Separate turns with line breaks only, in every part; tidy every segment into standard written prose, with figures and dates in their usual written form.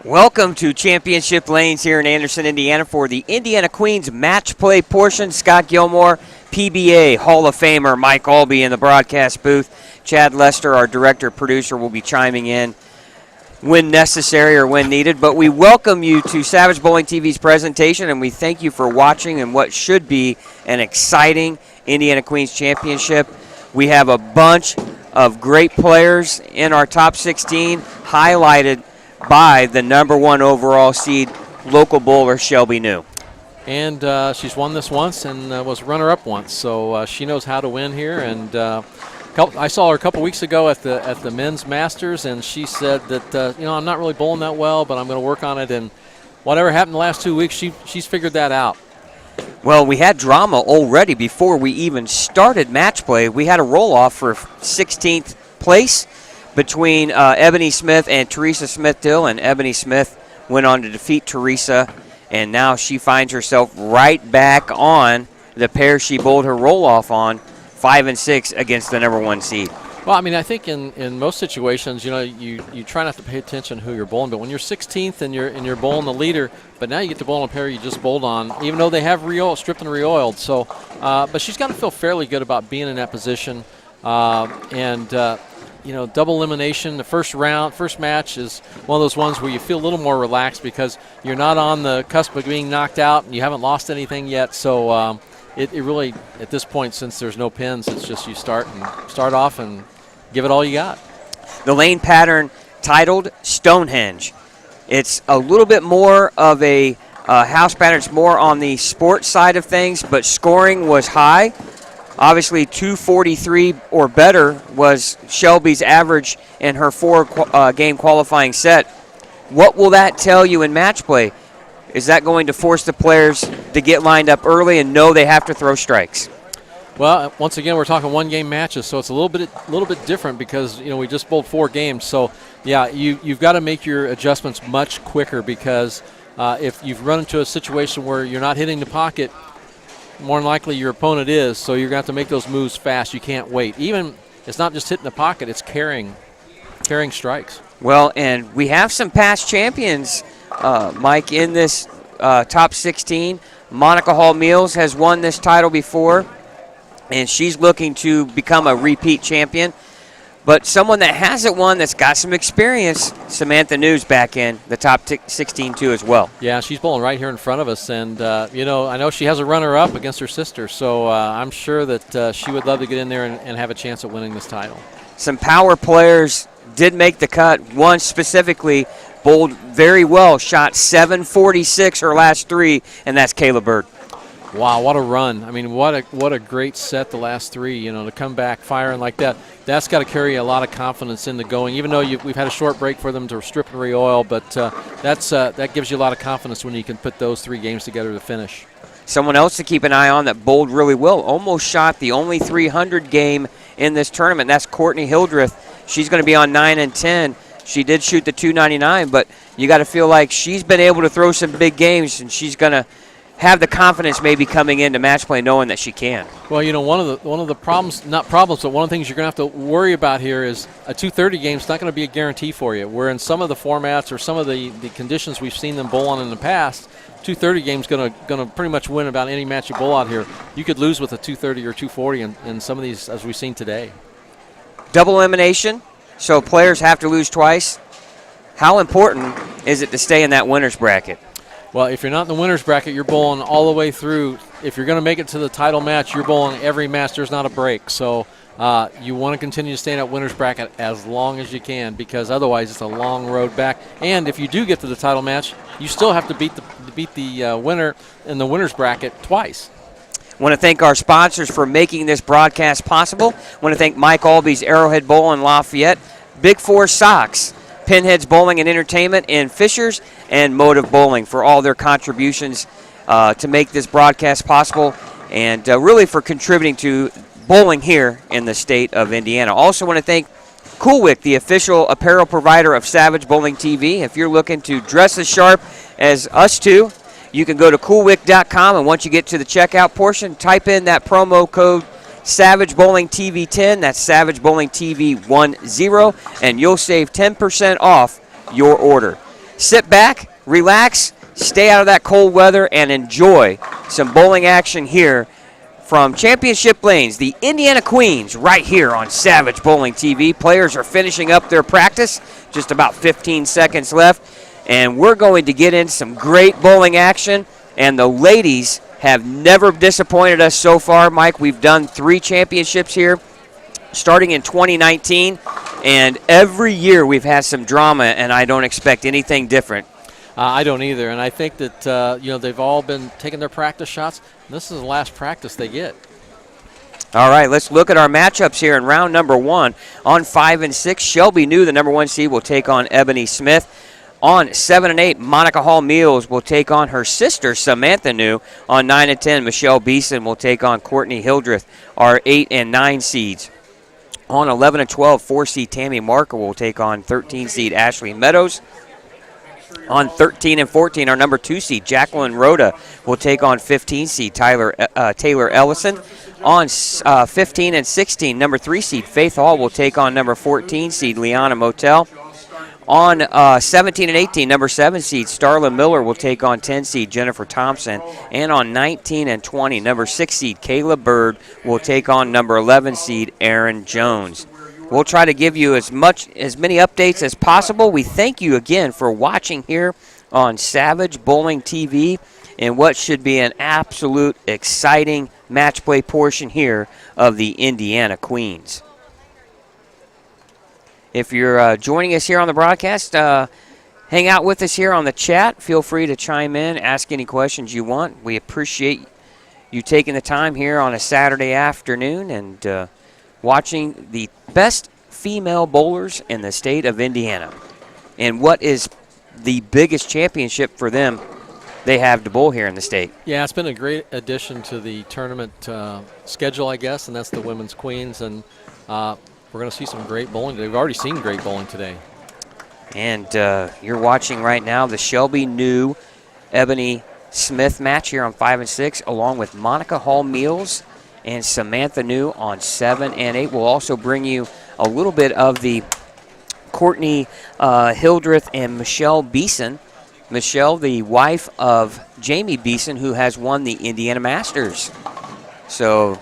Welcome to Championship Lanes here in Anderson, Indiana for the Indiana Queens match play portion. Scott Gilmore, PBA Hall of Famer Mike Albee in the broadcast booth. Chad Lester, our director producer, will be chiming in when necessary or when needed. But we welcome you to Savage Bowling TV's presentation, and we thank you for watching in what should be an exciting Indiana Queens Championship. We have a bunch of great players in our top 16, highlighted by the number 1 overall seed local bowler Shelby New.
And she's won this once and was runner-up once, so she knows how to win here. And I saw her a couple weeks ago at the men's masters, and she said that I'm not really bowling that well, but I'm going to work on it. And whatever happened the last 2 weeks, she's figured that out.
Well, we had drama already before we even started match play. We had a roll-off for 16th place between Ebony Smith and Teresa Smith-Dill, and Ebony Smith went on to defeat Teresa, and now she finds herself right back on the pair she bowled her roll-off on, 5 and 6 against the number 1 seed.
Well, I mean, I think in most situations, you try not to pay attention to who you're bowling, but when you're 16th and you're bowling the leader, but now you get to bowl on a pair you just bowled on, even though they have stripped and re-oiled. So, but she's got to feel fairly good about being in that position, double elimination, the first match is one of those ones where you feel a little more relaxed because you're not on the cusp of being knocked out and you haven't lost anything yet. So it really, at this point, since there's no pins, it's just you start off and give it all you got.
The lane pattern titled Stonehenge. It's a little bit more of a house pattern. It's more on the sports side of things, but scoring was high. Obviously, 243 or better was Shelby's average in her 4-game qualifying set. What will that tell you in match play? Is that going to force the players to get lined up early and know they have to throw strikes?
Well, once again, we're talking 1-game matches, so it's a little bit different because we just bowled 4 games. So yeah, you've got to make your adjustments much quicker because if you've run into a situation where you're not hitting the pocket, more than likely your opponent is, so you're going to have to make those moves fast. You can't wait. Even it's not just hitting the pocket, it's carrying strikes.
Well, and we have some past champions, Mike, in this top 16. Monica Hall-Meals has won this title before, and she's looking to become a repeat champion. But someone that hasn't won, that's got some experience, Samantha News back in the top 16 too as well.
Yeah, she's bowling right here in front of us, and I know she has a runner-up against her sister, so I'm sure that she would love to get in there and have a chance at winning this title.
Some power players did make the cut. One specifically bowled very well, shot 746 her last 3, and that's Kayla Bird.
Wow, what a run. I mean, what a great set the last 3, to come back firing like that. That's got to carry a lot of confidence in the going, even though we've had a short break for them to strip and re-oil, but that gives you a lot of confidence when you can put those 3 games together to finish.
Someone else to keep an eye on that bowled really well, almost shot the only 300 game in this tournament, that's Courtney Hildreth. She's going to be on 9 and 10. She did shoot the 299, but you got to feel like she's been able to throw some big games, and she's going to have the confidence maybe coming into match play knowing that she can.
Well, one of the problems, not problems, but one of the things you're going to have to worry about here is a 230 game is not going to be a guarantee for you. Where in some of the formats or some of the conditions we've seen them bowl on in the past, 230 game is going to pretty much win about any match you bowl out here. You could lose with a 230 or 240 in some of these, as we've seen today.
Double elimination, so players have to lose twice. How important is it to stay in that winner's bracket?
Well, if you're not in the winner's bracket, you're bowling all the way through. If you're going to make it to the title match, you're bowling every match. There's not a break. So you want to continue to stay in that winner's bracket as long as you can because otherwise it's a long road back. And if you do get to the title match, you still have to beat the winner in the winner's bracket twice.
I want to thank our sponsors for making this broadcast possible. I want to thank Mike Albee's Arrowhead Bowl in Lafayette, Big Four Sox, Pinheads Bowling and Entertainment in Fishers, and Motive Bowling for all their contributions to make this broadcast possible and really for contributing to bowling here in the state of Indiana. Also want to thank Coolwick, the official apparel provider of Savage Bowling TV. If you're looking to dress as sharp as us two, you can go to coolwick.com, and once you get to the checkout portion, type in that promo code Savage Bowling TV 10. That's Savage Bowling TV 10, and you'll save 10% off your order. sit back, relax, stay out of that cold weather, and enjoy some bowling action here from Championship Lanes, the Indiana Queens, right here on Savage Bowling TV. Players are finishing up their practice, just about 15 seconds left, and we're going to get into some great bowling action, and the ladies have never disappointed us so far, Mike. We've done 3 championships here, starting in 2019, and every year we've had some drama, and I don't expect anything different.
I don't either, and I think that they've all been taking their practice shots. This is the last practice they get.
All right, let's look at our matchups here in round number 1. On 5 and 6, Shelby New, the number 1 seed, will take on Ebony Smith. On 7 and 8, Monica Hall Meals will take on her sister, Samantha New. On 9 and 10, Michelle Beeson will take on Courtney Hildreth, our 8 and 9 seeds. On 11 and 12, 4 seed Tammy Marker will take on 13 seed Ashley Meadows. On 13 and 14, our number 2 seed, Jacqueline Rhoda, will take on 15 seed Taylor Ellison. On 15 and 16, number 3 seed, Faith Hall, will take on number 14 seed, Liana Motel. On 17 and 18, number 7 seed, Starla Miller, will take on 10 seed, Jennifer Thompson. And on 19 and 20, number 6 seed, Kayla Bird, will take on number 11 seed, Aaron Jones. We'll try to give you as many updates as possible. We thank you again for watching here on Savage Bowling TV in what should be an absolute exciting match play portion here of the Indiana Queens. If you're joining us here on the broadcast, hang out with us here on the chat. Feel free to chime in, ask any questions you want. We appreciate you taking the time here on a Saturday afternoon and watching the best female bowlers in the state of Indiana. And what is the biggest championship for them they have to bowl here in the state?
Yeah, it's been a great addition to the tournament schedule, I guess, and that's the Women's Queens. And we're going to see some great bowling today. We've already seen great bowling today. And
you're watching right now the Shelby New Ebony Smith match here on 5 and 6, along with Monica Hall Meals and Samantha New on 7 and 8. We'll also bring you a little bit of the Courtney Hildreth and Michelle Beeson. Michelle, the wife of Jamie Beeson, who has won the Indiana Masters. So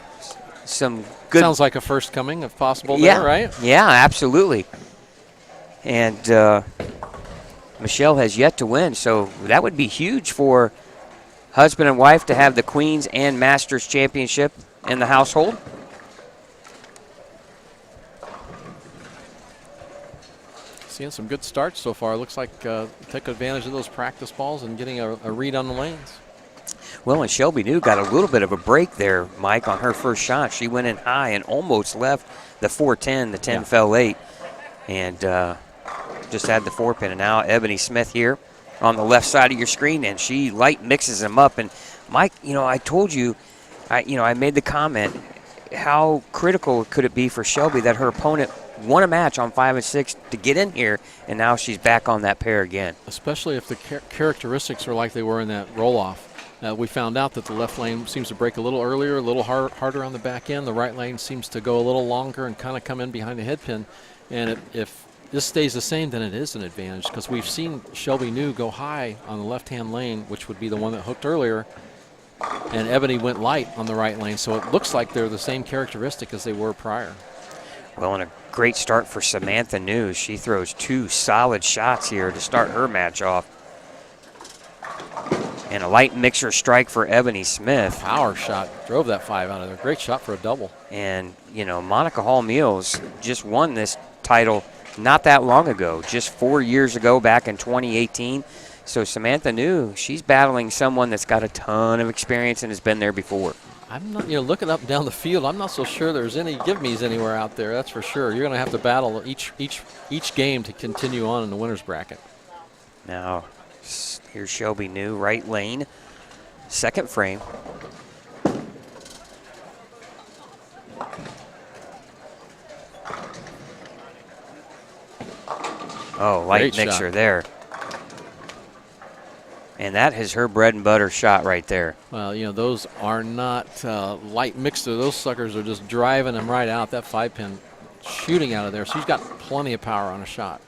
some good.
Sounds like a first coming, if possible, there, right?
Yeah, absolutely. And Michelle has yet to win, so that would be huge for husband and wife to have the Queens and Masters Championship in the household.
Seeing some good starts so far. Looks like take advantage of those practice balls and getting a read on the lanes.
Well, and Shelby New got a little bit of a break there, Mike, on her first shot. She went in high and almost left the 410. The 10 fell late and just had the 4-pin. And now Ebony Smith here on the left side of your screen, and she light mixes them up. And, Mike, I told you, I made the comment, how critical could it be for Shelby that her opponent won a match on 5 and 6 to get in here, and now she's back on that pair again.
Especially if the characteristics are like they were in that roll-off. We found out that the left lane seems to break a little earlier, a little harder on the back end. The right lane seems to go a little longer and kind of come in behind the head pin. And if this stays the same, then it is an advantage, because we've seen Shelby New go high on the left-hand lane, which would be the one that hooked earlier, and Ebony went light on the right lane. So it looks like they're the same characteristic as they were prior.
Well, and a great start for Samantha New. She throws 2 solid shots here to start her match off. And a light mixer strike for Ebony Smith.
Power shot. Drove that 5 out of there. Great shot for a double.
And, Monica Hall Meals just won this title not that long ago, just 4 years ago, back in 2018. So Samantha New, she's battling someone that's got a ton of experience and has been there before.
I'm not, looking up and down the field, I'm not so sure there's any give-me's anywhere out there, that's for sure. You're going to have to battle each game to continue on in the winner's bracket.
Now, here's Shelby New, right lane, second frame. Oh, light mixer there. And that is her bread and butter shot right there.
Well, those are not light mixer. Those suckers are just driving them right out. That 5-pin shooting out of there. She's got plenty of power on a shot.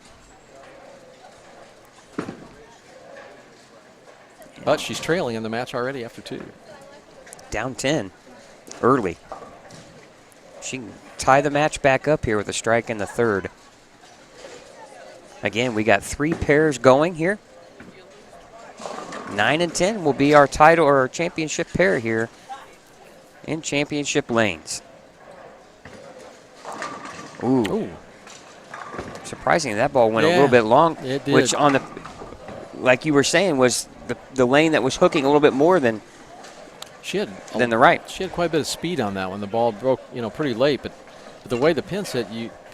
But she's trailing in the match already after 2.
Down 10 early. She can tie the match back up here with a strike in the 3rd. Again, we got 3 pairs going here. 9 and 10 will be our title or our championship pair here in championship lanes. Ooh. Surprisingly, that ball went a little bit long,
it did.
which on the, like you were saying, was the lane that was hooking a little bit more than the right.
She had quite a bit of speed on that one. The ball broke, pretty late, but the way the pins hit,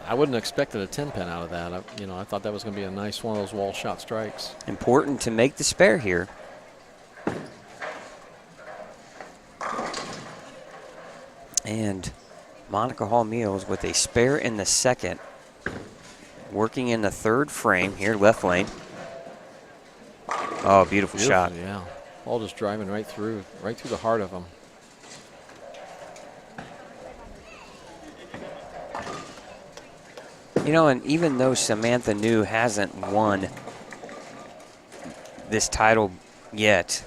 I wouldn't have expected a 10 pin out of that. I thought that was going to be a nice one of those wall shot strikes.
Important to make the spare here. And Monica Hall Meals with a spare in the 2nd, working in the 3rd frame here, left lane. Oh, beautiful shot.
Yeah, ball just driving right through the heart of them.
And even though Samantha New hasn't won this title yet,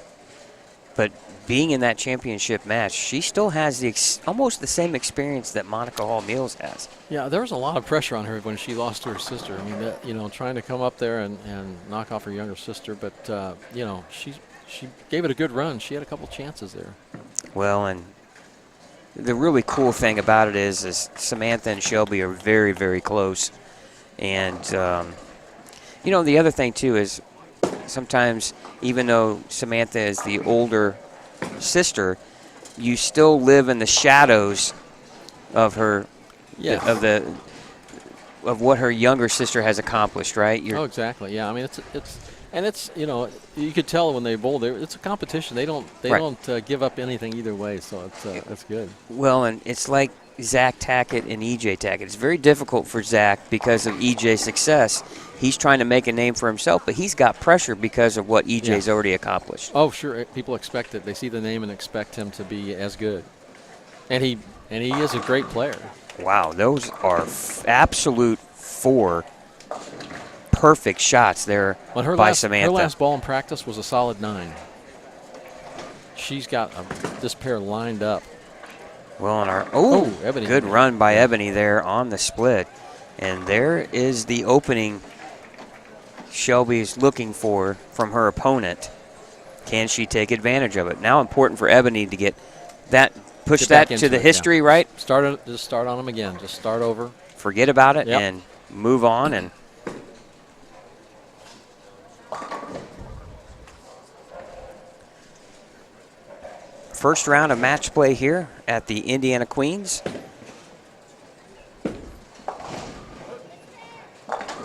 but being in that championship match, she still has almost the same experience that Monica Hall Meals has.
Yeah, there was a lot of pressure on her when she lost to her sister. I mean, trying to come up there and knock off her younger sister, but she gave it a good run. She had a couple chances there.
Well, and the really cool thing about it is Samantha and Shelby are very, very close. And, the other thing, too, is sometimes even though Samantha is the older sister, you still live in the shadows of her, of what her younger sister has accomplished, right?
Exactly. Yeah, I mean, it's you could tell when they bowl there, it's a competition. They don't give up anything either way, so it's good.
Well, and it's like Zach Tackett and EJ Tackett. It's very difficult for Zach because of EJ's success. He's trying to make a name for himself, but he's got pressure because of what EJ's already accomplished.
Oh, sure. People expect it. They see the name and expect him to be as good. And he is a great player.
Wow, those are absolute 4 perfect shots there by Samantha.
Her last ball in practice was a solid 9. She's got this pair lined up.
Well,
Ebony.
Good run by Ebony there on the split. And there is the opening Shelby's looking for from her opponent. Can she take advantage of it? Now important for Ebony to get that, push that to the history, right?
Just start on them again. Just start over.
Forget about it and move on. And first round of match play here at the Indiana Queens.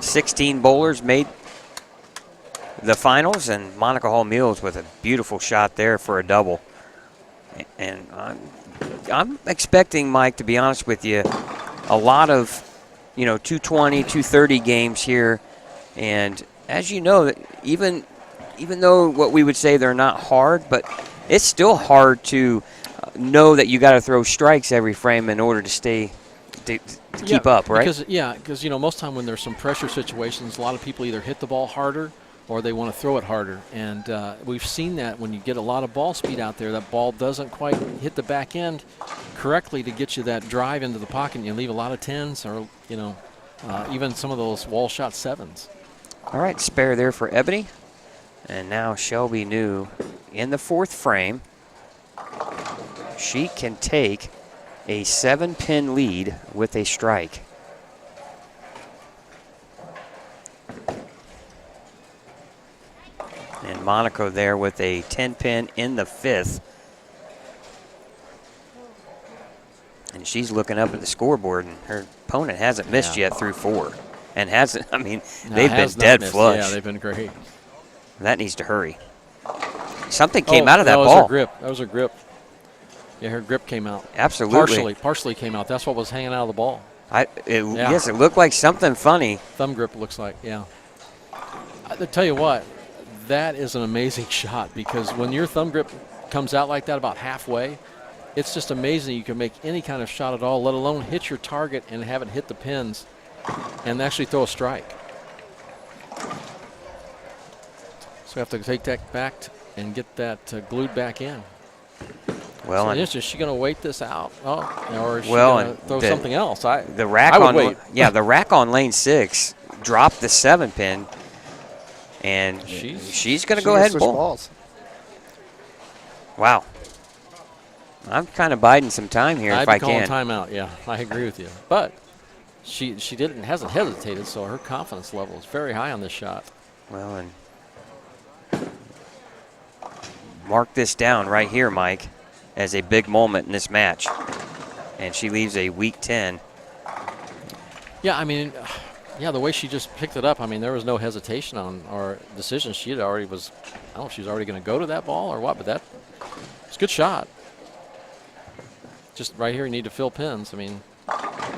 16 bowlers made the finals, and Monica Hall Meals with a beautiful shot there for a double. And I'm expecting, Mike, to be honest with you, a lot of 220, 230 games here. And as you know, even though what we would say they're not hard, but it's still hard to know that you got to throw strikes every frame in order to keep up, right?
Because most time when there's some pressure situations, a lot of people either hit the ball harder or they want to throw it harder. And we've seen that when you get a lot of ball speed out there, that ball doesn't quite hit the back end correctly to get you that drive into the pocket, and you leave a lot of 10s or, even some of those wall shot 7s.
All right, spare there for Ebony. And now Shelby New in the 4th frame. She can take a 7-pin lead with a strike. And Monaco there with a 10-pin in the 5th. And she's looking up at the scoreboard, and her opponent hasn't missed yet through 4. And hasn't, they've been dead flush.
Yeah, they've been great.
That needs to hurry. Something came out of that ball.
That was her grip. Yeah, her grip came out.
Absolutely.
Partially came out. That's what was hanging out of the ball.
Yes, it looked like something funny.
Thumb grip looks like, yeah. I tell you what, that is an amazing shot, because when your thumb grip comes out like that about halfway, it's just amazing you can make any kind of shot at all, let alone hit your target and have it hit the pins and actually throw a strike. So we have to take that back and get that glued back in.
Well,
so is she going to wait this out? Oh, or is she
well,
going to throw something else?
The rack
I would
on
wait.
Yeah, the rack on lane 6 dropped the 7-pin, and she's going to go ahead and bowl.
Balls.
Wow. I'm kind of biding some time here if I
I'd be calling
can.
timeout. Yeah, I agree with you. But she hasn't hesitated, so her confidence level is very high on this shot.
Well, and mark this down right here, Mike, as a big moment in this match. And she leaves a weak 10.
Yeah, I mean, the way she just picked it up, I mean, there was no hesitation on our decision. She had already I don't know if she was already going to go to that ball or what, but it's a good shot. Just right here, you need to fill pins. I mean,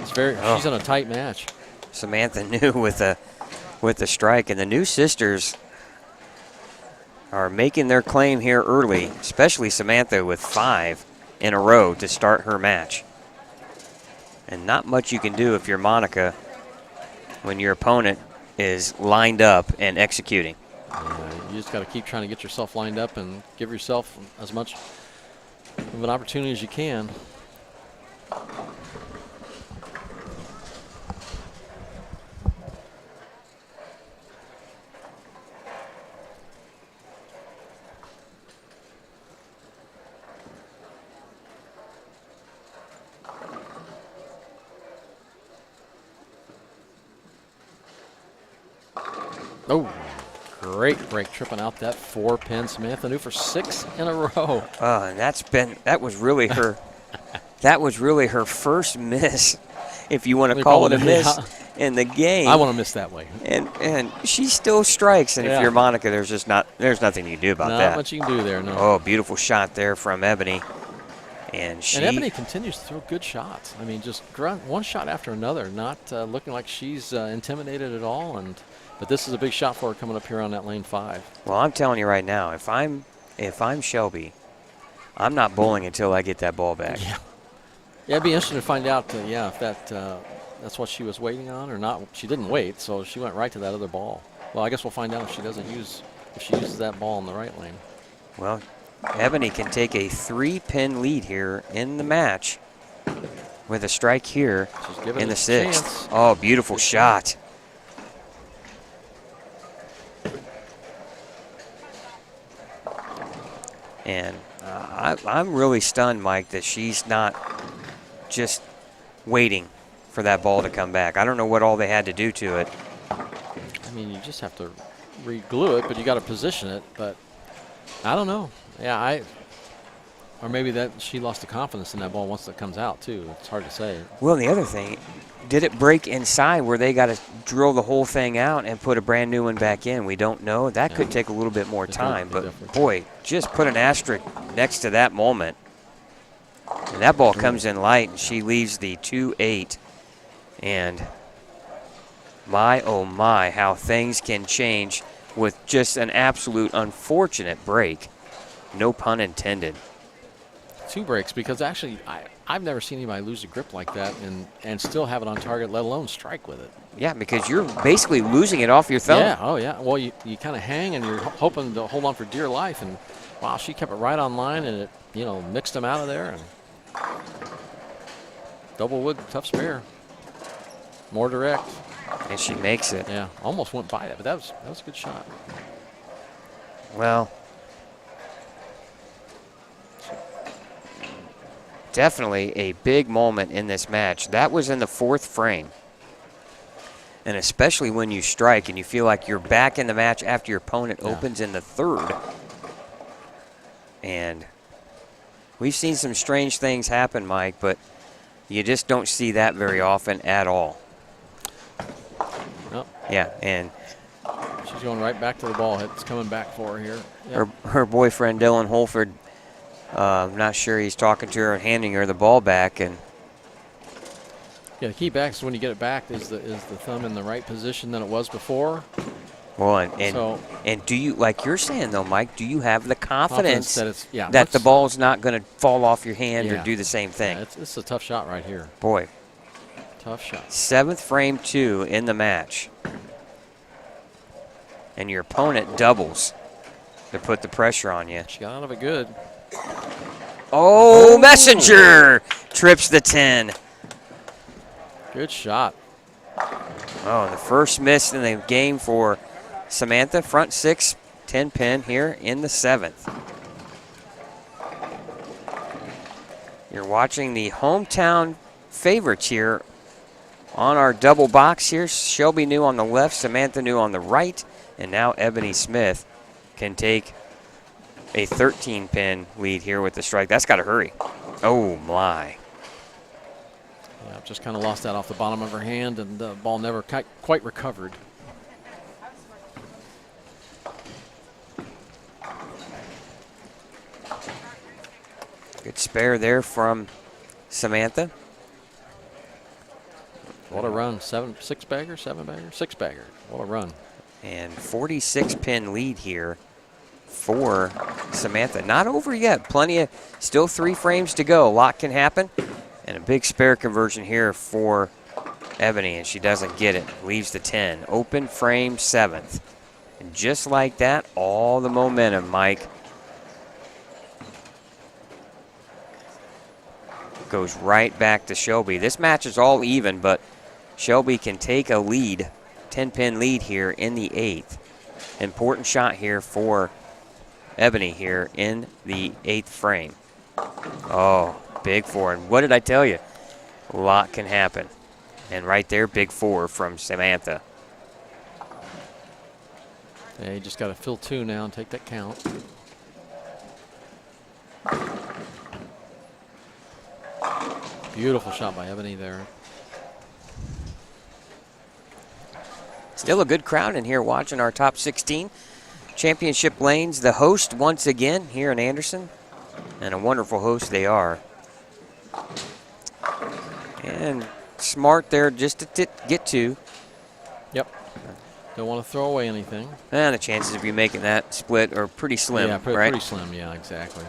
she's in a tight match.
Samantha New with the strike, and the New sisters are making their claim here early, especially Samantha with 5 in a row to start her match. And not much you can do if you're Monica when your opponent is lined up and executing.
You just got to keep trying to get yourself lined up and give yourself as much of an opportunity as you can. Oh, great break, tripping out that 4-pin. Samantha New for 6 in a row.
And that was really her that was really her first miss, if you want to call it a miss, in the game.
I want to miss that way.
And she still strikes, and if you're Monica, there's nothing you can do about that.
Not much you can do there, no.
Oh, beautiful shot there from Ebony. And
Ebony continues to throw good shots. I mean, just one shot after another, not looking like she's intimidated at all. But this is a big shot for her coming up here on that lane 5.
Well, I'm telling you right now, if I'm Shelby, I'm not bowling until I get that ball back.
Yeah, it'd be interesting to find out, if that's what she was waiting on or not. She didn't wait, so she went right to that other ball. Well, I guess we'll find out if she uses that ball in the right lane.
Well, Ebony can take a 3-pin lead here in the match with a strike here in the 6th. Oh, beautiful shot. And I'm really stunned, Mike, that she's not just waiting for that ball to come back. I don't know what all they had to do to it.
I mean, you just have to re-glue it, but you got to position it. But I don't know. Yeah, or maybe that she lost the confidence in that ball once it comes out too. It's hard to say.
Well, and the other thing, did it break inside where they got to drill the whole thing out and put a brand new one back in? We don't know. That could take a little bit more time. But, boy, just put an asterisk next to that moment. And that ball comes in light, and she leaves the 2-8. And my, oh, my, how things can change with just an absolute unfortunate break. No pun intended.
2 breaks, because actually I've never seen anybody lose a grip like that and still have it on target, let alone strike with it.
Yeah, because you're basically losing it off your thumb.
Yeah, oh yeah. Well, you kind of hang and you're hoping to hold on for dear life, and wow, she kept it right on line, and it mixed them out of there. And double wood, tough spare, more direct.
And she makes it.
Yeah, almost went by that, but that was a good shot.
Well, definitely a big moment in this match. That was in the 4th frame. And especially when you strike and you feel like you're back in the match after your opponent opens in the 3rd. And we've seen some strange things happen, Mike, but you just don't see that very often at all.
Nope.
Yeah, and
she's going right back to the ball. It's coming back for her here. Yep.
Her boyfriend, Dylan Holford, I'm not sure he's talking to her and handing her the ball back. And
yeah, the key back is when you get it back is the thumb in the right position than it was before.
Well, and do you, like you're saying though, Mike, do you have the confidence
that
the ball's not going to fall off your hand or do the same thing?
Yeah, it's a tough shot right here.
Boy.
Tough shot.
7th frame 2 in the match. And your opponent doubles. to put the pressure on you.
She got out of it good.
Oh, Messenger trips the 10.
Good shot.
Oh, the first miss in the game for Samantha. Front 6, 10 pin here in the 7th. You're watching the hometown favorites here on our double box here. Shelby New on the left, Samantha New on the right, and now Ebony Smith can take a 13-pin lead here with the strike. That's got to hurry. Oh, my.
Yeah, just kind of lost that off the bottom of her hand, and the ball never quite recovered.
Good spare there from Samantha.
What a run. 6-bagger, 7-bagger, 6-bagger. What a run.
And 46-pin lead here for Samantha. Not over yet. Plenty of, still 3 frames to go. A lot can happen. And a big spare conversion here for Ebony, and she doesn't get it. Leaves the 10. Open frame 7th. And just like that, all the momentum, Mike, goes right back to Shelby. This match is all even, but Shelby can take a lead, 10-pin lead here in the 8th. Important shot here for Ebony here in the 8th frame. Oh, big 4. And what did I tell you? A lot can happen. And right there, big 4 from Samantha.
Yeah, you just got to fill 2 now and take that count. Beautiful shot by Ebony there.
Still a good crowd in here watching our top 16. Championship Lanes, the host once again here in Anderson. And a wonderful host they are. And smart there just to get to.
Yep. Don't want to throw away anything.
And the chances of you making that split are pretty slim,
yeah,
right?
Pretty slim, yeah, exactly.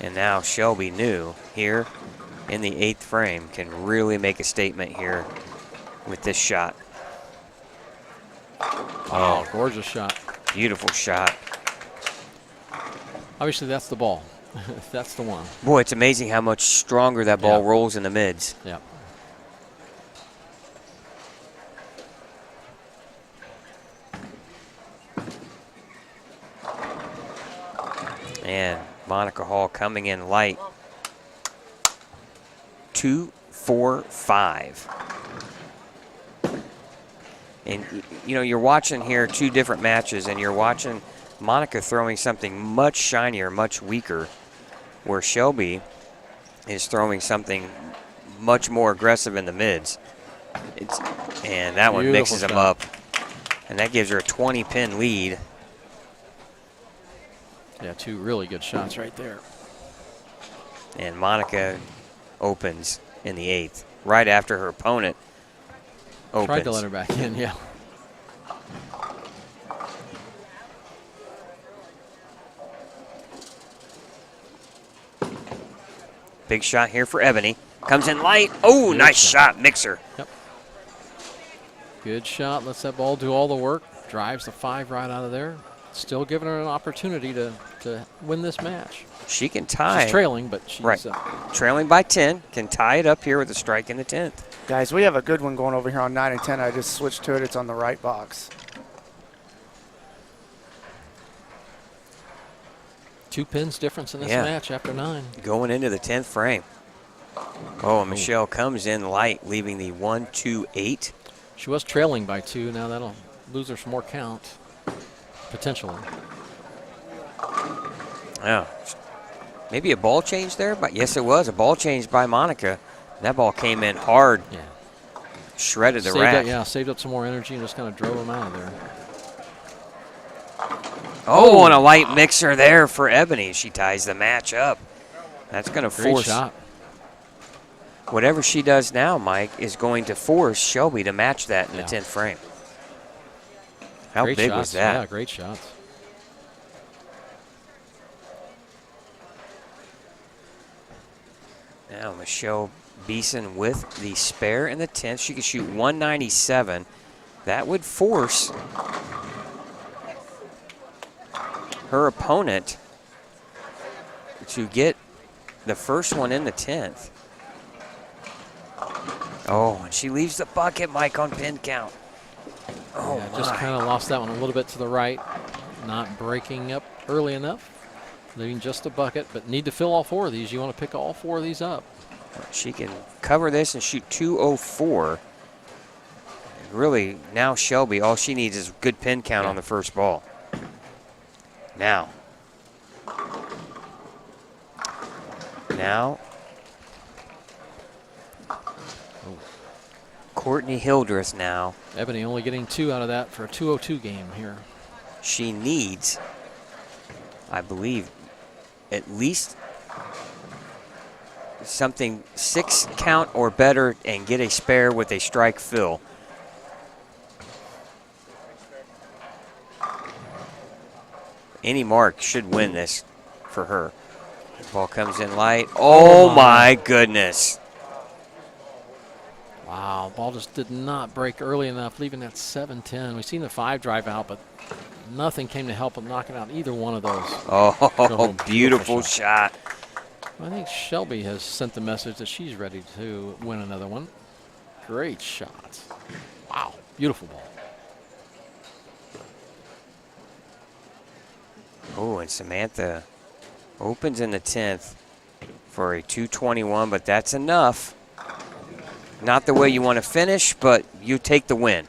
And now Shelby New here in the 8th frame can really make a statement here with this shot.
Oh, gorgeous shot.
Beautiful shot.
Obviously, that's the ball. That's the one.
Boy, it's amazing how much stronger that ball
Yeah.
rolls in the mids.
Yeah.
And Monica Hall coming in light. 2-4-5. And, you know, you're watching here 2 different matches, and you're watching Monica throwing something much shinier, much weaker, where Shelby is throwing something much more aggressive in the mids. And that one
Beautiful
mixes them
shot.
up. And that gives her a 20-pin lead.
Yeah, 2 really good shots right there.
And Monica opens in the 8th, right after her opponent opens.
Tried to let her back in, yeah.
Big shot here for Ebony. Comes in light. Oh,
Good
nice
shot.
shot, mixer.
Yep. Good shot. Lets that ball do all the work. Drives the 5 right out of there. Still giving her an opportunity to win this match.
She can tie.
She's trailing, but she's
Right. Trailing by 10. Can tie it up here with a strike in the 10th.
Guys, we have a good one going over here on 9 and 10. I just switched to it. It's on the right box.
2 pins difference in this
Yeah.
match after 9.
Going into the 10th frame. Oh, Michelle comes in light, leaving the 1-2-8.
She was trailing by 2. Now that'll lose her some more count, potentially.
Yeah. Maybe a ball change there, but yes, it was a ball change by Monica. That ball came in hard,
Yeah.
shredded the
Saved
rack.
up, yeah, saved up some more energy and just kind of drove them out of there.
Oh, and a light mixer there for Ebony. She ties the match up. That's going to
Great
force.
shot.
Whatever she does now, Mike, is going to force Shelby to match that in the 10th frame. How
Great
big
shots.
was that?
Yeah, great shots.
Now Michelle Beeson with the spare in the 10th. She could shoot 197. That would force her opponent to get the first one in the 10th. Oh, and she leaves the bucket, Mike, on pin count. Oh,
yeah, just kind of lost that one a little bit to the right. Not breaking up early enough. Leaving just a bucket, but need to fill all 4 of these. You want to pick all 4 of these up.
She can cover this and shoot 204. Really, now Shelby, all she needs is good pin count on the first ball. Now. Courtney Hildreth now.
Ebony only getting 2 out of that for a 202 game here.
She needs, I believe, at least something 6 count or better and get a spare with a strike fill. Any mark should win this for her. Ball comes in light. Oh my goodness.
Wow, ball just did not break early enough, leaving that 7-10. We've seen the 5 drive out, but nothing came to help him knocking out either one of those.
Oh, beautiful shot.
I think Shelby has sent the message that she's ready to win another one. Great shot. Wow, beautiful ball.
Oh, and Samantha opens in the 10th for a 221, but that's enough. Not the way you want to finish, but you take the win.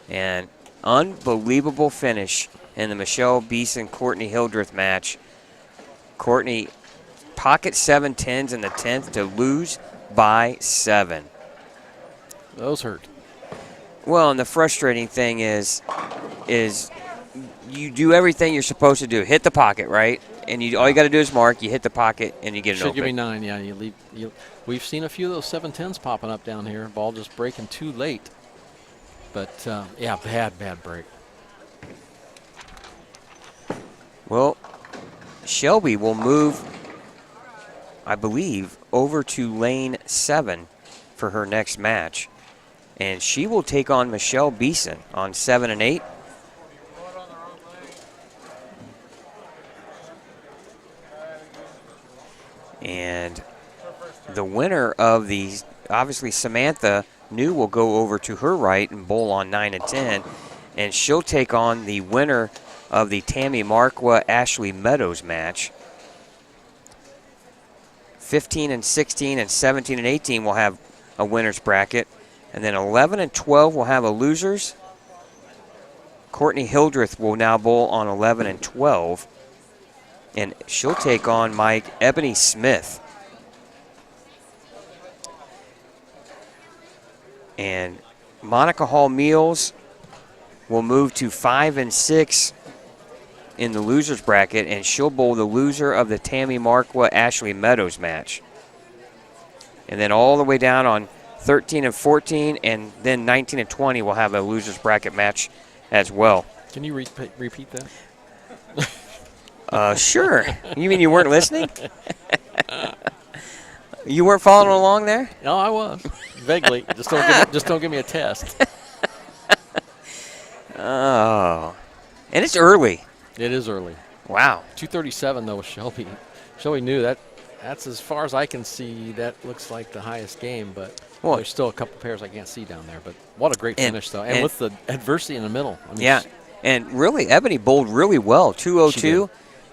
And unbelievable finish in the Michelle Beeson Courtney Hildreth match. Courtney pocket 7-10s in the 10th to lose by 7.
Those hurt.
Well, and the frustrating thing is you do everything you're supposed to do. Hit the pocket, right? And all you got to do is mark. You hit the pocket, and you get an
Should
open.
give me 9, yeah. You leave. We've seen a few of those 7-10s popping up down here. Ball just breaking too late. But, yeah, bad break.
Well, Shelby will move, I believe, over to lane 7 for her next match. And she will take on Michelle Beeson on 7 and 8. And the winner of these, obviously Samantha New will go over to her right and bowl on 9 and 10. And she'll take on the winner of the Tammy Marqua Ashley Meadows match. 15 and 16 and 17 and 18 will have a winner's bracket. And then 11 and 12 will have a losers. Courtney Hildreth will now bowl on 11 and 12. And she'll take on Mike Ebony Smith. And Monica Hall Meals will move to 5 and 6 in the losers bracket, and she'll bowl the loser of the Tammy Marqua Ashley Meadows match. And then all the way down on 13 and 14, and then 19 and 20 will have a losers bracket match as well.
Can you repeat that?
Sure. You mean you weren't listening? You weren't following along there?
No, I was. Vaguely. Just don't give me a test.
Oh. And it's early.
It is early.
Wow.
237 though with Shelby. Shelby knew that. That's as far as I can see. That looks like the highest game, but there's still a couple pairs I can't see down there. But what a great finish though, and with the adversity in the middle. I mean,
yeah, and really Ebony bowled really well. 202.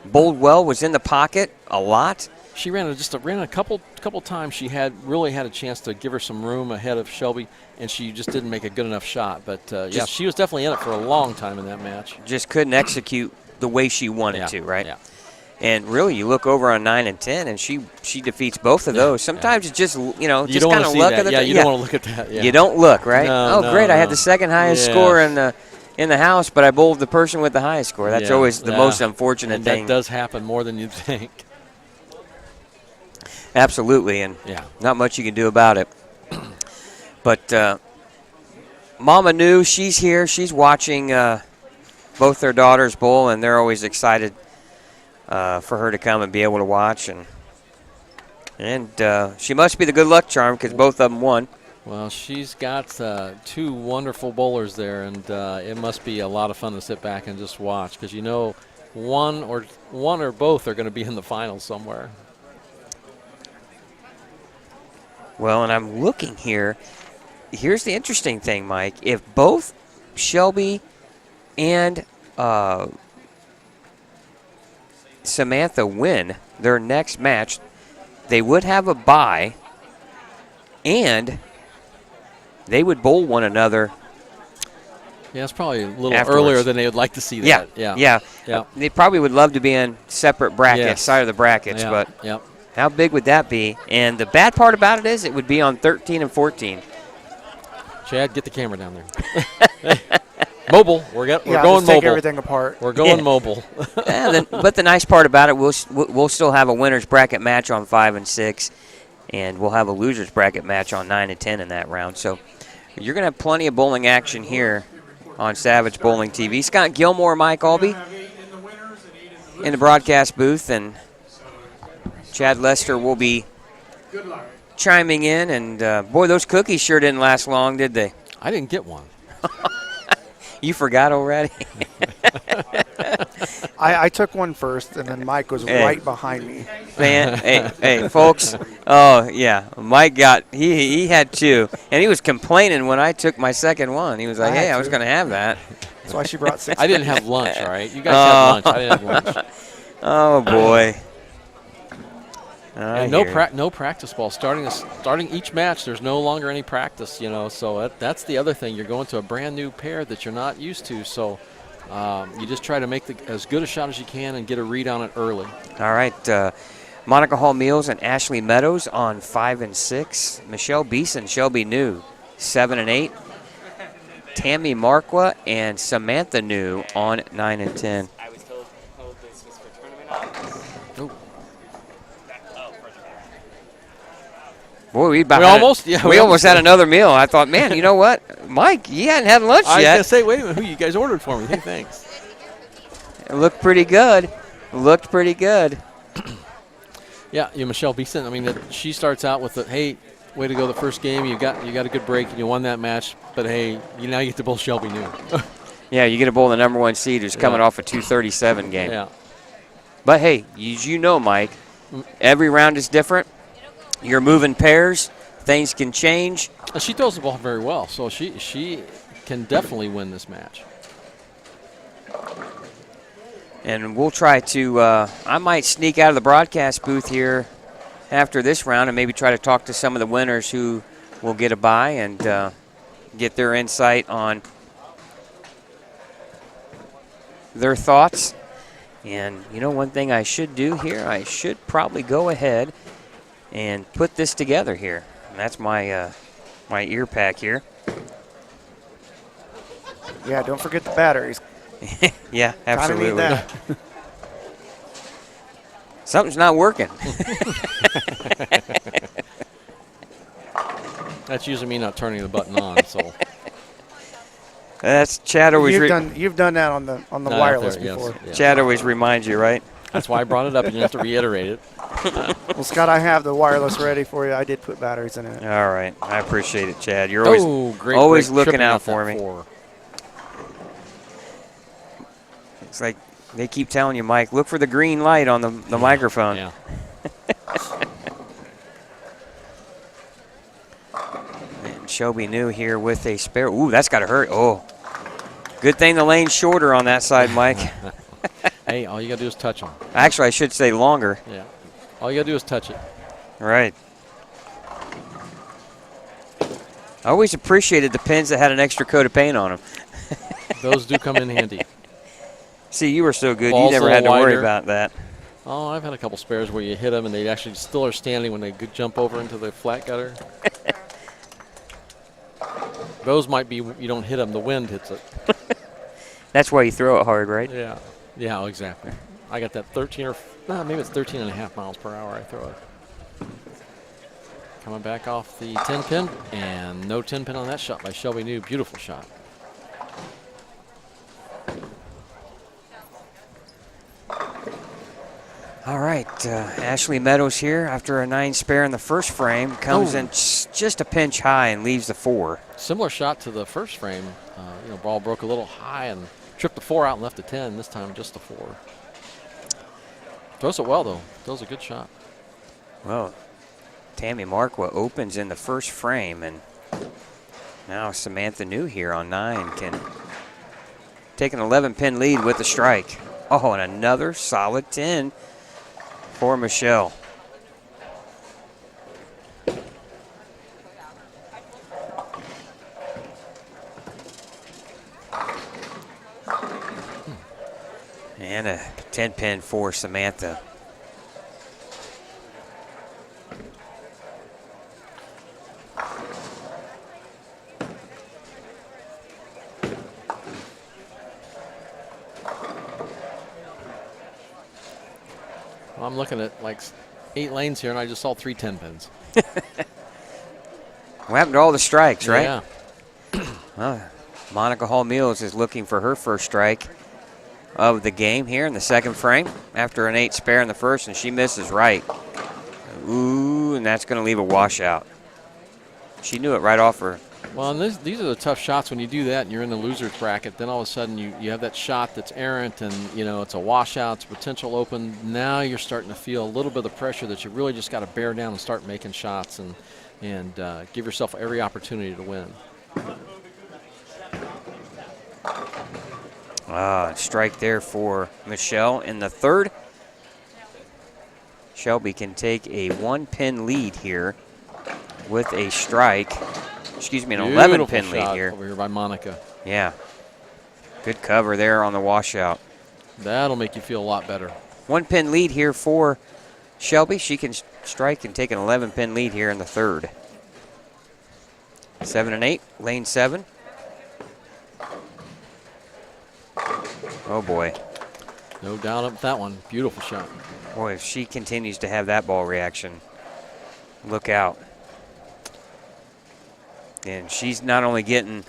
Bowled well, was in the pocket a lot.
She ran a couple times. She really had a chance to give her some room ahead of Shelby, and she just didn't make a good enough shot. But yeah, she was definitely in it for a long time in that match.
Just couldn't execute the way she wanted to, right?
Yeah.
And really, you look over on 9 and 10, and she defeats both of those. Sometimes it's just
you
just
don't
kind of luck of the
you don't want to look at that. Yeah.
You don't look, right?
No,
great! I had the second highest score in the house, but I bowled the person with the highest score. That's always the most unfortunate thing.
That does happen more than you'd think.
Absolutely, and not much you can do about it. But Mama New, she's here. She's watching both their daughters bowl, and they're always excited for her to come and be able to watch. And she must be the good luck charm because both of them won.
Well, she's got 2 wonderful bowlers there, and it must be a lot of fun to sit back and just watch because one or both are going to be in the finals somewhere.
Well, and I'm looking here. Here's the interesting thing, Mike. If both Shelby and Samantha win their next match, they would have a bye, and they would bowl one another.
Yeah, it's probably a little
Afterwards.
earlier than they would like to see that.
Yeah. They probably would love to be in separate brackets,
Yes.
side of the brackets,
Yeah,
but
yep.
how big would that be? And the bad part about it is it would be on 13 and 14.
Chad, get the camera down there. Mobile. We're going
just take
mobile.
everything apart.
We're going
Yeah.
mobile.
But the nice part about it, we'll still have a winner's bracket match on 5 and 6, and we'll have a loser's bracket match on 9 and 10 in that round. So you're going to have plenty of bowling action here on Savage Bowling TV. Scott Gilmore, Mike Albee in the broadcast booth, and Chad Lester will be chiming in. And boy, those cookies sure didn't last long, did they?
I didn't get one.
You forgot already?
I took one first, and then Mike was
Hey.
right behind me.
Man, hey, folks. Oh yeah, Mike he had 2, and he was complaining when I took my second one. He was like,
I had
"Hey, I was
2.
going to have that."
That's why she brought 6.
I didn't have lunch, all right? You guys had lunch. I didn't have lunch.
Oh boy.
And no practice ball. Starting each match, there's no longer any practice, so that's the other thing. You're going to a brand new pair that you're not used to, so you just try to make as good a shot as you can and get a read on it early.
All right. Monica Hall Meals and Ashley Meadows on 5 and 6. Michelle Beeson, Shelby New, 7 and 8. Tammy Marqua and Samantha New on 9 and 10.
I was told this was for tournament.
Oh.
Boy, we almost had another meal. I thought, man, you know what, Mike, you hadn't had lunch
I was
yet.
going to say, wait a minute, who you guys ordered for me? Hey, thanks.
It looked pretty good.
Yeah, Michelle Beeson. I mean, she starts out with hey, way to go the first game. You got a good break and you won that match. But hey, now you get to bowl Shelby New.
Yeah, you get a bowl the number 1 seed who's coming off a 237 game.
Yeah.
But hey, as you know, Mike, every round is different. You're moving pairs. Things can change.
And she throws the ball very well, so she can definitely win this match.
And we'll try to, I might sneak out of the broadcast booth here after this round and maybe try to talk to some of the winners who will get a bye and get their insight on their thoughts. And, one thing I should do here, I should probably go ahead and put this together here. And that's my my ear pack here.
Yeah, don't forget the batteries.
Yeah, absolutely.
Kinda need that.
Something's not working.
That's usually me not turning the button on. So
That's Chad always.
You've done that on the
Not
wireless
out there,
before.
yes, yes.
Chad always reminds you, right?
That's why I brought it up. You didn't have to reiterate it.
Well, Scott, I have the wireless ready for you. I did put batteries in it.
All right, I appreciate it, Chad. You're always
Great
always
break,
looking
tripping
out
off
for
that
me.
4.
It's like they keep telling you, Mike, look for the green light on the microphone.
Yeah.
And Shelby New here with a spare. Ooh, that's got to hurt. Oh, good thing the lane's shorter on that side, Mike.
Hey, all you got to do is touch them.
Actually, I should say longer.
Yeah. All you got to do is touch it.
Right. I always appreciated the pins that had an extra coat of paint on them.
Those do come in handy.
See, you were so good,
Ball's
you never
a
had to
little
worry
wider.
about that.
Oh, I've had a couple spares where you hit them and they actually still are standing when they jump over into the flat gutter. Those might be, you don't hit them, the wind hits it.
That's why you throw it hard, right?
Yeah. Yeah, exactly. I got that 13 or, maybe it's 13 and a half miles per hour I throw it. Coming back off the 10 pin, and no 10 pin on that shot by Shelby New. Beautiful shot.
All right, Ashley Meadows here after a 9 spare in the first frame. Comes in just a pinch high and leaves the 4.
Similar shot to the first frame. Ball broke a little high and tripped the 4 out and left a 10. This time just a 4. Throws it well, though. Throws a good shot.
Well, Tammy Markwa opens in the first frame, and now Samantha New here on 9 can take an 11-pin lead with the strike. Oh, and another solid 10 for Michelle. And a 10-pin for Samantha.
Well, I'm looking at like 8 lanes here, and I just saw 3 10-pins.
What happened to all the strikes, right?
Yeah.
Well, Monica Hall Mills is looking for her first strike of the game here in the second frame after an 8 spare in the first, and she misses right. Ooh, and that's going to leave a washout. She knew it right off her.
Well, and these are the tough shots when you do that and you're in the loser's bracket. Then all of a sudden you have that shot that's errant and, it's a washout, it's a potential open. Now you're starting to feel a little bit of the pressure that you really just got to bear down and start making shots and give yourself every opportunity to win.
Strike there for Michelle in the third. Shelby can take a 1-pin lead here with a strike. Excuse me, an 11-pin lead here.
Over here by Monica.
Yeah. Good cover there on the washout.
That'll make you feel a lot better.
1-pin lead here for Shelby. She can strike and take an 11-pin lead here in the third. 7 and 8, lane 7. Oh boy.
No doubt about that one. Beautiful shot.
Boy, if she continues to have that ball reaction, look out. And she's not only getting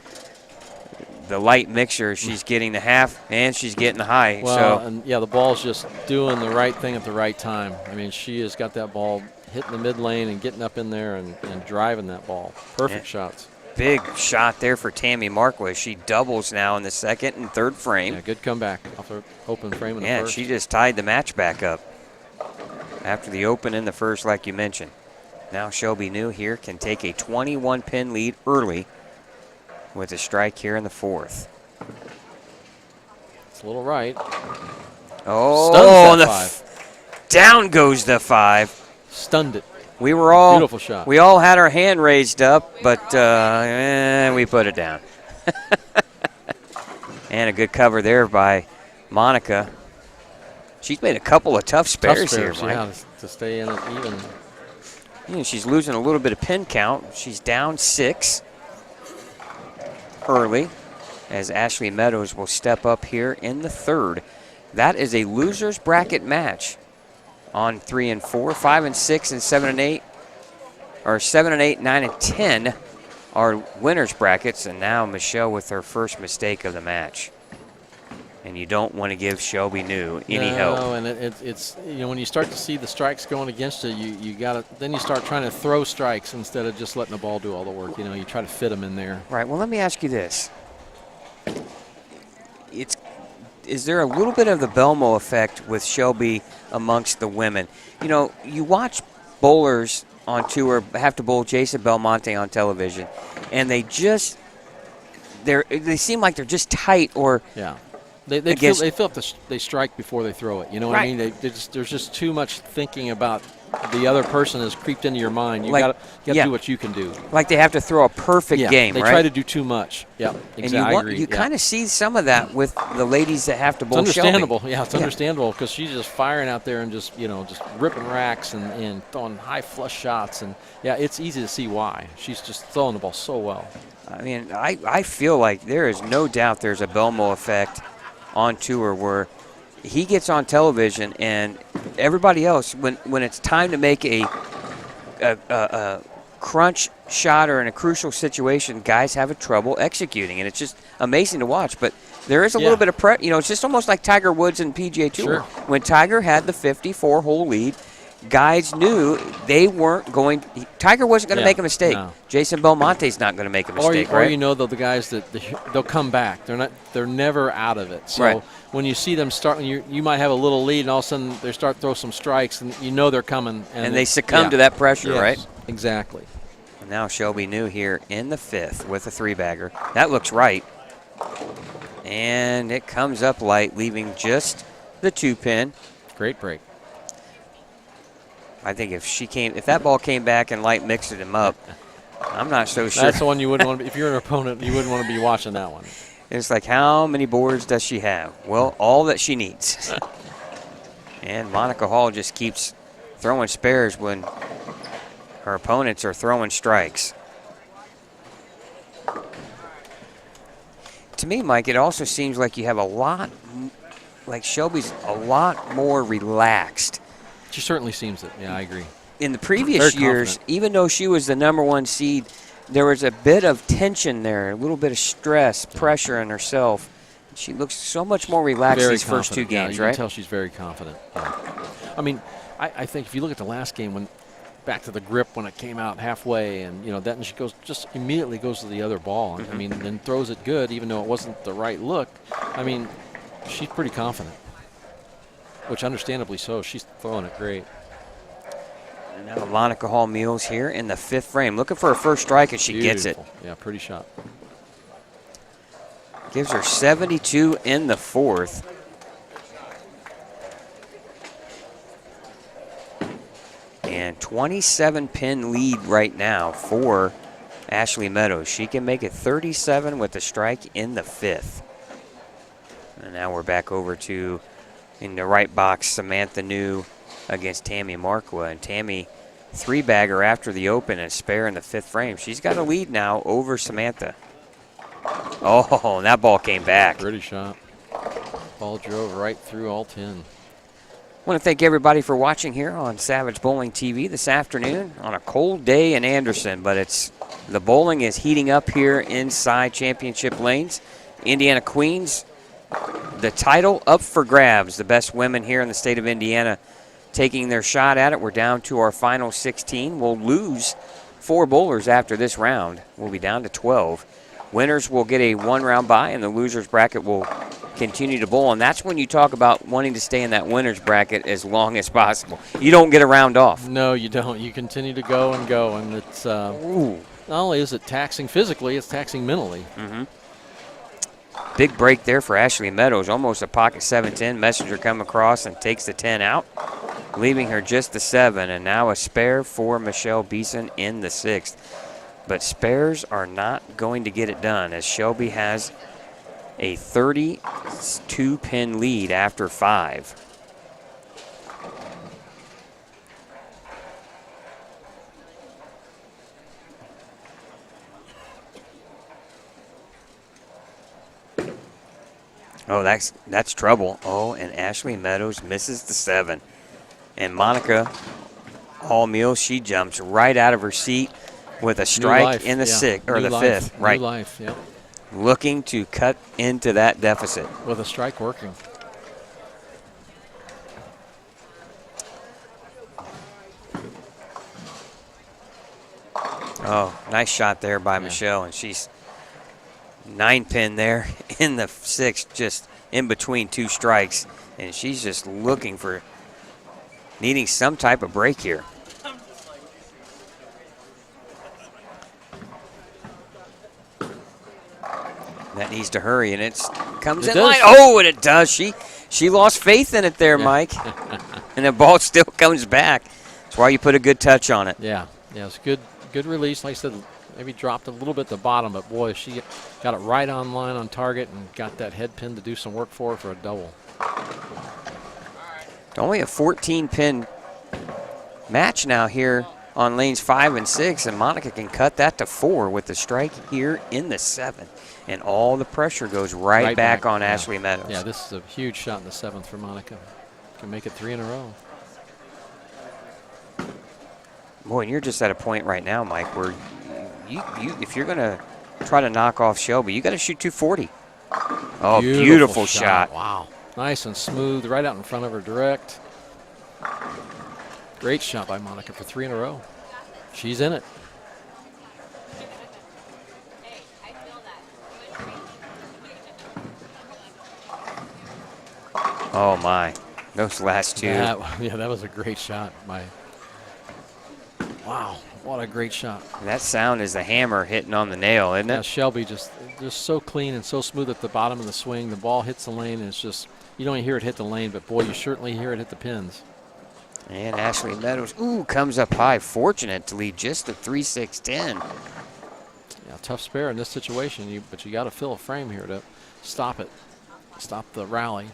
the light mixture, she's getting the half and she's getting the high.
Well, and yeah, the ball's just doing the right thing at the right time. I mean, she has got that ball hitting the mid lane and getting up in there and driving that ball. Perfect shots.
Big shot there for Tammy Marquez. She doubles now in the second and third frame.
Yeah, good comeback off her open frame in the first.
She just tied the match back up after the open in the first, like you mentioned. Now Shelby New here can take a 21-pin lead early with a strike here in the fourth.
It's a little right.
Oh,
and the
down goes the 5.
Stunned it.
We were all
beautiful shot.
We all had our hand raised up, but we put it down. And a good cover there by Monica. She's made a couple of tough spares here, Mike.
Yeah, to stay in it even.
She's losing a little bit of pin count. She's down 6 early as Ashley Meadows will step up here in the third. That is a loser's bracket match on 3 and 4. 5 and 6 and 7 and 8, or 7 and 8, 9 and 10 are winners brackets, and now Michelle with her first mistake of the match. And you don't want to give Shelby New any help.
No, and it's when you start to see the strikes going against you gotta then you start trying to throw strikes instead of just letting the ball do all the work. You try to fit them in there.
Right. Well, let me ask you this: is there a little bit of the Belmo effect with Shelby amongst the women? You watch bowlers on tour have to bowl Jason Belmonte on television, and they seem like they're just tight or
yeah. They feel they strike before they throw it. You know what I mean? There's just too much thinking about the other person has creeped into your mind. You got to do what you can do.
Like they have to throw a perfect game,
they
right?
try to do too much. Yeah, exactly.
And you kind of see some of that with the ladies that have to bowl
It's understandable.
Shelby.
Yeah, it's understandable because she's just firing out there and just ripping racks and throwing high flush shots. And, yeah, it's easy to see why. She's just throwing the ball so well.
I mean, I feel like there is no doubt there's a Belmo effect on tour where he gets on television and everybody else, when it's time to make a crunch shot or in a crucial situation, guys have trouble executing, and it's just amazing to watch. But there is a little bit of it's just almost like Tiger Woods and PGA Tour.
Sure.
When Tiger had the 54-hole lead, guys knew they weren't going. Tiger wasn't going to make a mistake.
No.
Jason Belmonte's not going to make a mistake,
Or
right?
you know, though, the guys they'll come back. They're never out of it. So
Right.
when you see them start, you might have a little lead, and all of a sudden they start throw some strikes, and you know they're coming.
And they succumb to that pressure,
Yes,
right?
Exactly.
And now Shelby New here in the 5th with a 3-bagger. That looks right. And it comes up light, leaving just the 2-pin.
Great break.
I think if that ball came back and light mixed him up, I'm not so sure.
That's the one you wouldn't want to be, if you're an opponent, you wouldn't want to be watching that one.
It's like, how many boards does she have? Well, all that she needs. And Monica Hall just keeps throwing spares when her opponents are throwing strikes. To me, Mike, it also seems like you have a lot, like Shelby's a lot more relaxed.
She certainly seems it. Yeah, I agree.
In the previous
Very
years,
confident.
even though she was the #1 seed, there was a bit of tension there, a little bit of stress, pressure on herself. She looks so much more relaxed
Very
these first 2
confident. Yeah,
games,
you
right?
can tell she's very confident. Yeah. I mean, I think if you look at the last game, when back to the grip when it came out halfway, and then she just immediately goes to the other ball.
Mm-hmm.
I mean, then throws it good, even though it wasn't the right look. I mean, she's pretty confident, which understandably so. She's throwing it great.
And now Monica Hall Mules here in the 5th frame, looking for her first strike, and she gets it.
Beautiful. Yeah, pretty shot.
Gives her 72 in the 4th. And 27-pin lead right now for Ashley Meadows. She can make it 37 with the strike in the 5th. And now we're back over to, in the right box, Samantha New against Tammy Marqua. And Tammy, 3-bagger after the open and spare in the 5th frame. She's got a lead now over Samantha. Oh, and that ball came back.
Pretty shot. Ball drove right through all 10.
I want to thank everybody for watching here on Savage Bowling TV this afternoon on a cold day in Anderson, but the bowling is heating up here inside championship lanes. Indiana Queens, the title up for grabs. The best women here in the state of Indiana taking their shot at it. We're down to our final 16. We'll lose 4 bowlers after this round. We'll be down to 12. Winners will get a 1-round bye, and the losers bracket will continue to bowl. And that's when you talk about wanting to stay in that winners bracket as long as possible. You don't get a round off.
No, you don't. You continue to go, and it's
Ooh.
not only is it taxing physically, it's taxing mentally.
Big break there for Ashley Meadows. Almost a pocket 7-10. Messenger come across and takes the 10 out, leaving her just the 7. And now a spare for Michelle Beeson in the 6th. But spares are not going to get it done, as Shelby has a 32-pin lead after 5. Oh, that's trouble. Oh, and Ashley Meadows misses the 7. And Monica Hall Mules, she jumps right out of her seat with a strike in the 6th or the 5th. Right.
New life, yeah.
Looking to cut into that deficit.
With a strike working.
Oh, nice shot there by Michelle, and she's 9-pin there in the 6th, just in between 2 strikes, and she's just looking for needing some type of break here. That needs to hurry, and it comes
It
in
does.
line. Oh, and it does. She lost faith in it there, Mike, and the ball still comes back. That's why you put a good touch on it.
Yeah, it's good release. Like I said, maybe dropped a little bit at the bottom, but boy, she got it right on line on target and got that head pin to do some work for her for a double.
Only a 14-pin match now here on lanes 5 and 6, and Monica can cut that to 4 with the strike here in the 7th. And all the pressure goes right back on Ashley Meadows.
Yeah, this is a huge shot in the 7th for Monica. Can make it 3 in a row.
Boy, and you're just at a point right now, Mike, where you if you're going to try to knock off Shelby, you got to shoot 240. Oh, beautiful shot.
Wow. Nice and smooth, right out in front of her direct. Great shot by Monica for 3 in a row. She's in it.
Oh, my. Those last two.
That was a great shot. Wow, what a great shot.
That sound is the hammer hitting on the nail, isn't
Yeah,
it?
Shelby just so clean and so smooth at the bottom of the swing. The ball hits the lane, and it's just, you don't even hear it hit the lane, but boy, you certainly hear it hit the pins.
And Ashley Meadows, comes up high. Fortunate to lead just the 3-6-10.
Yeah, tough spare in this situation, but you got to fill a frame here to stop it, stop the rally.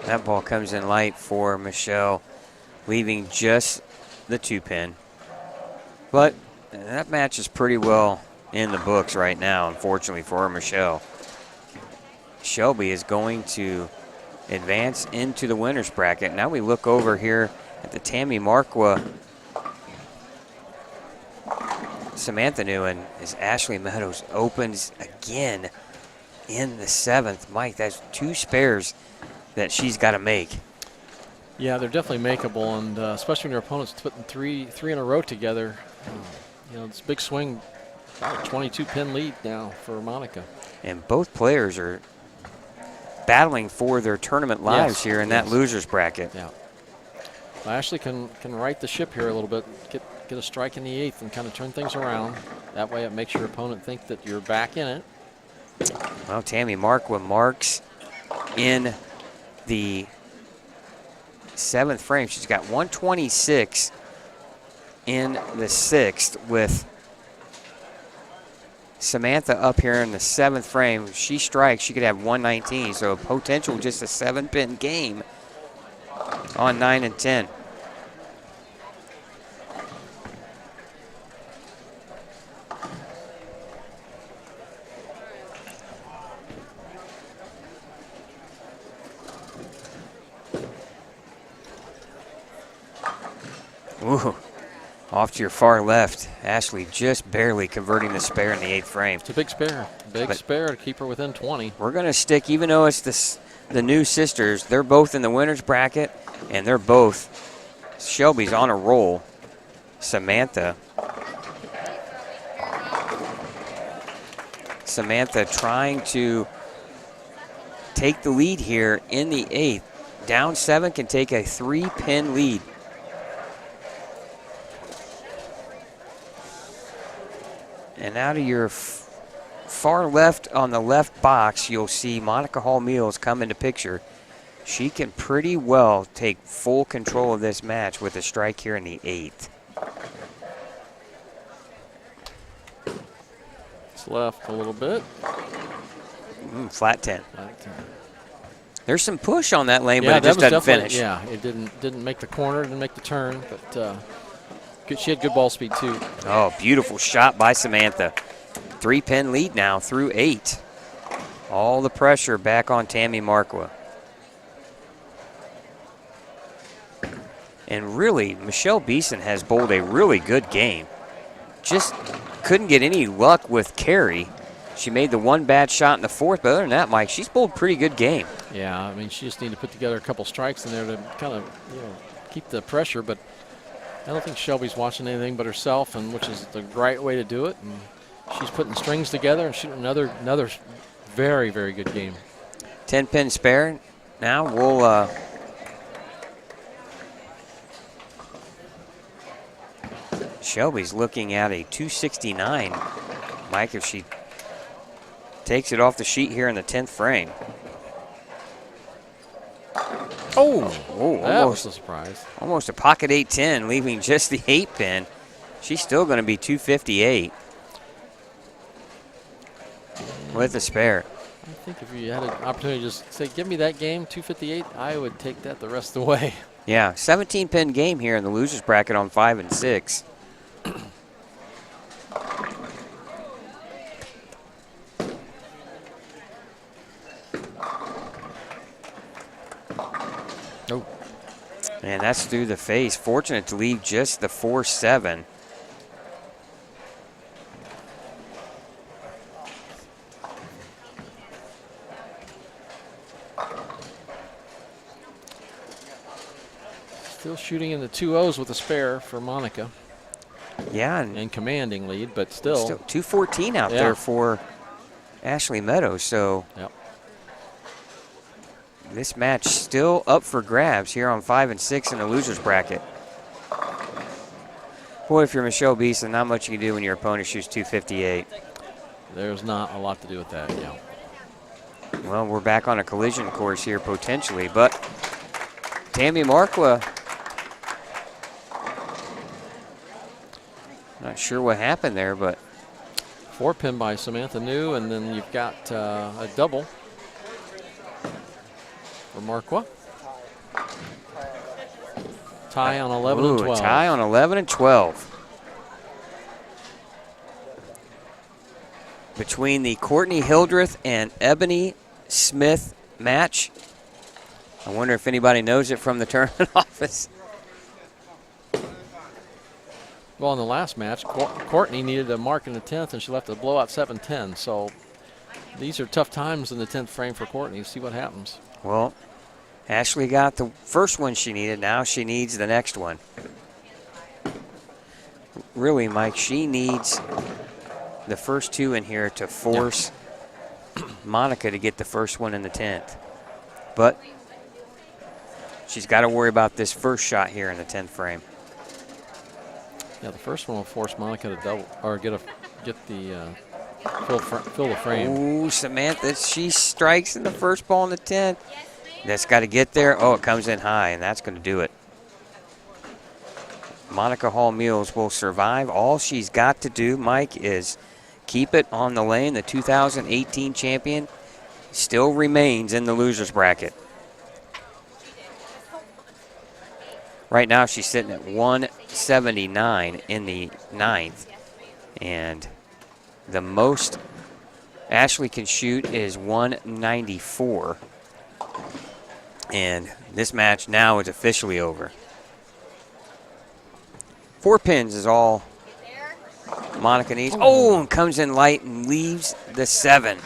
That ball comes in light for Michelle, leaving just the 2-pin. But that match is pretty well in the books right now, unfortunately for Michelle. Shelby is going to advance into the winner's bracket. Now we look over here at the Tammy Marqua Samantha Nguyen as Ashley Meadows opens again in the 7th. Mike, that's 2 spares that she's got to make.
Yeah, they're definitely makeable, and especially when your opponent's putting three in a row together. It's a big swing, about a 22-pin lead now for Monica.
And both players are battling for their tournament lives here in that loser's bracket.
Yeah. Well, Ashley can right the ship here a little bit, get a strike in the 8th and kind of turn things around. That way it makes your opponent think that you're back in it.
Well, Tammy Marqua marks in the 7th frame. She's got 126 in the 6th with Samantha up here in the 7th frame. She strikes, she could have 119, so a potential just a 7-pin game on 9 and 10. Ooh, off to your far left. Ashley just barely converting the spare in the 8th frame.
It's a big spare. Big spare to keep her within 20.
We're going to stick, even though it's the new sisters, they're both in the winner's bracket, and they're both, Shelby's on a roll. Samantha trying to take the lead here in the 8th. Down 7 can take a 3-pin lead. And out of your far left on the left box, you'll see Monica Hall Mills come into picture. She can pretty well take full control of this match with a strike here in the 8th.
It's left a little bit.
Flat 10.
Flat 10.
There's some push on that lane, but it just doesn't finish.
Yeah, it didn't make the corner, didn't make the turn, but she had good ball speed too.
Oh, beautiful shot by Samantha. 3-pin lead now through 8. All the pressure back on Tammy Marqua. And really, Michelle Beeson has bowled a really good game. Just couldn't get any luck with Carey. She made the one bad shot in the 4th, but other than that, Mike, she's bowled a pretty good game.
Yeah, I mean, she just needed to put together a couple strikes in there to kind of keep the pressure, but I don't think Shelby's watching anything but herself, and which is the right way to do it. And she's putting strings together and shooting another very, very good game.
10-pin spare. Now we'll Shelby's looking at a 269. Mike, if she takes it off the sheet here in the 10th frame. Oh,
that was a surprise.
Almost a pocket 810, leaving just the 8-pin. She's still going to be 258 with a spare.
I think if you had an opportunity to just say, give me that game, 258, I would take that the rest of the way.
Yeah, 17-pin game here in the loser's bracket on 5 and 6.
Oh.
And that's through the face. Fortunate to leave just the 4-7.
Still shooting in the 2-0s with a spare for Monica.
Yeah,
And commanding lead, but still
214 out there for Ashley Meadows. So this match still up for grabs here on 5 and 6 in the losers bracket. Boy, if you're Michelle Beeson, not much you can do when your opponent shoots 258.
There's not a lot to do with that,
Well, we're back on a collision course here potentially, but Tammy Markwa, not sure what happened there, but
4-pin by Samantha New, and then you've got a double for Markwa. Tie on 11 and 12.
Tie on 11 and 12. Between the Courtney Hildreth and Ebony Smith match. I wonder if anybody knows it from the tournament office.
Well, in the last match, Courtney needed a mark in the 10th, and she left a blowout 7-10. So these are tough times in the 10th frame for Courtney. See what happens.
Well, Ashley got the first one she needed. Now she needs the next one. Really, Mike, she needs the first two in here to force Monica to get the first one in the 10th. But she's got to worry about this first shot here in the 10th frame.
Yeah, the first one will force Monica to double or get the fill the frame.
Ooh, Samantha, she strikes in the first ball in the 10th. That's got to get there. Oh, it comes in high, and that's going to do it. Monica Hall Mills will survive. All she's got to do, Mike, is keep it on the lane. The 2018 champion still remains in the losers bracket. Right now she's sitting at 179 in the 9th. And the most Ashley can shoot is 194. And this match now is officially over. 4 pins is all Monica needs. Oh, and comes in light and leaves the 7.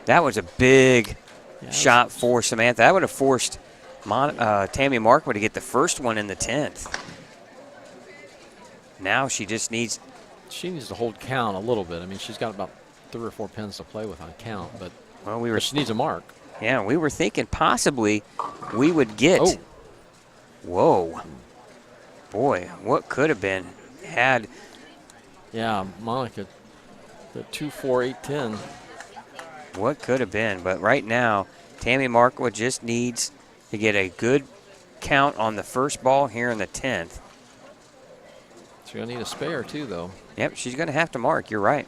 That was a big shot for Samantha. That would have forced Tammy Markwa to get the first one in the 10th. Now she just needs...
She needs to hold count a little bit. I mean, she's got about 3 or 4 pins to play with on count, but she needs a mark.
Yeah, we were thinking possibly we would get... Oh. Whoa. Boy, what could have been had...
Yeah, Monica, the 2-4-8-10.
What could have been, but right now, Tammy Markwa just needs to get a good count on the first ball here in the 10th.
She's going to need a spare, too, though.
Yep, she's going to have to mark. You're right.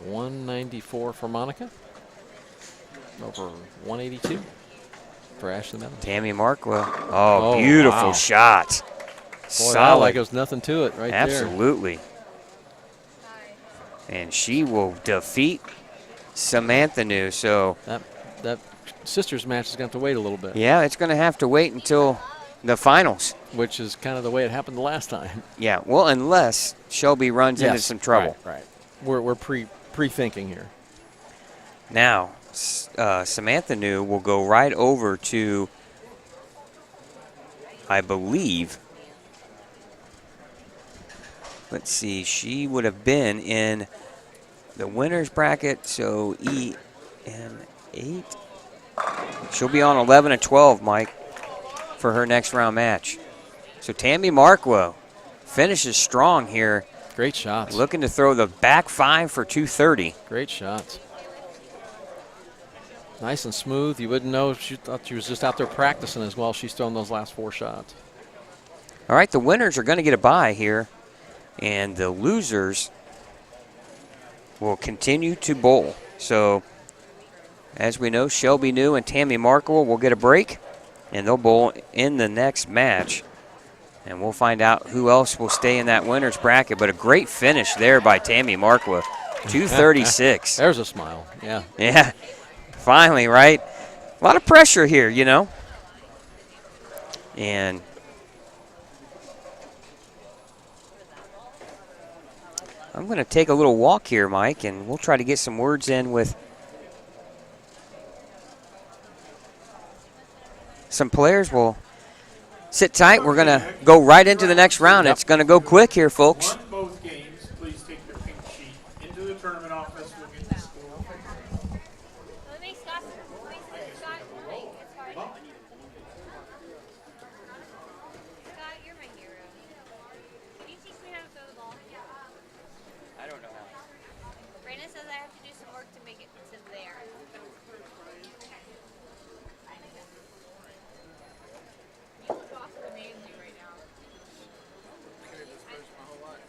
.194 for Monica. Over 182 for Ashley Meadows.
Tammy Markwa. Oh, beautiful shot.
Boy,
solid.
Like there's nothing to it right
Absolutely.
there.
And she will defeat Samantha New. So
that sisters match is going to have to wait a little bit.
Yeah, it's going to have to wait until the finals.
Which is kind of the way it happened the last time.
Yeah, well, unless Shelby runs into some trouble.
Right. We're pre-thinking here.
Now, Samantha New will go right over to, I believe, let's see, she would have been in the winner's bracket, so EM8. She'll be on 11 and 12, Mike, for her next round match. So Tammy Markwa finishes strong here.
Great shots.
Looking to throw the back 5 for 230.
Great shots. Nice and smooth. You wouldn't know if she thought she was just out there practicing as well. She's throwing those last 4 shots.
All right, the winners are going to get a bye here, and the losers will continue to bowl. So, as we know, Shelby New and Tammy Markwa will get a break, and they'll bowl in the next match. And we'll find out who else will stay in that winner's bracket. But a great finish there by Tammy Markwa, 236.
There's a smile, yeah.
Yeah, finally, right? A lot of pressure here, you know. And I'm going to take a little walk here, Mike, and we'll try to get some words in with some players. We'll sit tight. We're going to go right into the next round. It's going to go quick here, folks.
Once both games, please take your pink sheet into the tournament office. We'll get the score.
You're my hero. Can you teach me how to throw the ball?
I don't know how.
Brandon says I have to do some work to make it to there. You look awesome amazing right now.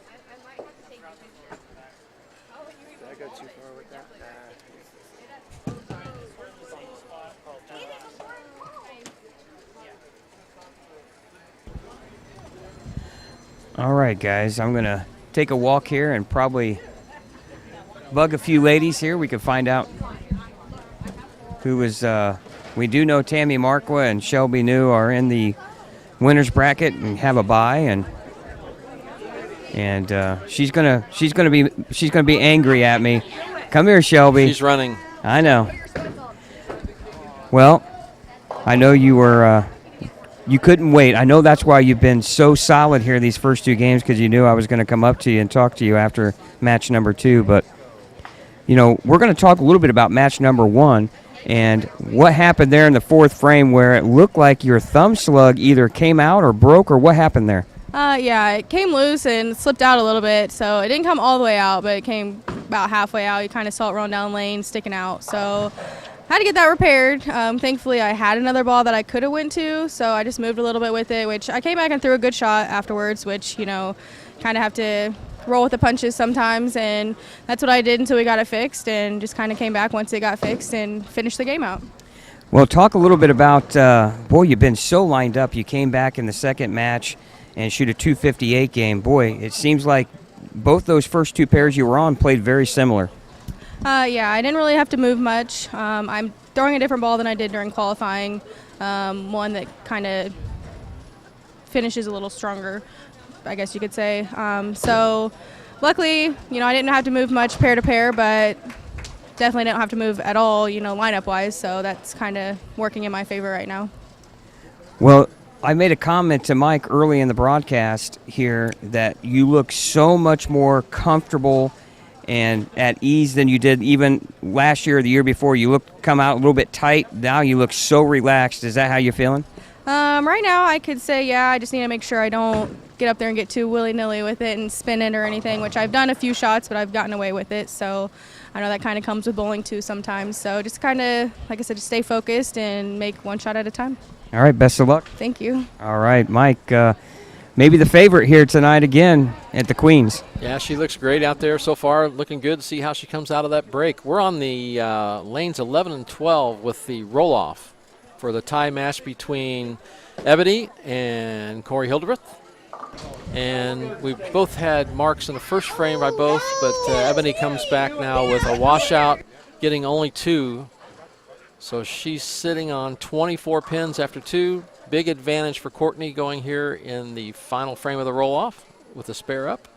I might have to take a picture. Oh,
Did I go too far with that?
All right, guys, I'm going to take a walk here and probably bug a few ladies here. We can find out who is, we do know Tammy Marqua and Shelby New are in the winner's bracket and have a bye, and she's gonna be angry at me. Come here, Shelby.
She's running.
I know. Well, I know you were. You couldn't wait. I know that's why you've been so solid here these first two games, because you knew I was going to come up to you and talk to you after match number 2. But, you know, we're going to talk a little bit about match number 1 and what happened there in the 4th frame where it looked like your thumb slug either came out or broke, or what happened there?
Yeah, it came loose and slipped out a little bit, so it didn't come all the way out, but it came about halfway out. You kind of saw it run down lane, sticking out. So had to get that repaired. Thankfully, I had another ball that I could have went to, so I just moved a little bit with it, which I came back and threw a good shot afterwards, which, you know, kind of have to roll with the punches sometimes, and that's what I did until we got it fixed, and just kind of came back once it got fixed and finished the game out.
Well, talk a little bit about, boy, you've been so lined up. You came back in the second match and shoot a 258 game. Boy, it seems like both those first two pairs you were on played very similar.
Yeah, I didn't really have to move much. I'm throwing a different ball than I did during qualifying, one that kind of finishes a little stronger, I guess you could say. So luckily, you know, I didn't have to move much pair to pair, but definitely didn't have to move at all, you know, lineup-wise, so that's kind of working in my favor right now.
Well, I made a comment to Mike early in the broadcast here that you look so much more comfortable and at ease than you did even last year or the year before. You come out a little bit tight. Now you look so relaxed. Is that how you're feeling?
Right now, I could say, yeah, I just need to make sure I don't get up there and get too willy-nilly with it and spin it or anything, which I've done a few shots, but I've gotten away with it. So I know that kind of comes with bowling, too, sometimes. So just kind of, like I said, just stay focused and make one shot at a time.
All right, best of luck.
Thank you.
All right, Mike, maybe the favorite here tonight again at the Queens.
Yeah, she looks great out there so far, looking good to see how she comes out of that break. We're on the lanes 11 and 12 with the roll-off for the tie match between Ebony and Corey Hildreth. And we both had marks in the first frame by both, but Ebony comes back now with a washout, getting only 2. So she's sitting on 24 pins after 2. Big advantage for Courtney going here in the final frame of the roll-off with the spare up.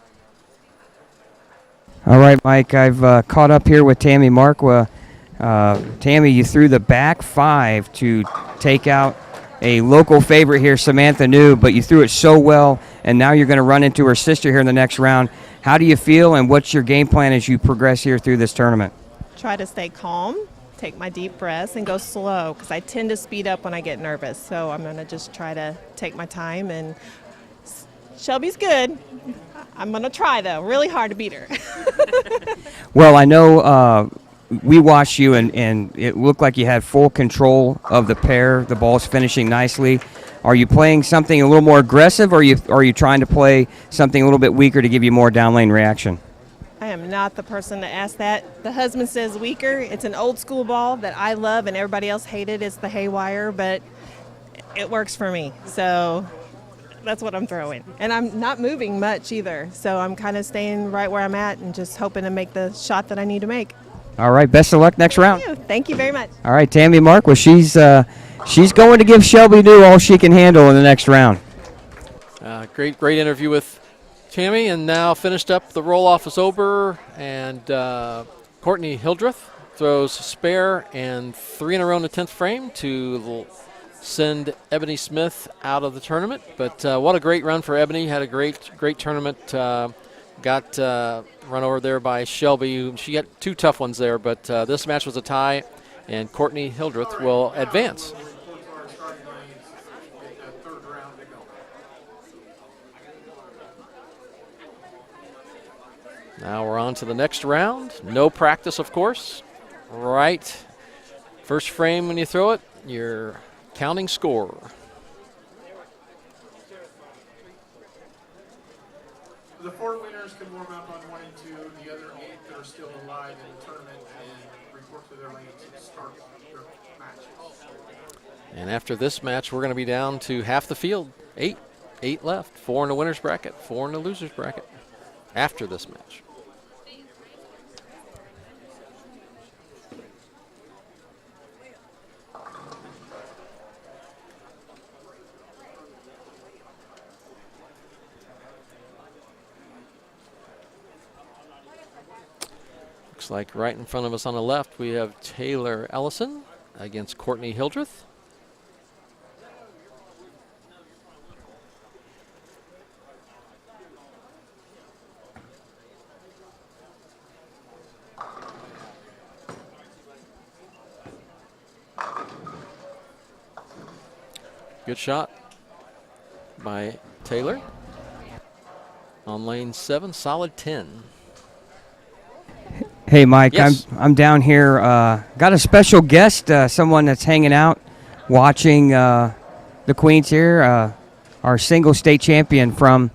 All right, Mike, I've caught up here with Tammy Marqua. Tammy, you threw the back 5 to take out a local favorite here, Samantha New, but you threw it so well, and now you're going to run into her sister here in the next round. How do you feel, and what's your game plan as you progress here through this tournament?
Try to stay calm, take my deep breaths, and go slow, because I tend to speed up when I get nervous. So I'm going to just try to take my time, and Shelby's good. I'm going to try, though, really hard to beat her.
Well, I know we watched you, and it looked like you had full control of the pair. The ball's finishing nicely. Are you playing something a little more aggressive, or are you trying to play something a little bit weaker to give you more down lane reaction?
I am not the person to ask that. The husband says weaker. It's an old school ball that I love and everybody else hated. It's the haywire, but it works for me. So that's what I'm throwing. And I'm not moving much either. So I'm kind of staying right where I'm at and just hoping to make the shot that I need to make.
All right, best of luck next round.
Thank you very much.
All right, Tammy Marqua, she's going to give Shelby New all she can handle in the next round.
Great interview with Tammy, and now finished up the roll-off is over, and Courtney Hildreth throws spare and 3 in a row in the 10th frame to send Ebony Smith out of the tournament. But what a great run for Ebony. Had a great tournament. Got run over there by Shelby. She got 2 tough ones there, but this match was a tie, and Courtney Hildreth will advance. Now we're on to the next round. No practice, of course. Right. First frame when you throw it, you're counting score.
The 4 winners can warm up on 1 and 2. The other 8 that are still alive in the tournament and report to their lanes to start their matches.
And after this match, we're going to be down to half the field. 8 left. 4 in the winner's bracket, 4 in the loser's bracket after this match. Looks like right in front of us on the left, we have Taylor Ellison against Courtney Hildreth. Good shot by Taylor. On lane 7, solid 10.
Hey, Mike,
Yes.
I'm down here. Got a special guest, someone that's hanging out, watching the Queens here. Our single state champion from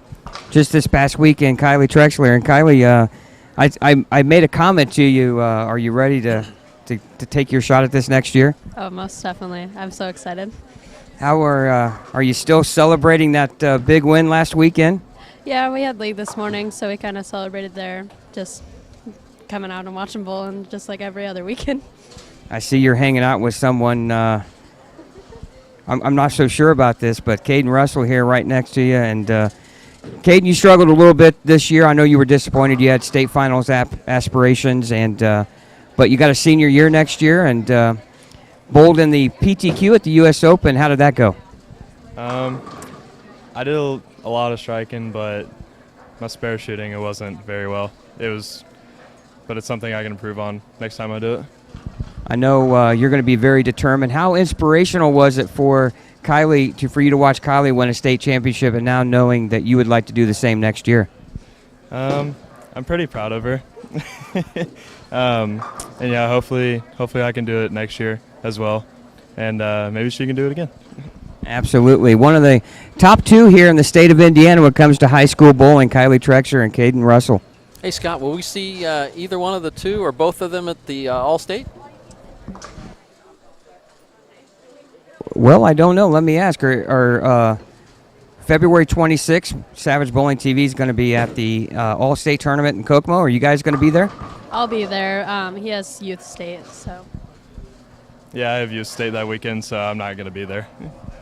just this past weekend, Kylie Trexler. And Kylie, I made a comment to you. Are you ready to take your shot at this next year?
Oh, most definitely. I'm so excited.
How are you still celebrating that big win last weekend?
Yeah, we had league this morning, so we kind of celebrated there, just coming out and watching bowling just like every other weekend.
I see you're hanging out with someone. I'm not so sure about this, but Caden Russell here right next to you. And Caden, you struggled a little bit this year. I know you were disappointed. You had state finals aspirations, and but you got a senior year next year and bowled in the PTQ at the U.S. Open. How did that go?
I did a lot of striking, but my spare shooting, it wasn't very well. But it's something I can improve on next time I do it.
I know you're going to be very determined. How inspirational was it for Kylie, for you to watch Kylie win a state championship, and now knowing that you would like to do the same next year?
I'm pretty proud of her. And yeah, hopefully I can do it next year as well, and maybe she can do it again.
Absolutely. One of the top 2 here in the state of Indiana when it comes to high school bowling, Kylie Trexler and Caden Russell.
Hey, Scott, will we see either one of the 2 or both of them at the All-State?
Well, I don't know. Let me ask. February 26th, Savage Bowling TV is going to be at the All-State tournament in Kokomo. Are you guys going to be there?
I'll be there. He has youth state, so.
Yeah, I have youth state that weekend, so I'm not going to be there.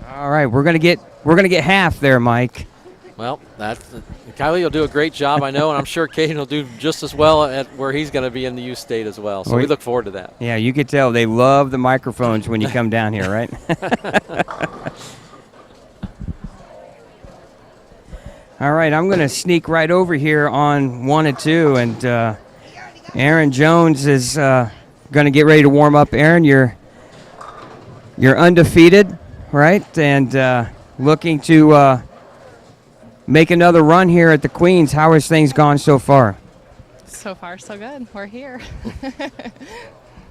All right, we're gonna get half there, Mike.
Well, Kylie will do a great job, I know, and I'm sure Caden will do just as well at where he's going to be in the youth state as well. So we look forward to that.
Yeah, you could tell they love the microphones when you come down here, right? All right, I'm going to sneak right over here on 1 and 2, and Aaron Jones is going to get ready to warm up. Aaron, you're undefeated, right? And looking to make another run here at the Queens. How has things gone so far?
So far, so good. We're here.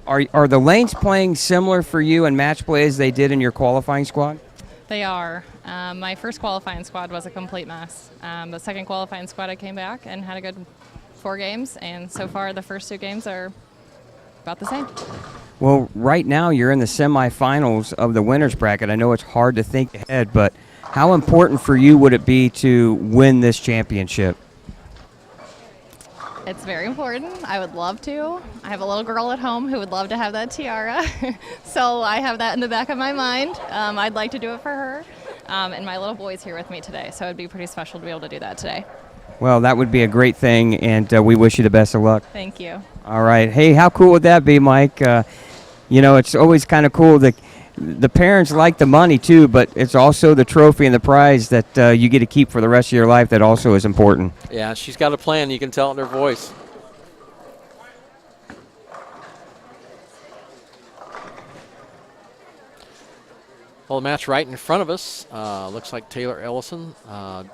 Are the lanes playing similar for you in match play as they did in your qualifying squad?
They are. My first qualifying squad was a complete mess. The second qualifying squad, I came back and had a good 4 games, and so far the first 2 games are about the same.
Well, right now you're in the semifinals of the winner's bracket. I know it's hard to think ahead, but how important for you would it be to win this championship?
It's very important. I would love to. I have a little girl at home who would love to have that tiara, so I have that in the back of my mind. I'd like to do it for her, and my little boy's here with me today, so it'd be pretty special to be able to do that today.
Well, that would be a great thing, and we wish you the best of luck.
Thank you.
All right. Hey, how cool would that be, Mike? It's always kind of cool that the parents like the money too, but it's also the trophy and the prize that you get to keep for the rest of your life that also is important.
Yeah, she's got a plan. You can tell it in her voice. Well, the match right in front of us looks like Taylor Ellison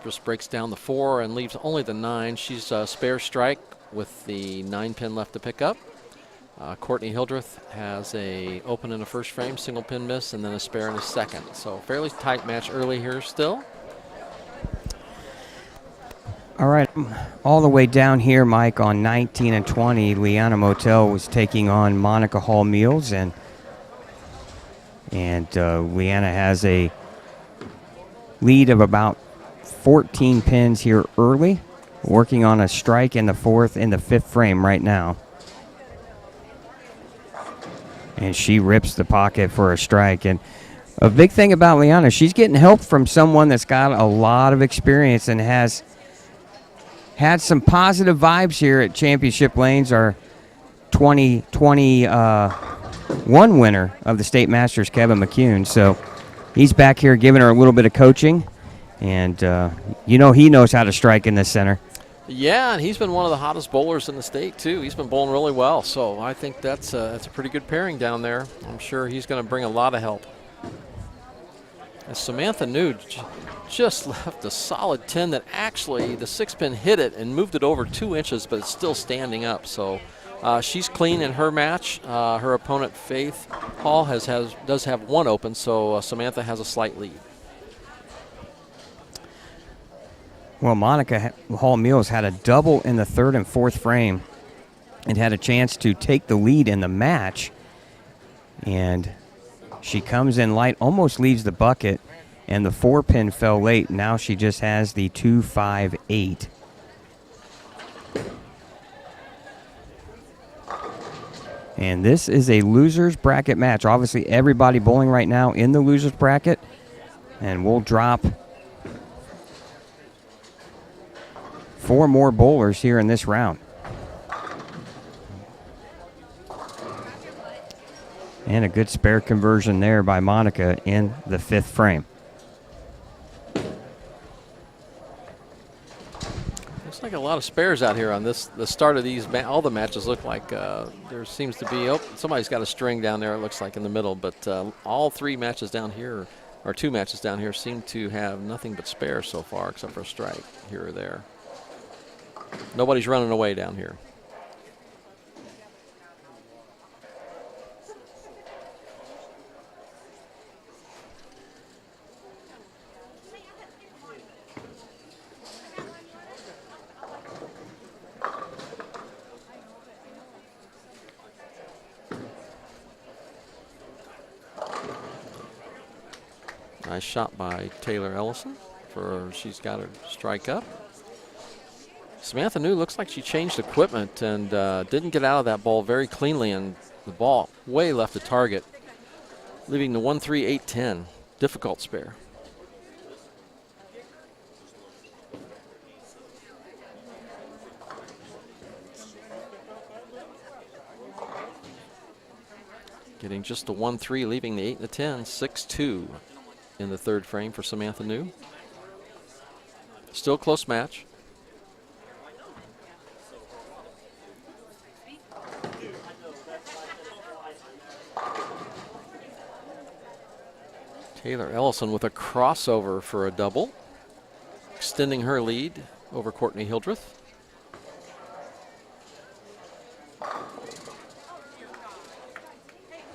just breaks down the 4 and leaves only the 9. She's a spare strike with the 9-pin left to pick up. Courtney Hildreth has a open in the first frame, single pin miss, and then a spare in the second. So fairly tight match early here still.
All right, all the way down here, Mike, on 19 and 20, Leanna Motel was taking on Monica Hall Meals, and Leanna has a lead of about 14 pins here early, working on a strike in the 4th in the 5th frame right now. And she rips the pocket for a strike. And a big thing about Leanna, she's getting help from someone that's got a lot of experience and has had some positive vibes here at Championship Lanes, our 2021 winner of the State Masters, Kevin McCune. So he's back here giving her a little bit of coaching, and he knows how to strike in this center.
Yeah, and he's been one of the hottest bowlers in the state too. He's been bowling really well, so I think that's a pretty good pairing down there. I'm sure he's going to bring a lot of help. And Samantha New just left a solid 10 that actually the 6-pin hit it and moved it over 2 inches, but it's still standing up. So she's clean in her match. Her opponent, Faith Hall, does have 1 open, so Samantha has a slight lead.
Well, Monica Hall Mills had a double in the 3rd and 4th frame and had a chance to take the lead in the match. And she comes in light, almost leaves the bucket, and the 4-pin fell late. Now she just has the 2-5-8. And this is a loser's bracket match. Obviously, everybody bowling right now in the loser's bracket. And we'll drop 4 more bowlers here in this round. And a good spare conversion there by Monica in the 5th frame.
Looks like a lot of spares out here on the start of these. All the matches look like there seems to be, somebody's got a string down there, it looks like, in the middle. But all 3 matches down here, or 2 matches down here, seem to have nothing but spares so far, except for a strike here or there. Nobody's running away down here. Nice shot by Taylor Ellison. She's got her strike up. Samantha New looks like she changed equipment and didn't get out of that ball very cleanly, and the ball way left the target, leaving the 1-3-8-10. Difficult spare. Getting just the 1-3, leaving the 8 and the 10, 6-2 in the 3rd frame for Samantha New. Still close match. Taylor Ellison with a crossover for a double, extending her lead over Courtney Hildreth.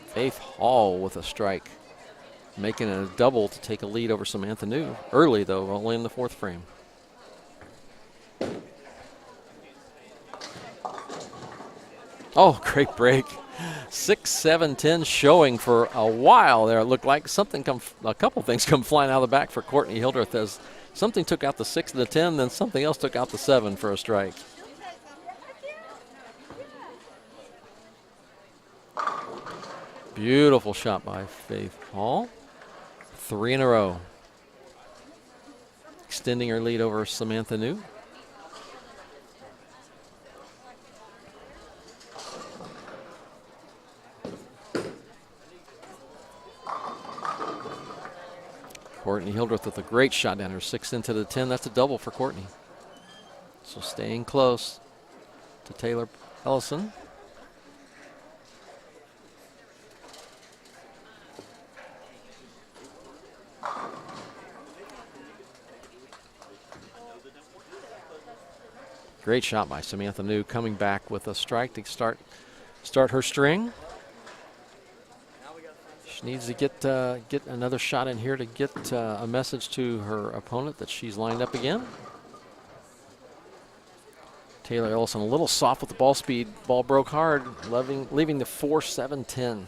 Faith Hall with a strike, making it a double to take a lead over Samantha New. Early, though, only in the 4th frame. Oh, great break. 6-7-10 showing for a while there. It looked like a couple things come flying out of the back for Courtney Hildreth, as something took out the 6 and the 10, then something else took out the 7 for a strike. Beautiful shot by Faith Hall. 3 in a row. Extending her lead over Samantha New. Courtney Hildreth with a great shot down her 6 into the 10. That's a double for Courtney. So staying close to Taylor Ellison. Great shot by Samantha New, coming back with a strike to start her string. She needs to get another shot in here to get a message to her opponent that she's lined up again. Taylor Ellison a little soft with the ball speed. Ball broke hard, leaving the 4-7-10.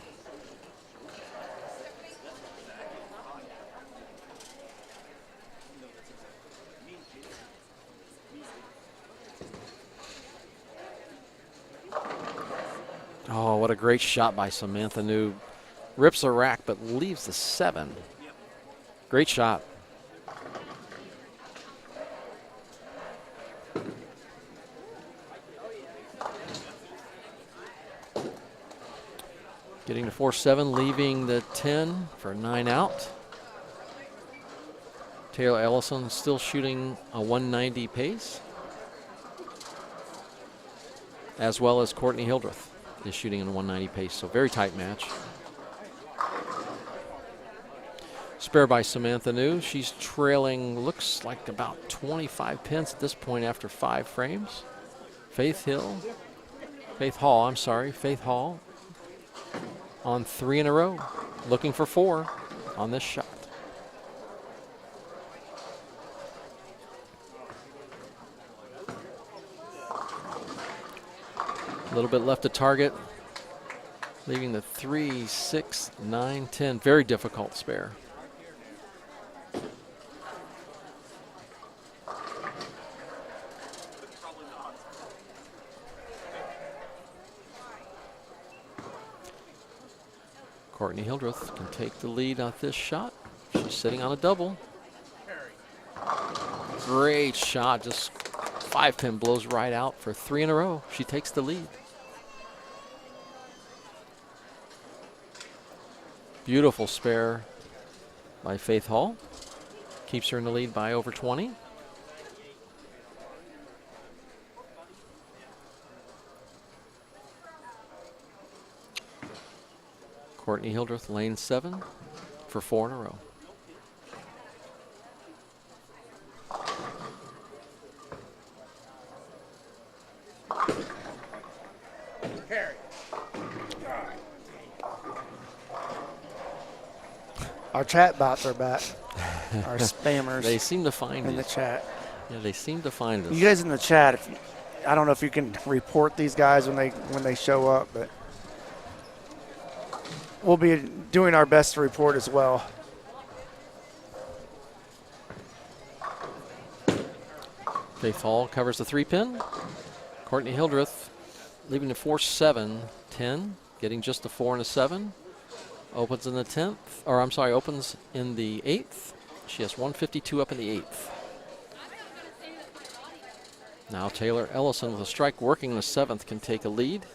Oh, what a great shot by Samantha New. Rips a rack, but leaves the 7. Great shot. Getting to 4-7, leaving the 10 for 9 out. Taylor Ellison still shooting a 190 pace, as well as Courtney Hildreth is shooting in a 190 pace, so very tight match. Spare by Samantha New. She's trailing, looks like about 25 pins at this point after 5 frames. Faith Hall on 3 in a row, looking for 4 on this shot. A little bit left to target, leaving the 3, 6, 9, 10. Very difficult spare. Courtney Hildreth can take the lead on this shot. She's sitting on a double. Great shot, just 5-pin blows right out for 3 in a row. She takes the lead. Beautiful spare by Faith Hall. Keeps her in the lead by over 20. Courtney Hildreth, lane 7 for 4 in a row.
Our chat bots are back. Our spammers.
They seem to find
in the chat.
Yeah, they seem to find us.
You guys in the chat, I don't know if you can report these guys when they show up, but we'll be doing our best to report as well.
Faith Hall covers the 3-pin. Courtney Hildreth leaving the 4-7-10, getting just the 4 and a 7. Opens in the 10th, or I'm sorry, opens in the 8th. She has 152 up in the 8th. Now Taylor Ellison with a strike working the 7th can take a lead.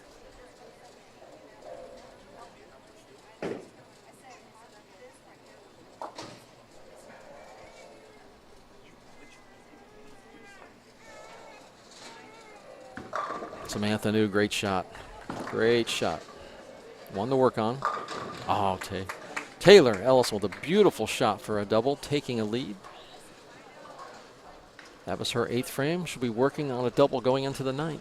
Samantha New, great shot. Great shot. One to work on. Oh, Taylor Ellison with a beautiful shot for a double, taking a lead. That was her 8th frame. She'll be working on a double going into the 9th.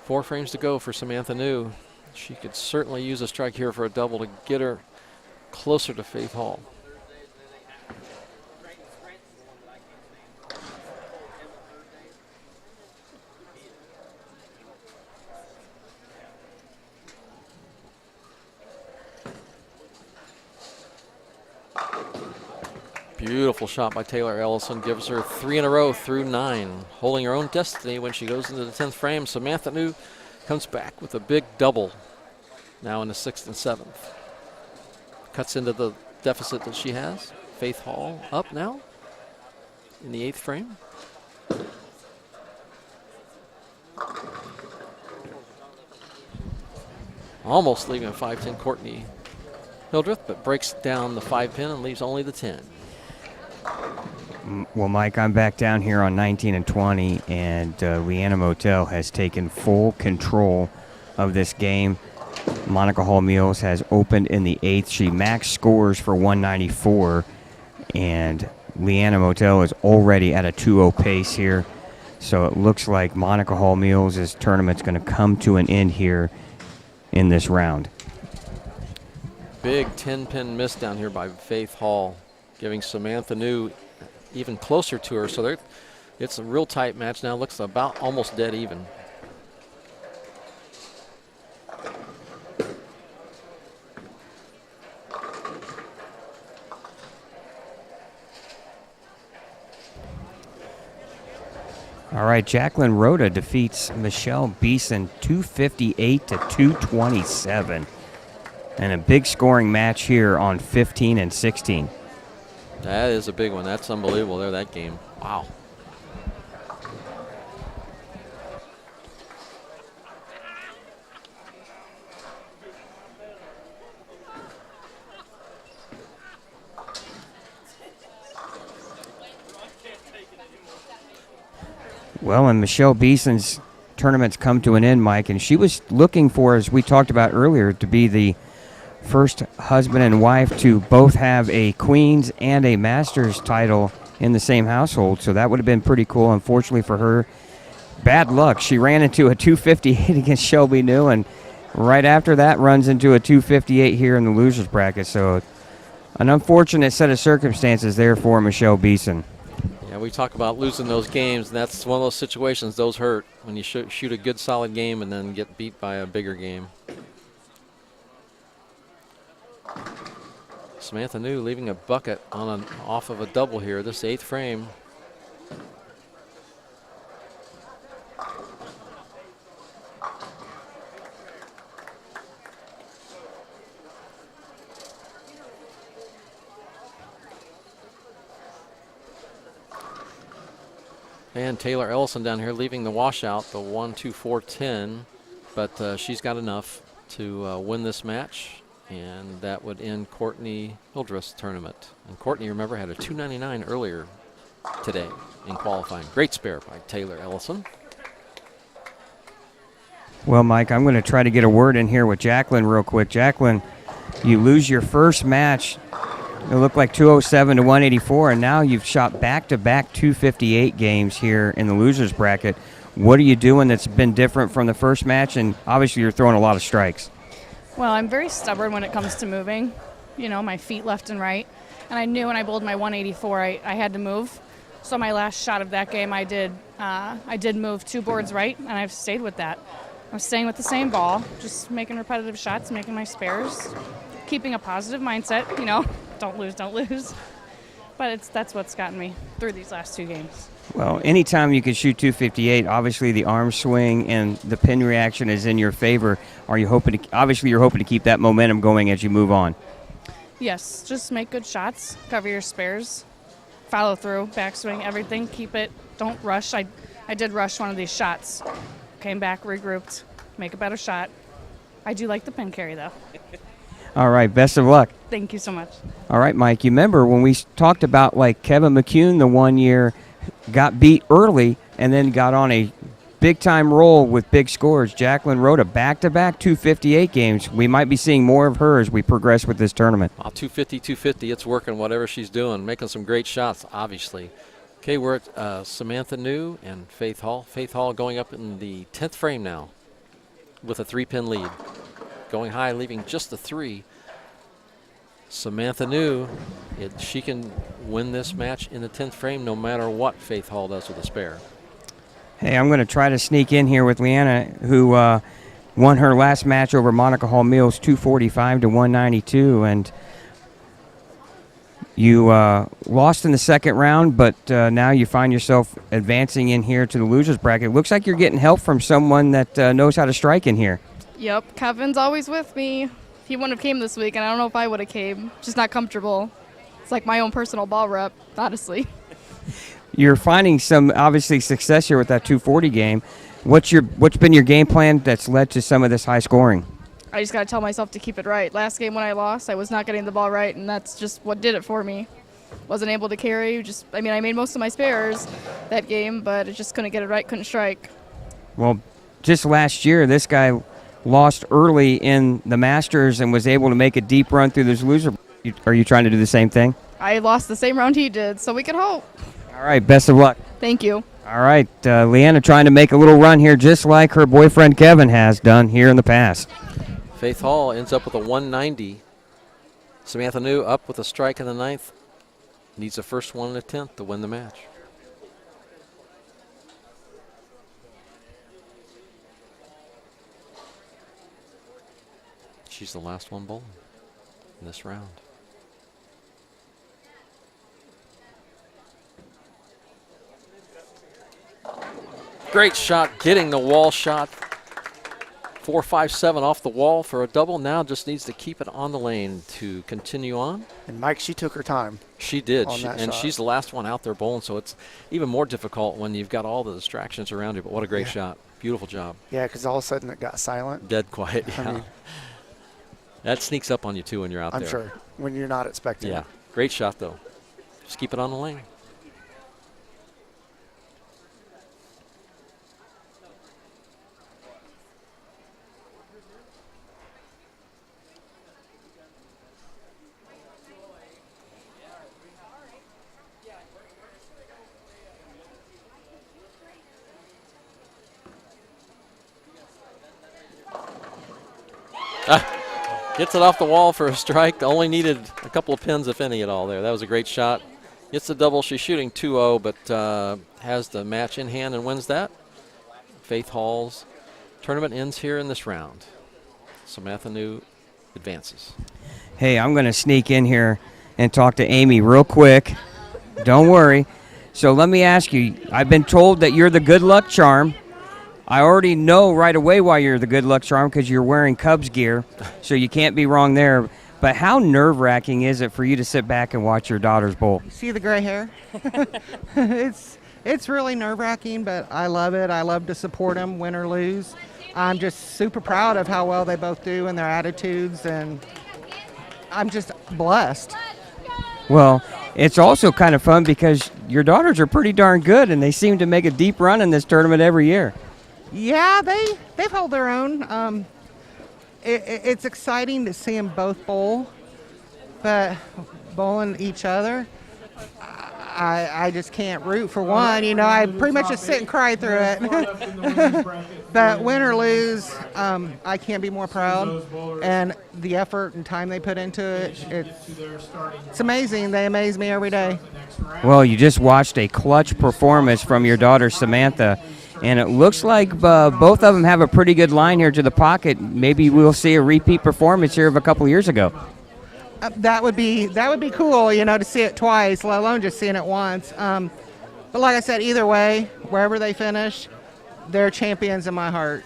Four frames to go for Samantha New. She could certainly use a strike here for a double to get her closer to Faith Hall. Beautiful shot by Taylor Ellison, gives her 3 in a row through 9, holding her own destiny when she goes into the 10th frame. Samantha New comes back with a big double, now in the 6th and 7th. Cuts into the deficit that she has. Faith Hall up now in the 8th frame. almost leaving a 5-10 Courtney Hildreth, but breaks down the 5-pin and leaves only the 10.
Well, Mike, I'm back down here on 19 and 20, and Leanna Motel has taken full control of this game. Monica Hall Mills has opened in the 8th. She max scores for 194, and Leanna Motel is already at a 2-0 pace here. So it looks like Monica Hall Mills' tournament's going to come to an end here in this round.
Big 10-pin miss down here by Faith Hall, giving Samantha New even closer to her. So it's a real tight match now. Looks about almost dead even.
All right, Jacqueline Rhoda defeats Michelle Beeson 258 to 227. And a big scoring match here on 15 and 16.
That is a big one. That's unbelievable there, that game. Wow.
Well, and Michelle Beeson's tournament's come to an end, Mike, and she was looking for, as we talked about earlier, to be the first husband and wife to both have a Queens and a Masters title in the same household, so that would have been pretty cool. Unfortunately for her, bad luck. She ran into a 258 against Shelby New, and right after that runs into a 258 here in the losers bracket, so an unfortunate set of circumstances there for Michelle Beeson.
Yeah, we talk about losing those games, and that's one of those situations. Those hurt when you shoot a good, solid game and then get beat by a bigger game. Samantha New leaving a bucket on off of a double here, this 8th frame. And Taylor Ellison down here leaving the washout, the 1-2-4-10, but she's got enough to win this match, and that would end Courtney Hildreth's tournament. And Courtney, remember, had a 299 earlier today in qualifying. Great spare by Taylor Ellison.
Well, Mike, I'm going to try to get a word in here with Jacqueline real quick. Jacqueline, you lose your first match. It looked like 207 to 184, and now you've shot back-to-back 258 games here in the losers bracket. What are you doing that's been different from the first match? And obviously you're throwing a lot of strikes.
Well, I'm very stubborn when it comes to moving, my feet left and right. And I knew when I bowled my 184, I had to move. So my last shot of that game, I did move 2 boards right, and I've stayed with that. I'm staying with the same ball, just making repetitive shots, making my spares, keeping a positive mindset, don't lose. But that's what's gotten me through these last 2 games.
Well, anytime you can shoot 258, obviously the arm swing and the pin reaction is in your favor. You're hoping to keep that momentum going as you move on.
Yes, just make good shots, cover your spares, follow through, backswing, everything. Keep it, don't rush. I did rush one of these shots. Came back, regrouped, make a better shot. I do like the pin carry, though.
All right, best of luck.
Thank you so much.
All right, Mike, you remember when we talked about like Kevin McCune the one year got beat early and then got on a big-time roll with big scores. Jacqueline Rhoda back-to-back 258 games. We might be seeing more of her as we progress with this tournament.
250, it's working, whatever she's doing, making some great shots, obviously. Okay, we're at Samantha New and Faith Hall. Faith Hall going up in the 10th frame now with a 3-pin lead. Going high, leaving just the 3. Samantha New, she can win this match in the 10th frame no matter what Faith Hall does with a spare.
Hey, I'm going to try to sneak in here with Leanna, who won her last match over Monica Hall Mills 245 to 192, and you lost in the second round, but now you find yourself advancing in here to the losers bracket. Looks like you're getting help from someone that knows how to strike in here.
Yep, Kevin's always with me. He wouldn't have came this week, and I don't know if I would have came. Just not comfortable. It's like my own personal ball rep, honestly.
You're finding some, obviously, success here with that 240 game. What's been your game plan that's led to some of this high scoring?
I just got to tell myself to keep it right. Last game when I lost, I was not getting the ball right, and that's just what did it for me. Wasn't able to carry. I made most of my spares that game, but I just couldn't get it right, couldn't strike.
Well, just last year, this guy lost early in the Masters and was able to make a deep run through this loser. Are you trying to do the same thing?
I lost the same round he did, so we could hope.
All right, best of luck.
Thank you.
All right, Leanna trying to make a little run here just like her boyfriend Kevin has done here in the past.
Faith Hall ends up with a 190. Samantha New up with a strike in the 9th. Needs a first one and a 10th to win the match. She's the last one bowling in this round. Great shot, getting the wall shot. 4-5-7 off the wall for a double. Now just needs to keep it on the lane to continue on.
And Mike, she took her time.
She did,
and
she's the last one out there bowling, so it's even more difficult when you've got all the distractions around you. But what a great shot. Beautiful job.
Yeah, because all of a sudden it got silent.
Dead quiet, yeah. That sneaks up on you, too, when you're out there.
I'm sure, when you're not expecting
Yeah,
it.
great shot, though. Just keep it on the lane. Gets it off the wall for a strike. Only needed a couple of pins, if any, at all there. That was a great shot. Gets the double. She's shooting 2-0, but has the match in hand and wins that. Faith Hall's tournament ends here in this round. Samantha New advances.
Hey, I'm going to sneak in here and talk to Amy real quick. Don't worry. So let me ask you, I've been told that you're the good luck charm. I already know right away why you're the good luck charm, because you're wearing Cubs gear, so you can't be wrong there. But how nerve-wracking is it for you to sit back and watch your daughters bowl?
See the gray hair? It's really nerve-wracking, but I love it. I love to support them, win or lose. I'm just super proud of how well they both do and their attitudes, and I'm just blessed.
Well, it's also kind of fun because your daughters are pretty darn good, and they seem to make a deep run in this tournament every year.
Yeah, they've held their own. It's exciting to see them both bowl, but bowling each other, I just can't root for one. You know, I pretty much just sit and cry through it. But win or lose, I can't be more proud. And the effort and time they put into it, it's amazing. They amaze me every day.
Well, you just watched a clutch performance from your daughter, Samantha. And it looks like both of them have a pretty good line here to the pocket. Maybe we'll see a repeat performance here of a couple years ago.
That would be cool, you know, to see it twice, let alone just seeing it once. But like I said, either way, wherever they finish, they're champions in my heart.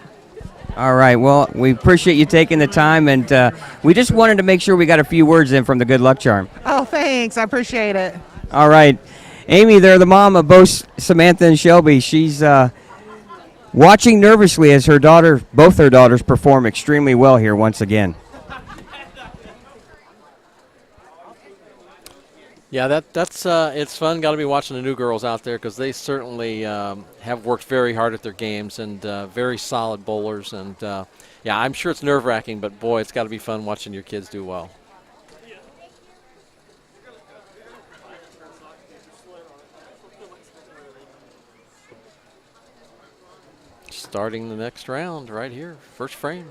All right. Well, we appreciate you taking the time, and we just wanted to make sure we got a few words in from the good luck charm.
Oh, thanks. I appreciate it.
All right. Amy, they're the mom of both Samantha and Shelby. She's watching nervously as both her daughters perform extremely well here once again.
Yeah, that's it's fun. Got to be watching the new girls out there because they certainly have worked very hard at their games and very solid bowlers. And yeah, I'm sure it's nerve-wracking, but boy, it's got to be fun watching your kids do well. Starting the next round right here, first frame.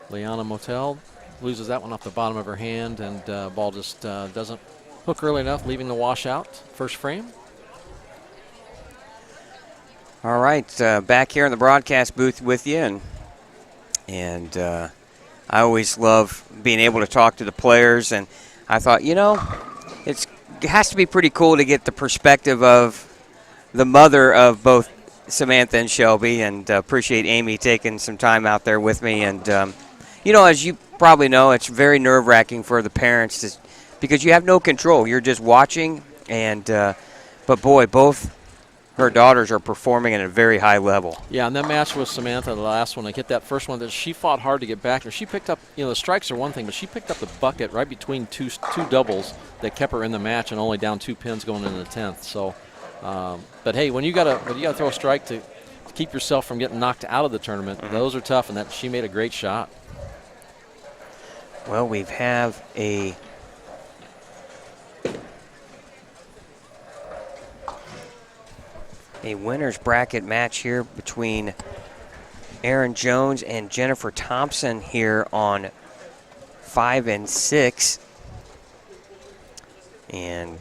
Liana Motel loses that one off the bottom of her hand, and ball just doesn't hook early enough, leaving the washout. First frame.
All right, back here in the broadcast booth with you, and I always love being able to talk to the players, and I thought, you know, it has to be pretty cool to get the perspective of the mother of both Samantha and Shelby, and appreciate Amy taking some time out there with me. And, you know, as you probably know, it's very nerve-wracking for the parents because you have no control. You're just watching, and but, boy, both her daughters are performing at a very high level.
Yeah, and that match with Samantha, the last one, I hit that first one, that she fought hard to get back. And she picked up, the strikes are one thing, but she picked up the bucket right between two doubles that kept her in the match and only down 2 pins going into the 10th. So, but hey, when you gotta throw a strike to keep yourself from getting knocked out of the tournament, those are tough, and that she made a great shot.
Well, we have a winner's bracket match here between Erin Jones and Jennifer Thompson here on 5 and 6. And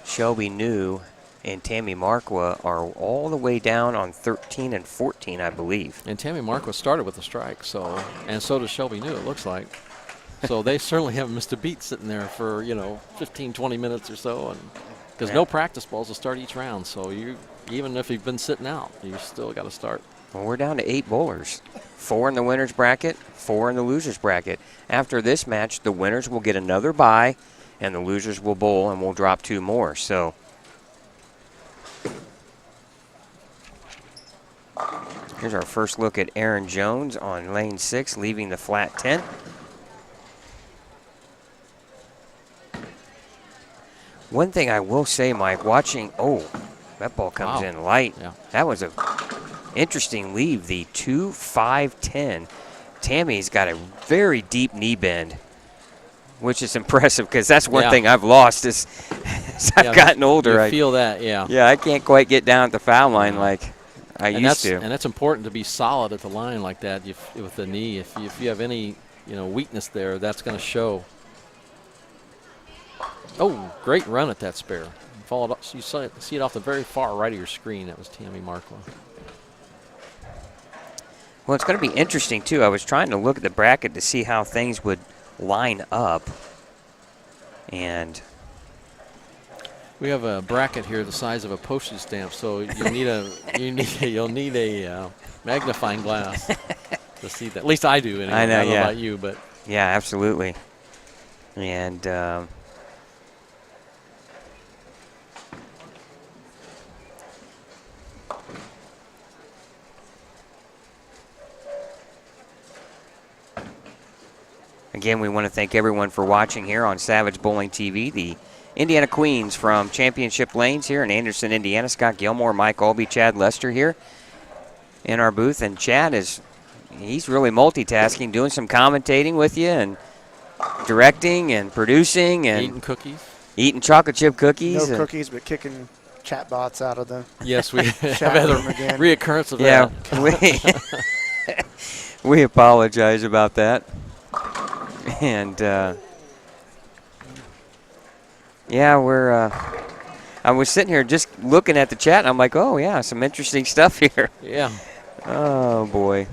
Shelby New and Tammy Marqua are all the way down on 13 and 14, I believe.
And Tammy Marqua started with a strike, and so does Shelby New, it looks like. So they certainly haven't missed a beat sitting there for, 15, 20 minutes or so. And because no practice balls will start each round, so even if you've been sitting out, you still got to start.
Well, we're down to 8 bowlers. 4 in the winner's bracket, 4 in the loser's bracket. After this match, the winners will get another bye, and the losers will bowl, and we'll drop 2 more. So here's our first look at Erin Jones on lane 6, leaving the flat 10. One thing I will say, Mike, watching, that ball comes in light.
Yeah.
That was a interesting leave, the 2-5-10. Tammy's got a very deep knee bend, which is impressive because that's one thing I've lost as I've gotten older.
You feel that, yeah.
Yeah, I can't quite get down at the foul line like I used to.
And that's important to be solid at the line like that with the knee. If you have any weakness there, that's going to show. Oh, great run at that spare. Followed up, so you see it off the very far right of your screen. That was Tammy Marqua.
Well, it's going to be interesting, too. I was trying to look at the bracket to see how things would line up. And
we have a bracket here the size of a postage stamp, so you'll need a magnifying glass to see that. At least I do. Anyway.
I know,
I don't know about you, but
yeah, absolutely. And again, we want to thank everyone for watching here on Savage Bowling TV. The Indiana Queens from Championship Lanes here in Anderson, Indiana. Scott Gilmore, Mike Albee, Chad Lester here in our booth. And Chad he's really multitasking, doing some commentating with you and directing and producing and
eating cookies.
Eating chocolate chip cookies.
No cookies, but kicking chat bots out of the
yes, we have had a reoccurrence of
that.
Yeah,
we apologize about that. And I was sitting here just looking at the chat, and I'm like, oh yeah, some interesting stuff here.
Yeah.
Oh boy.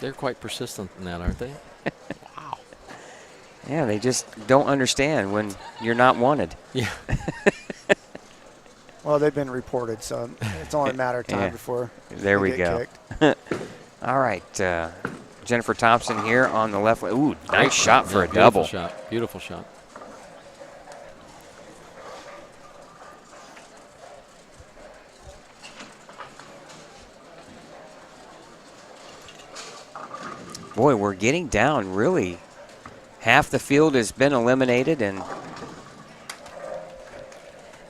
They're quite persistent in that, aren't they? Wow.
Yeah, they just don't understand when you're not wanted.
Yeah.
Well, they've been reported, so it's only a matter of time before
there we go. All right, Jennifer Thompson here on the left. Ooh, nice shot for a double.
Beautiful shot.
Boy, we're getting down really. Half the field has been eliminated, and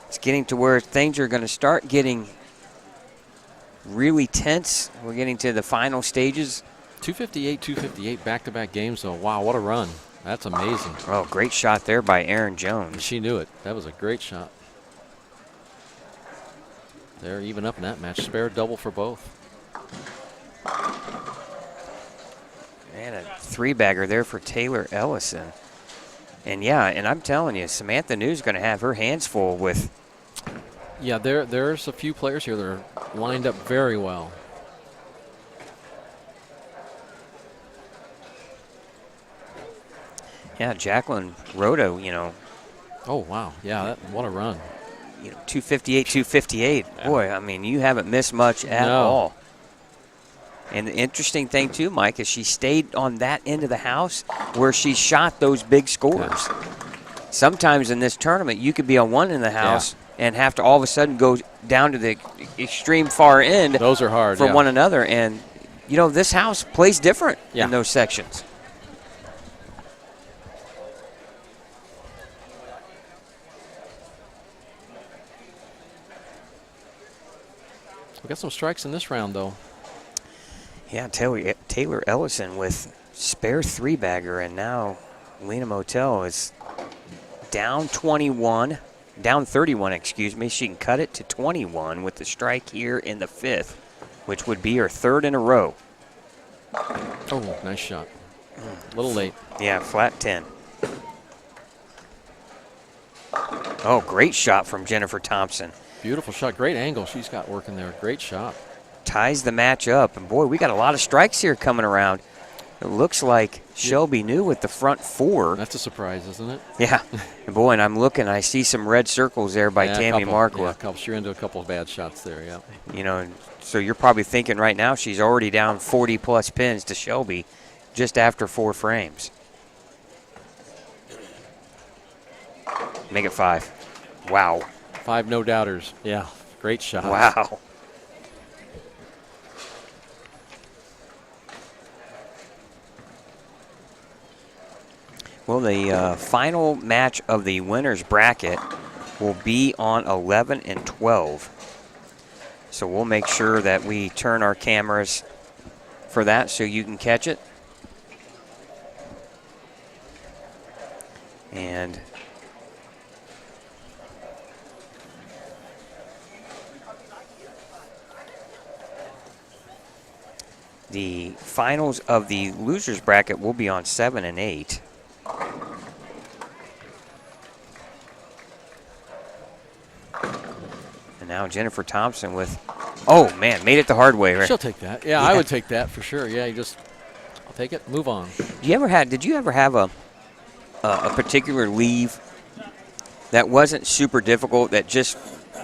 it's getting to where things are going to start getting really tense. We're getting to the final stages.
258 back-to-back games, though. Wow, what a run. That's amazing.
Oh, great shot there by Erin Jones.
She knew it. That was a great shot. They're even up in that match. Spare double for both.
And a 3-bagger there for Taylor Ellison. And yeah, and I'm telling you, Samantha New's going to have her hands full with.
Yeah, there's a few players here that are lined up very well.
Yeah, Jacqueline Roto,
Oh, wow. Yeah, what a run.
258, 258. Yeah. Boy, I mean, you haven't missed much at all. And the interesting thing, too, Mike, is she stayed on that end of the house where she shot those big scores. sometimes in this tournament you could be a 1 in the house and have to all of a sudden go down to the extreme far end.
Those are hard
for one another, and this house plays different
Yeah.
in those sections.
We got some strikes in this round, though.
Yeah, Taylor Ellison with spare 3-bagger, and now Lena Motel is down 31, down 31, excuse me. She can cut it to 21 with the strike here in the 5th, which would be her 3rd in a row.
Oh, nice shot. A little late.
Yeah, flat 10. Oh, great shot from Jennifer Thompson.
Beautiful shot. Great angle she's got working there. Great shot.
Ties the match up. And, boy, we got a lot of strikes here coming around. It looks like Shelby New with the front 4.
That's a surprise, isn't it?
Yeah. And, boy, and I'm looking. I see some red circles there by Tammy Markwa.
Yeah, you're into a couple of bad shots there, yeah.
So you're probably thinking right now she's already down 40-plus pins to Shelby just after 4 frames. Make it 5. Wow.
5 no-doubters. Yeah, great shot.
Wow. Well, the final match of the winner's bracket will be on 11 and 12. So we'll make sure that we turn our cameras for that so you can catch it. And the finals of the loser's bracket will be on 7 and 8. And now Jennifer Thompson with, oh man, made it the hard way. Right?
She'll take that. Yeah, I would take that for sure. Yeah, I'll take it, move on.
Did you ever have a particular leave that wasn't super difficult, that just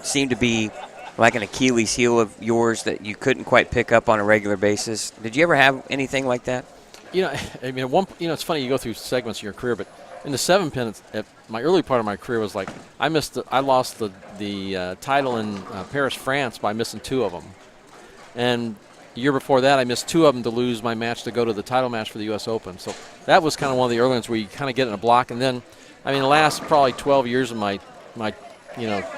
seemed to be like an Achilles heel of yours that you couldn't quite pick up on a regular basis? Did you ever have anything like that?
I mean, it's funny, you go through segments in your career, but in the 7-pin, at my early part of my career was like I lost the title in Paris, France by missing 2 of them, and the year before that I missed 2 of them to lose my match to go to the title match for the U.S. Open. So that was kind of one of the early ones where you kind of get in a block, and then I mean the last probably 12 years of my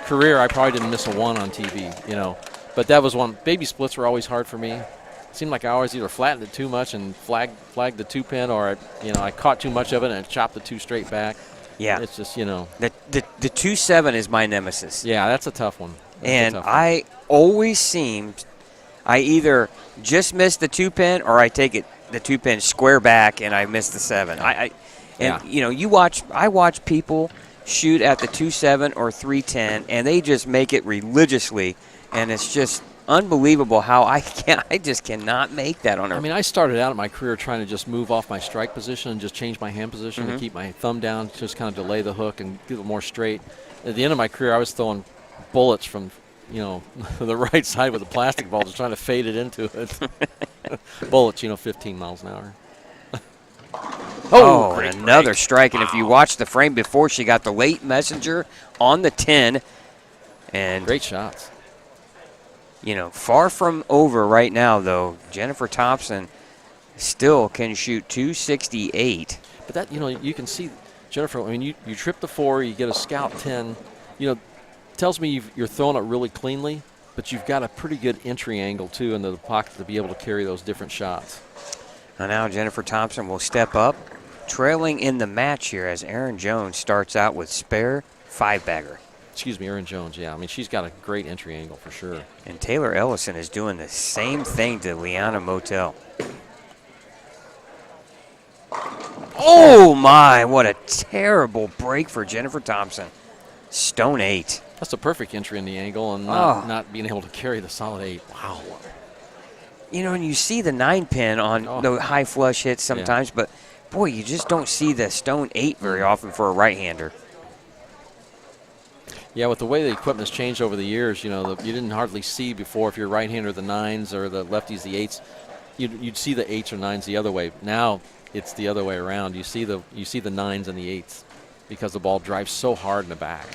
career, I probably didn't miss a 1 on TV, but that was one. Baby splits were always hard for me. It seemed like I always either flattened it too much and flagged the 2-pin, or I caught too much of it and chopped the 2 straight back.
Yeah,
it's just
the 2-7 is my nemesis.
Yeah, that's a tough one.
I always seemed I either just miss the 2-pin or I take the 2-pin square back and I miss the 7. I watch people shoot at the 2-7 or 3-10 and they just make it religiously, and it's just unbelievable how I just cannot make that on a.
I mean, I started out in my career trying to just move off my strike position and just change my hand position to keep my thumb down, just kind of delay the hook and get it more straight. At the end of my career, I was throwing bullets from the right side with a plastic ball, just trying to fade it into it. Bullets, 15 miles an hour.
Oh, and another strike. And if you watch the frame before, she got the late messenger on the 10. And
great shots.
Far from over right now, though. Jennifer Thompson still can shoot 268.
But that, you can see, Jennifer, I mean, you trip the 4, you get a scout 10. Tells me you're throwing it really cleanly, but you've got a pretty good entry angle, too, into the pocket to be able to carry those different shots.
And now Jennifer Thompson will step up, trailing in the match here as Erin Jones starts out with spare 5-bagger.
Excuse me, Erin Jones, yeah. I mean, she's got a great entry angle for sure.
And Taylor Ellison is doing the same thing to Liana Motel. Oh, my, what a terrible break for Jennifer Thompson. Stone 8.
That's a perfect entry in the angle and not being able to carry the solid 8. Wow.
And you see the 9-pin on the high flush hits sometimes, but, boy, you just don't see the Stone 8 very often for a right-hander.
Yeah, with the way the equipment's changed over the years, you didn't hardly see before, if you're a right-hander, the 9s, or the lefties, the 8s. You'd see the 8s or 9s the other way. Now it's the other way around. You see the 9s and the 8s. because the ball drives so hard in the back.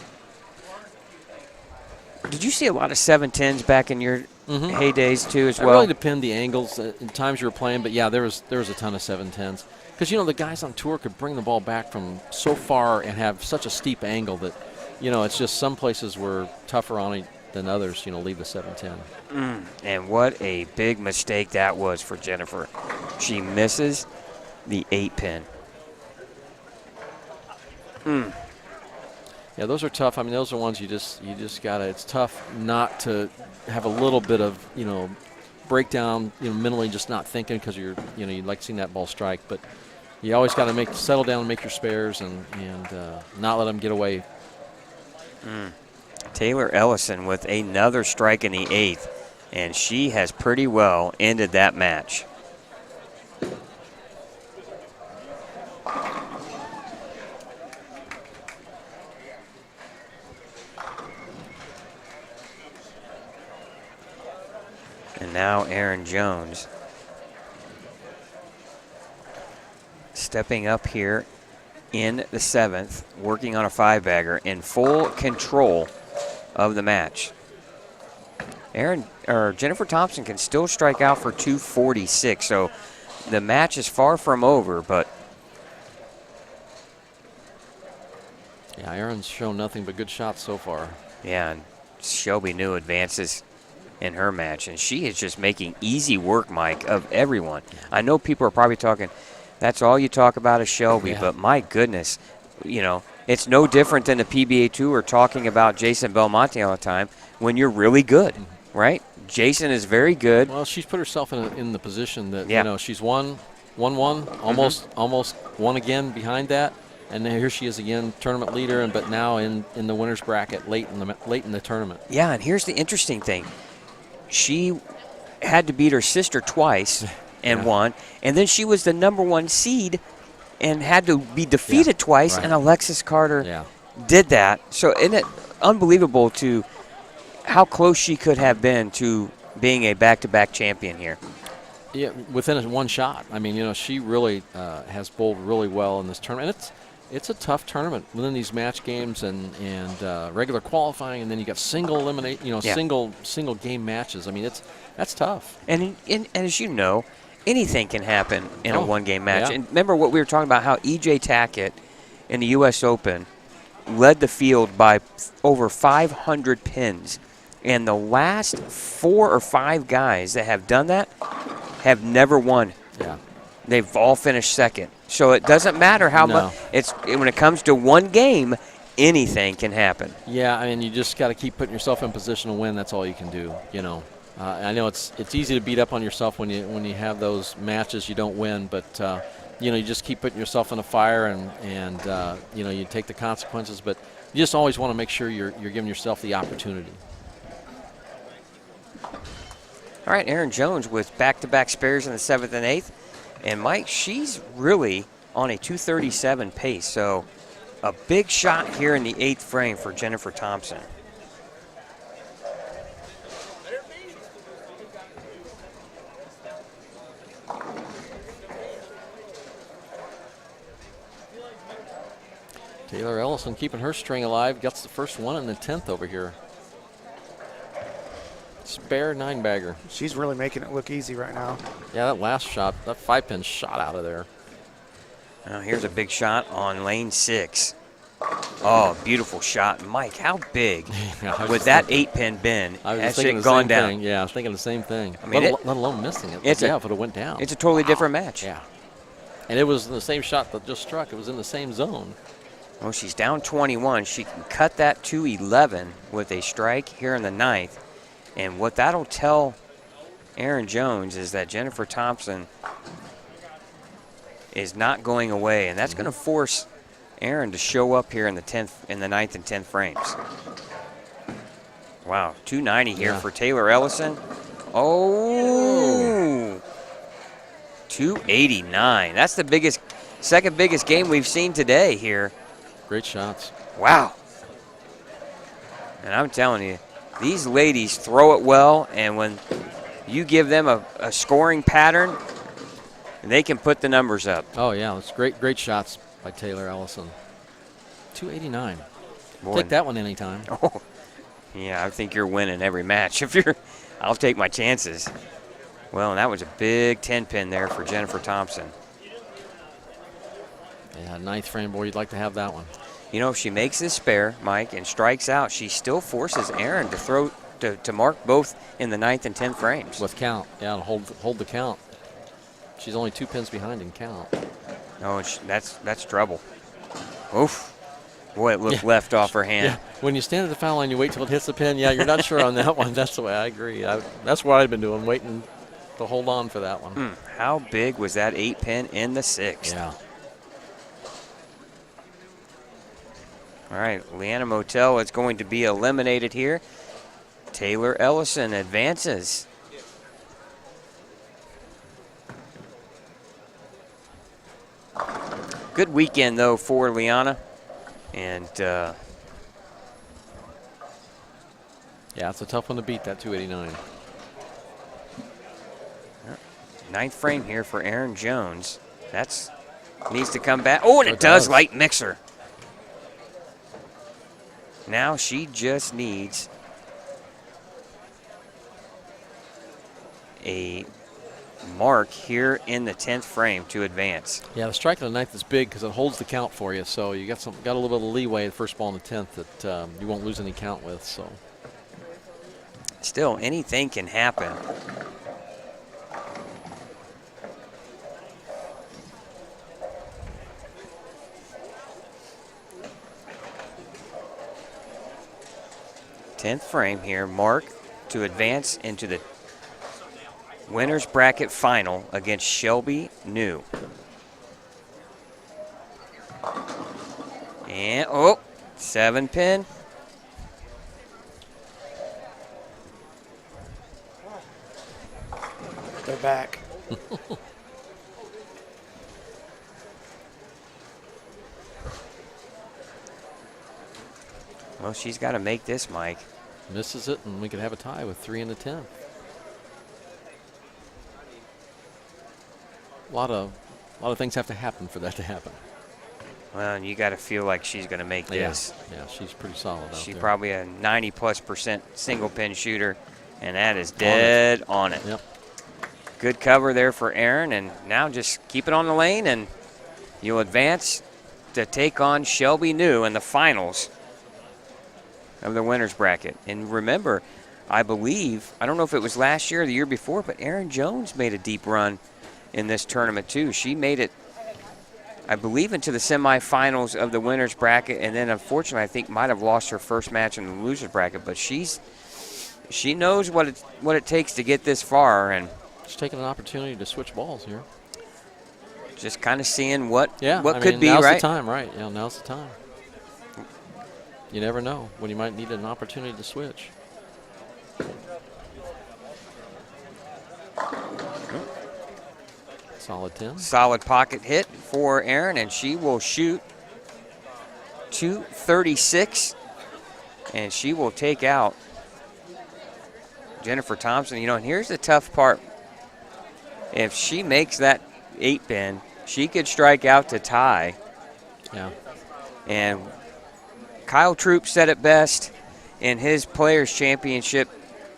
Did you see a lot of 7-10s back in your heydays too as
It
well?
really depend the angles in times you were playing, but yeah, there was a ton of 7-10s because the guys on tour could bring the ball back from so far and have such a steep angle that it's just some places were tougher on it than others. Leave the 7-10.
And what a big mistake that was for Jennifer. She misses the 8-pin.
Yeah, those are tough. I mean, those are ones you just gotta. It's tough not to have a little bit of breakdown, mentally, just not thinking because you'd like seeing that ball strike. But you always got to settle down and make your spares and not let them get away.
Taylor Ellison with another strike in the 8th, and she has pretty well ended that match. And now Erin Jones stepping up here in the 7th, working on a 5-bagger in full control of the match. Jennifer Thompson can still strike out for 246, so the match is far from over, but
yeah, Erin's shown nothing but good shots so far.
Yeah, and Shelby New advances in her match, and she is just making easy work, Mike, of everyone. I know people are probably talking, that's all you talk about is Shelby, but my goodness, it's no different than the PBA Tour talking about Jason Belmonte all the time when you're really good, right? Jason is very good.
Well, she's put herself in the position that she's won, almost won again behind that, and here she is again, tournament leader, but now in the winner's bracket late in the tournament.
Yeah, and here's the interesting thing: she had to beat her sister twice and won, and then she was the #1 seed and had to be defeated twice, and Alexis Carter did that. So isn't it unbelievable to how close she could have been to being a back-to-back champion here?
Yeah, within one shot. I mean, she really has bowled really well in this tournament. It's a tough tournament within these match games and regular qualifying, and then you got single eliminate, single game matches. I mean, that's tough.
And as you know, anything can happen in a one-game match.
Yeah.
And remember what we were talking about, how E.J. Tackett in the U.S. Open led the field by over 500 pins. And the last 4 or 5 guys that have done that have never won.
Yeah.
They've all finished second. So it doesn't matter how much. When it comes to one game, anything can happen.
Yeah, I mean, you just got to keep putting yourself in position to win. That's all you can do, I know it's easy to beat up on yourself when you have those matches you don't win, but you just keep putting yourself in a fire and you take the consequences. But you just always want to make sure you're giving yourself the opportunity.
All right, Erin Jones with back-to-back spares in the 7th and 8th. And, Mike, she's really on a 237 pace. So a big shot here in the 8th frame for Jennifer Thompson.
Taylor Ellison keeping her string alive. Gets the first one in the 10th over here. Spare 9-bagger.
She's really making it look easy right now.
Yeah, that last shot, that 5-pin shot out of there.
Now here's a big shot on lane 6. Oh, beautiful shot. Mike, how big would that 8-pin been? Has it gone down?
Thing. Yeah, I was thinking the same thing.
I mean,
let alone missing it. If it went down.
It's a totally different match.
Yeah. And it was the same shot that just struck. It was in the same zone.
Well, she's down 21. She can cut that to 11 with a strike here in the 9th. And what that'll tell Erin Jones is that Jennifer Thompson is not going away, and that's going to force Erin to show up here in the 9th and 10th frames. Wow, 290 here for Taylor Ellison. Oh, 289. That's the second biggest game we've seen today here.
Great shots.
Wow. And I'm telling you, these ladies throw it well, and when you give them a scoring pattern, they can put the numbers up.
Oh, yeah, it's great shots by Taylor Ellison. 289.
Boy.
Take that one anytime.
Oh, yeah, I think you're winning every match. I'll take my chances. Well, and that was a big 10-pin there for Jennifer Thompson.
Yeah, ninth frame, boy, you'd like to have that one.
You know, if she makes this spare, Mike, and strikes out, she still forces Erin to throw to mark both in the 9th and 10th frames.
With count, yeah, to hold the count. She's only 2 pins behind in count.
Oh, that's trouble. Oof. Boy, it looked left off her hand.
Yeah. When you stand at the foul line, you wait till it hits the pin. Yeah, you're not sure on that one. That's the way I agree. That's what I've been doing, waiting to hold on for that one.
How big was that 8-pin in the 6th?
Yeah.
All right, Leanna Motel is going to be eliminated here. Taylor Ellison advances. Good weekend, though, for Leanna. And,
yeah, it's a tough one to beat, that 289.
9th frame here for Erin Jones. That's needs to come back. Oh, and it does. Light mixer. Now she just needs a mark here in the 10th frame to advance.
Yeah, the strike of the 9th is big because it holds the count for you. So you got a little bit of leeway the first ball in the 10th that you won't lose any count with. So
still, anything can happen. Tenth frame here, mark to advance into the winner's bracket final against Shelby New. And, 7-pin.
They're back.
Well, she's got to make this, Mike.
Misses it, and we could have a tie with 3 in the 10th. A lot of things have to happen for that to happen.
Well, and you got to feel like she's going to make this.
Yeah, she's pretty solid out
She's
there.
probably a 90+% single pin shooter, and that is dead on it.
Yep.
Good cover there for Erin, and now just keep it on the lane, and you'll advance to take on Shelby New in the finals of the winner's bracket. And remember, I believe, I don't know if it was last year or the year before, but Erin Jones made a deep run in this tournament too. She made it, I believe, into the semifinals of the winner's bracket, and then unfortunately I think might have lost her first match in the loser's bracket, but she knows what it takes to get this far, and
she's taking an opportunity to switch balls here.
Just kind of seeing what
I
could
mean,
be,
now's
right?
the time, right? Yeah, now's the time. You never know when you might need an opportunity to switch. Solid 10.
Solid pocket hit for Erin, and she will shoot 236, and she will take out Jennifer Thompson. You know, and here's the tough part. If she makes that 8-pin, she could strike out to tie.
Yeah.
And Kyle Troop said it best in his Players' Championship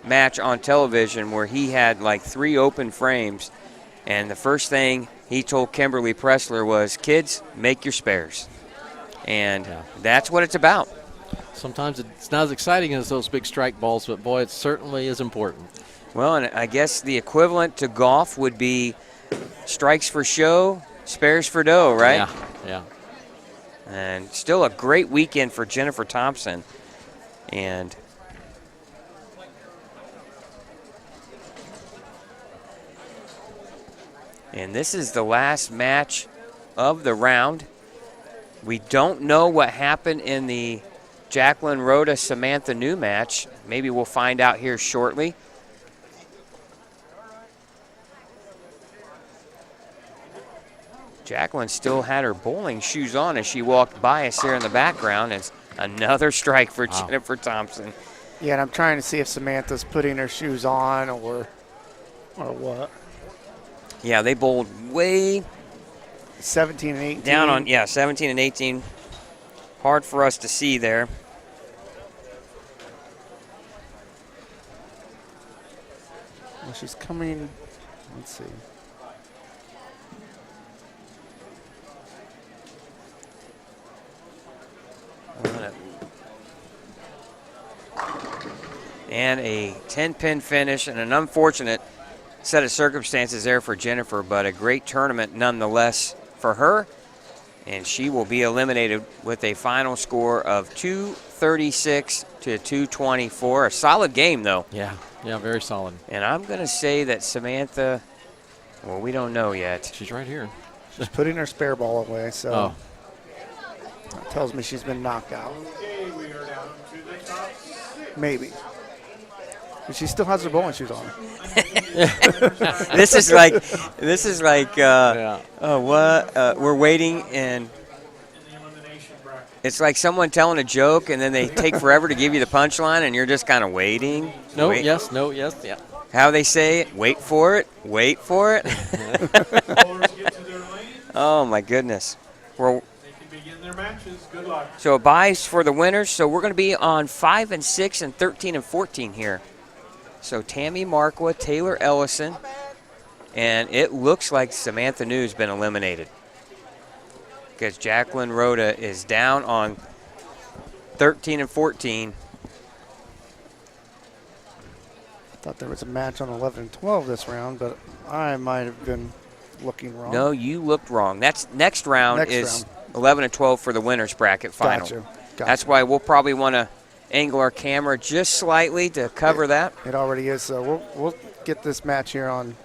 match on television, where he had like 3 open frames, and the first thing he told Kimberly Pressler was, kids, make your spares. And that's what it's about.
Sometimes it's not as exciting as those big strike balls, but boy, it certainly is important.
Well, and I guess the equivalent to golf would be strikes for show, spares for dough, right?
Yeah.
And still a great weekend for Jennifer Thompson. And this is the last match of the round. We don't know what happened in the Jacqueline Rhoda Samantha New match. Maybe we'll find out here shortly. Jacqueline still had her bowling shoes on as she walked by us here in the background. It's another strike for Jennifer Thompson.
Yeah, and I'm trying to see if Samantha's putting her shoes on or what.
Yeah, they bowled way
17 and 18.
down on 17 and 18. hard for us to see there.
Well, she's coming. Let's see.
And a 10-pin finish and an unfortunate set of circumstances there for Jennifer, but a great tournament nonetheless for her. And she will be eliminated with a final score of 236 to 224. A solid game, though.
Yeah, very solid.
And I'm going to say that Samantha, well, we don't know yet.
She's right here.
She's putting her spare ball away, so
Oh.
that tells me she's been knocked out. Maybe. But she still has her bowling shoes on.
This is like we're waiting, and it's like someone telling a joke and then they take forever to give you the punchline and you're just kind of waiting.
No, yes, yeah.
How they say it, wait for it. Oh my goodness. So buys for the winners. So we're going to be on 5 and 6 and 13 and 14 here. So Tammy Marqua, Taylor Ellison, and it looks like Samantha New's been eliminated because Jacqueline Rhoda is down on 13 and 14.
I thought there was a match on 11 and 12 this round, but I might have been looking wrong.
No, you looked wrong. That's next round is 11 and 12 for the winners bracket final.
Gotcha.
That's why we'll probably want to angle our camera just slightly to cover that.
It already is, so we'll get this match here on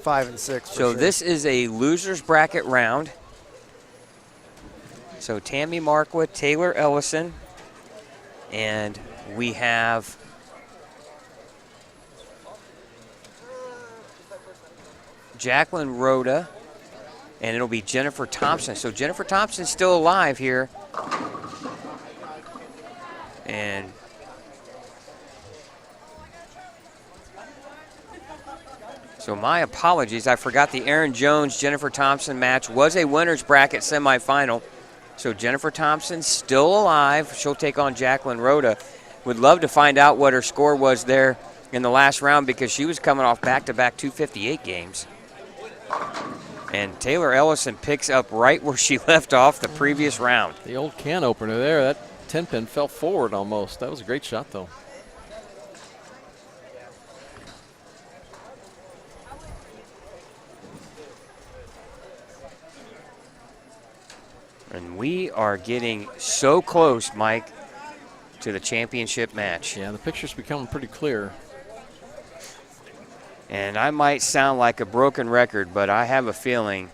5 and 6.
So
sure.
this is a losers bracket round. So Tammy Marqua, Taylor Ellison, and we have Jacqueline Rhoda, and it'll be Jennifer Thompson. So Jennifer Thompson's still alive here. And so my apologies. I forgot the Aaron Jones, Jennifer Thompson match was a winner's bracket semifinal. So Jennifer Thompson's still alive. She'll take on Jacqueline Rhoda. Would love to find out what her score was there in the last round because she was coming off back-to-back 258 games. And Taylor Ellison picks up right where she left off the previous round.
The old can opener there. That 10-pin fell forward almost. That was a great shot, though.
And we are getting so close, Mike, to the championship match.
Yeah, the picture's becoming pretty clear.
And I might sound like a broken record, but I have a feeling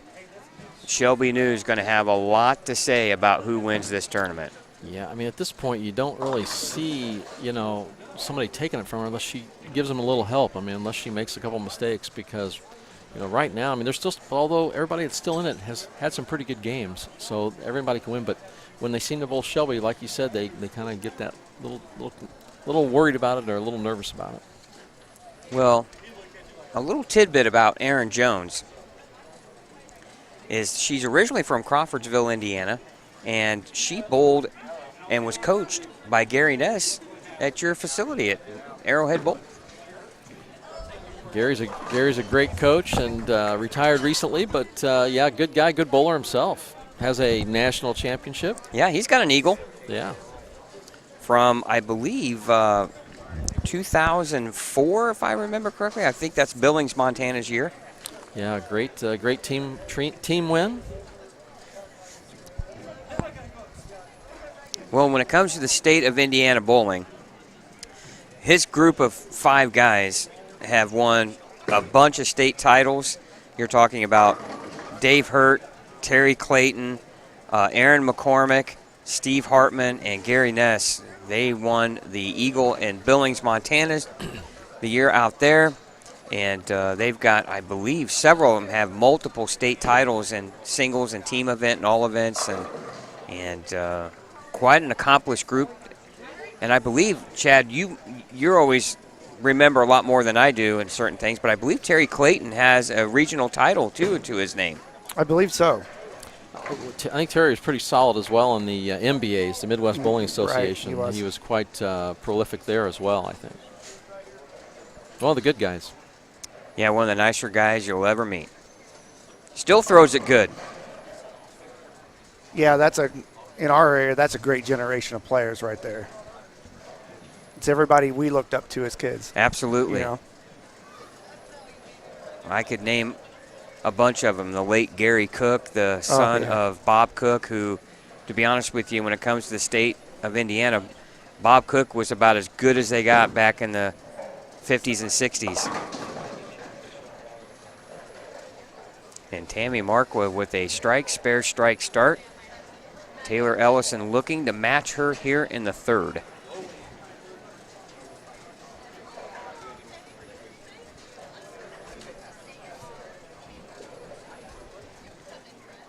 Shelby New is going to have a lot to say about who wins this tournament.
Yeah, I mean, at this point, you don't really see, somebody taking it from her unless she gives them a little help. I mean, unless she makes a couple mistakes because, right now, I mean, there's still, although everybody that's still in it has had some pretty good games, so everybody can win. But when they seem to bowl Shelby, like you said, they kind of get that little worried about it or a little nervous about it.
Well, a little tidbit about Aaron Jones is she's originally from Crawfordsville, Indiana, and she bowled and was coached by Gary Ness at your facility at Arrowhead Bowl.
Gary's a great coach and retired recently, but yeah, good guy, good bowler himself. Has a national championship.
Yeah, he's got an eagle.
Yeah.
From, I believe, 2004, if I remember correctly. I think that's Billings, Montana's year.
Yeah, great team win.
Well, when it comes to the state of Indiana bowling, his group of 5 guys have won a bunch of state titles. You're talking about Dave Hurt, Terry Clayton, Aaron McCormick, Steve Hartman, and Gary Ness. They won the Eagle in Billings, Montana the year out there. And they've got, I believe, several of them have multiple state titles in singles and team event and all events. And quite an accomplished group. And I believe, Chad, you're always remember a lot more than I do in certain things, but I believe Terry Clayton has a regional title, too, to his name.
I believe so.
I think Terry was pretty solid as well in the MBAs, the Midwest Bowling Association.
Right,
he was quite prolific there as well, I think. One of the good guys.
Yeah, one of the nicer guys you'll ever meet. Still throws it good.
Yeah, in our area, that's a great generation of players right there. It's everybody we looked up to as kids.
Absolutely.
You know?
I could name a bunch of them. The late Gary Cook, the son of Bob Cook, who, to be honest with you, when it comes to the state of Indiana, Bob Cook was about as good as they got back in the 50s and 60s. And Tammy Markwa with a spare strike start. Taylor Ellison looking to match her here in the third.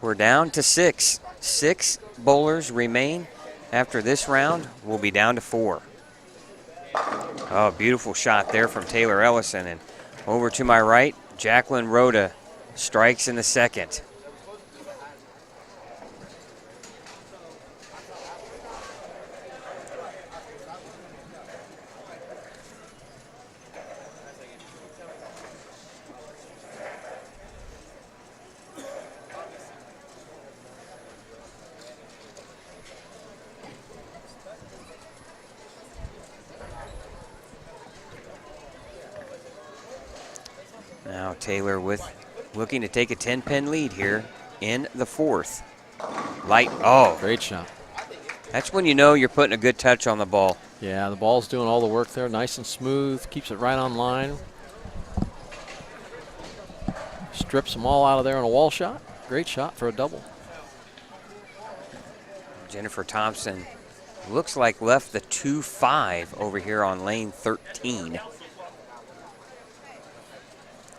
We're down to 6. 6 bowlers remain after this round. We'll be down to 4. Oh, beautiful shot there from Taylor Ellison. And over to my right, Jacqueline Rhoda strikes in the second. Now Taylor looking to take a 10-pin lead here in the fourth.
Great shot.
That's when you know you're putting a good touch on the ball.
Yeah, the ball's doing all the work there, nice and smooth, keeps it right on line. Strips them all out of there on a wall shot. Great shot for a double.
Jennifer Thompson looks like left the 2-5 over here on lane 13.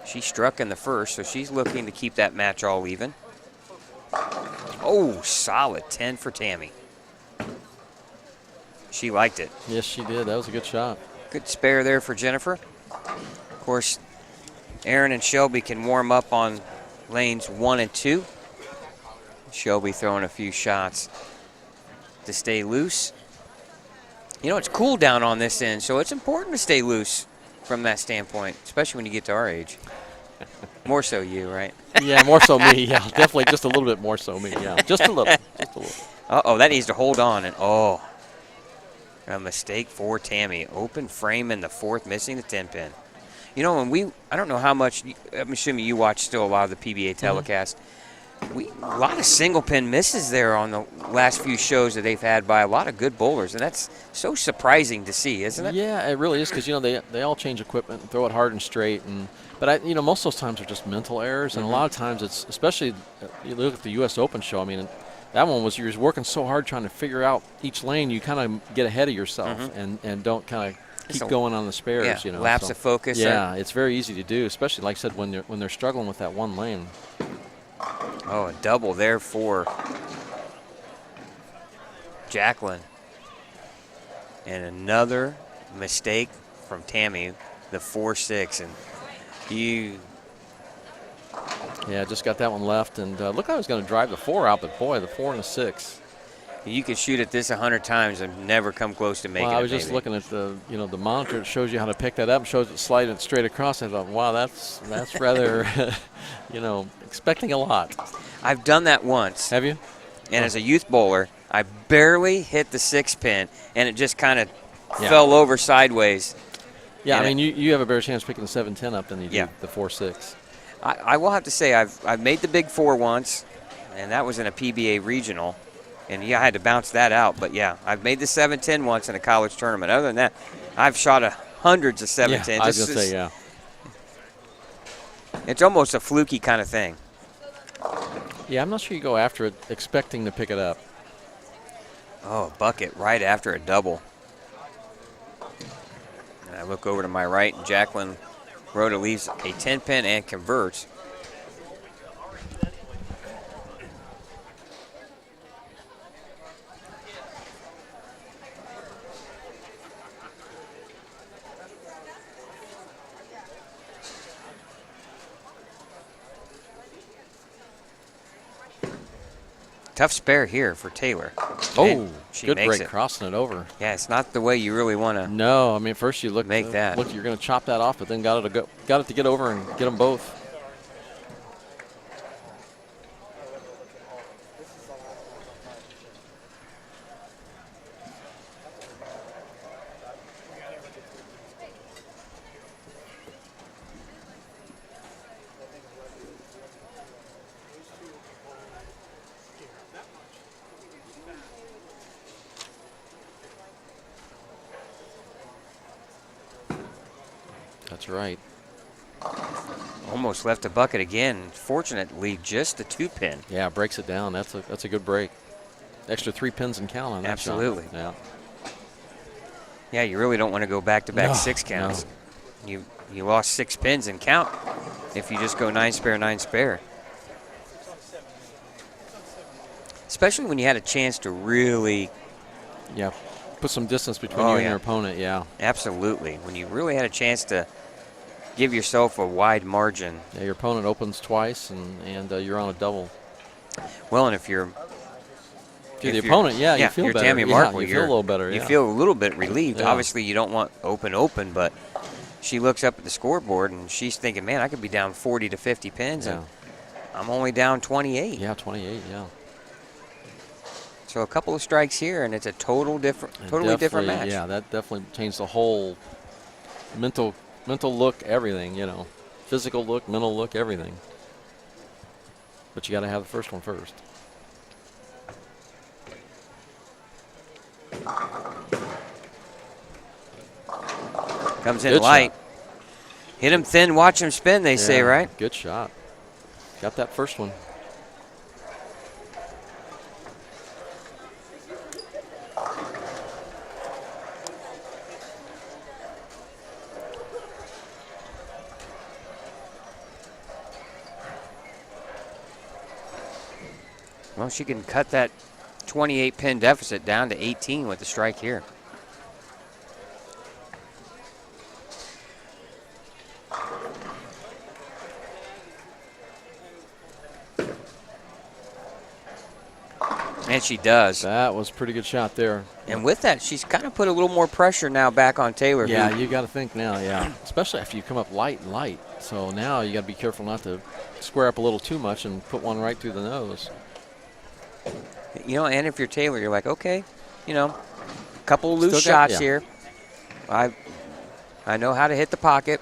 She struck in the first, so she's looking to keep that match all even. Oh, solid 10 for Tammy. She liked it.
Yes, she did. That was a good shot.
Good spare there for Jennifer. Of course, Aaron and Shelby can warm up on lanes 1 and 2. Shelby throwing a few shots to stay loose. You know, it's cool down on this end, so it's important to stay loose from that standpoint, especially when you get to our age. More so you, right?
Yeah, more so me. Yeah, definitely just a little bit more so me. Yeah, just a little. Just a little.
Uh-oh, that needs to hold on. And, a mistake for Tammy. Open frame in the fourth, missing the 10-pin. You know, I don't know how much, I'm assuming you watch still a lot of the PBA telecast. A lot of single pin misses there on the last few shows that they've had by a lot of good bowlers, and that's so surprising to see, isn't it?
Yeah, it really is, because they all change equipment and throw it hard and straight, but most of those times are just mental errors, and a lot of times it's, especially you look at the U.S. Open show. I mean, that one was, you're working so hard trying to figure out each lane, you kind of get ahead of yourself and don't kind of keep going on the spares.
Yeah, lapse of focus.
Yeah, it's very easy to do, especially like I said when they're struggling with that one lane.
Oh, a double there for Jacqueline. And another mistake from Tammy, the 4-6. And
Yeah, just got that one left. And looked like I was going to drive the 4 out, but boy, the 4 and the 6.
You could shoot at this 100 times and never come close to making it.
I was just looking at the monitor. It shows you how to pick that up. It shows it sliding it straight across. I thought, wow, that's rather, expecting a lot.
I've done that once.
Have you?
And as a youth bowler, I barely hit the 6-pin, and it just kind of fell over sideways.
Yeah, and you have a better chance picking the 7-10 up than you do the 4-6.
I will have to say I've made the big 4 once, and that was in a PBA regional. And, I had to bounce that out. But, I've made the 7-10 once in a college tournament. Other than that, I've shot hundreds of 7-10s.
Yeah, I was going to say, yeah.
It's almost a fluky kind of thing.
Yeah, I'm not sure you go after it expecting to pick it up.
Oh, a bucket right after a double. And I look over to my right, and Jacqueline Rhoda leaves a 10-pin and converts. Tough spare here for Taylor.
Oh,
And she
good
makes
break
it.
crossing it over.
Yeah, it's not the way you really want to.
No, I mean first you look
Make that.
Look, you're going to chop that off, but then got it to get over and get them both. That's right.
Almost left a bucket again. Fortunately, just a 2-pin.
Yeah, breaks it down. That's a good break. Extra 3 pins and count on that.
Absolutely.
Shot.
Yeah, you really don't want to go back-to-back
No,
6 counts. You lost 6 pins and count if you just go 9 spare, 9 spare. Especially when you had a chance to really.
Yeah, put some distance between you and your opponent. Yeah,
absolutely. When you really had a chance to give yourself a wide margin.
Yeah, your opponent opens twice, and you're on a double.
Well, and if you're
the opponent, you feel
you're
better.
Tammy Markle,
you feel a little better.
You feel a little bit relieved.
Yeah.
Obviously, you don't want open, but she looks up at the scoreboard and she's thinking, man, I could be down 40 to 50 pins, and I'm only down 28.
Yeah, 28. Yeah.
So a couple of strikes here, and it's a totally different match.
Yeah, that definitely changed the whole mental look, everything. Physical look, mental look, everything. But you got to have the first one first.
Comes in
Good
light.
shot.
Hit him thin, watch him spin, they say, right?
Good shot. Got that first one.
Well, she can cut that 28 pin deficit down to 18 with the strike here. And she does.
That was a pretty good shot there.
And with that, she's kind of put a little more pressure now back on Taylor.
Yeah, you got to think now, especially after you come up light. So now you got to be careful not to square up a little too much and put one right through the nose.
And if you're Taylor, you're like, okay, a couple of loose
Still got-
shots here. I know how to hit the pocket.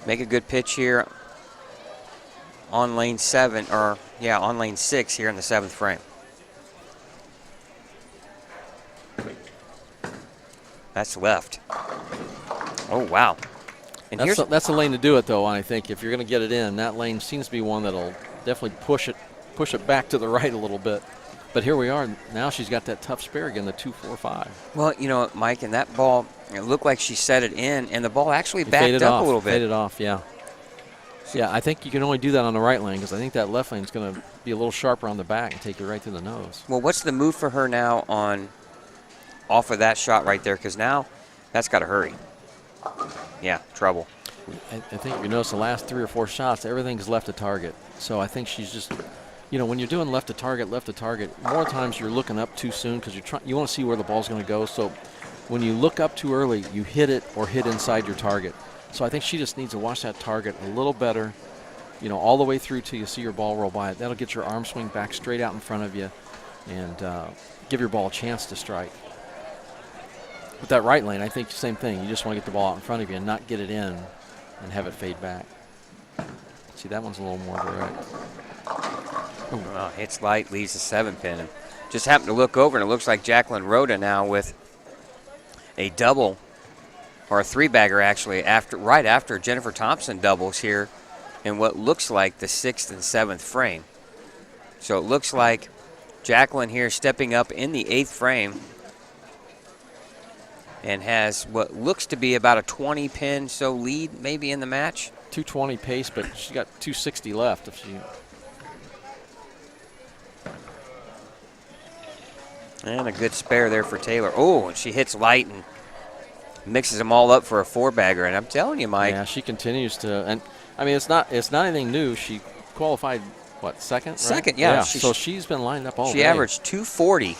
Make a good pitch here on lane 7, on lane 6 here in the 7th frame. That's left. Oh, wow. And
That's the lane to do it, though, I think. If you're going to get it in, that lane seems to be one that'll definitely push it back to the right a little bit. But here we are. Now she's got that tough spare again, the 2-4-5.
Well, Mike, and that ball, it looked like she set it in, and the ball actually
It
backed
faded
up
off,
a little bit.
Faded off, yeah. Yeah, I think you can only do that on the right lane because I think that left lane is going to be a little sharper on the back and take you right through the nose.
Well, what's the move for her now off of that shot right there? Because now that's got to hurry. Yeah, trouble.
I think you notice the last 3 or 4 shots, everything's left to target. So I think she's just, when you're doing left to target, more times you're looking up too soon because you want to see where the ball's going to go. So when you look up too early, you hit it or hit inside your target. So I think she just needs to watch that target a little better, all the way through till you see your ball roll by it. That'll get your arm swing back straight out in front of you and give your ball a chance to strike. With that right lane, I think the same thing. You just want to get the ball out in front of you and not get it in and have it fade back. See, that one's a little more direct.
Well, hits light, leaves the 7-pin. And just happened to look over, and it looks like Jacqueline Rhoda now with a double, or a 3-bagger actually, right after Jennifer Thompson doubles here in what looks like the 6th and 7th frame. So it looks like Jacqueline here stepping up in the 8th frame and has what looks to be about a 20-pin lead maybe in the match.
220 pace, but she's got 260 left.
And a good spare there for Taylor. Oh, and she hits light and mixes them all up for a 4-bagger. And I'm telling you, Mike.
Yeah, she continues to, and I mean, it's not anything new. She qualified what, second? Right?
Second, yeah.
So she's been lined up all day.
She averaged 240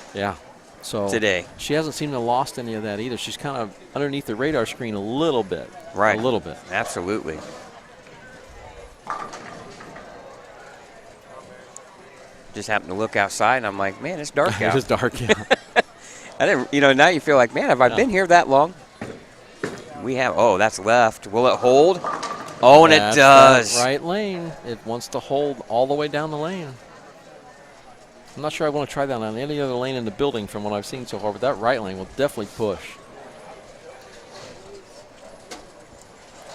today.
She hasn't seemed to have lost any of that either. She's kind of underneath the radar screen a little bit.
Right.
A little bit.
Absolutely. Just happened to look outside, and I'm like, man, it's dark out.
It is dark, yeah.
I didn't, now you feel like, man, have I been here that long? We have, that's left. Will it hold? Oh, and
That's
it does.
that right lane. It wants to hold all the way down the lane. I'm not sure I want to try that on any other lane in the building from what I've seen so far, but that right lane will definitely push.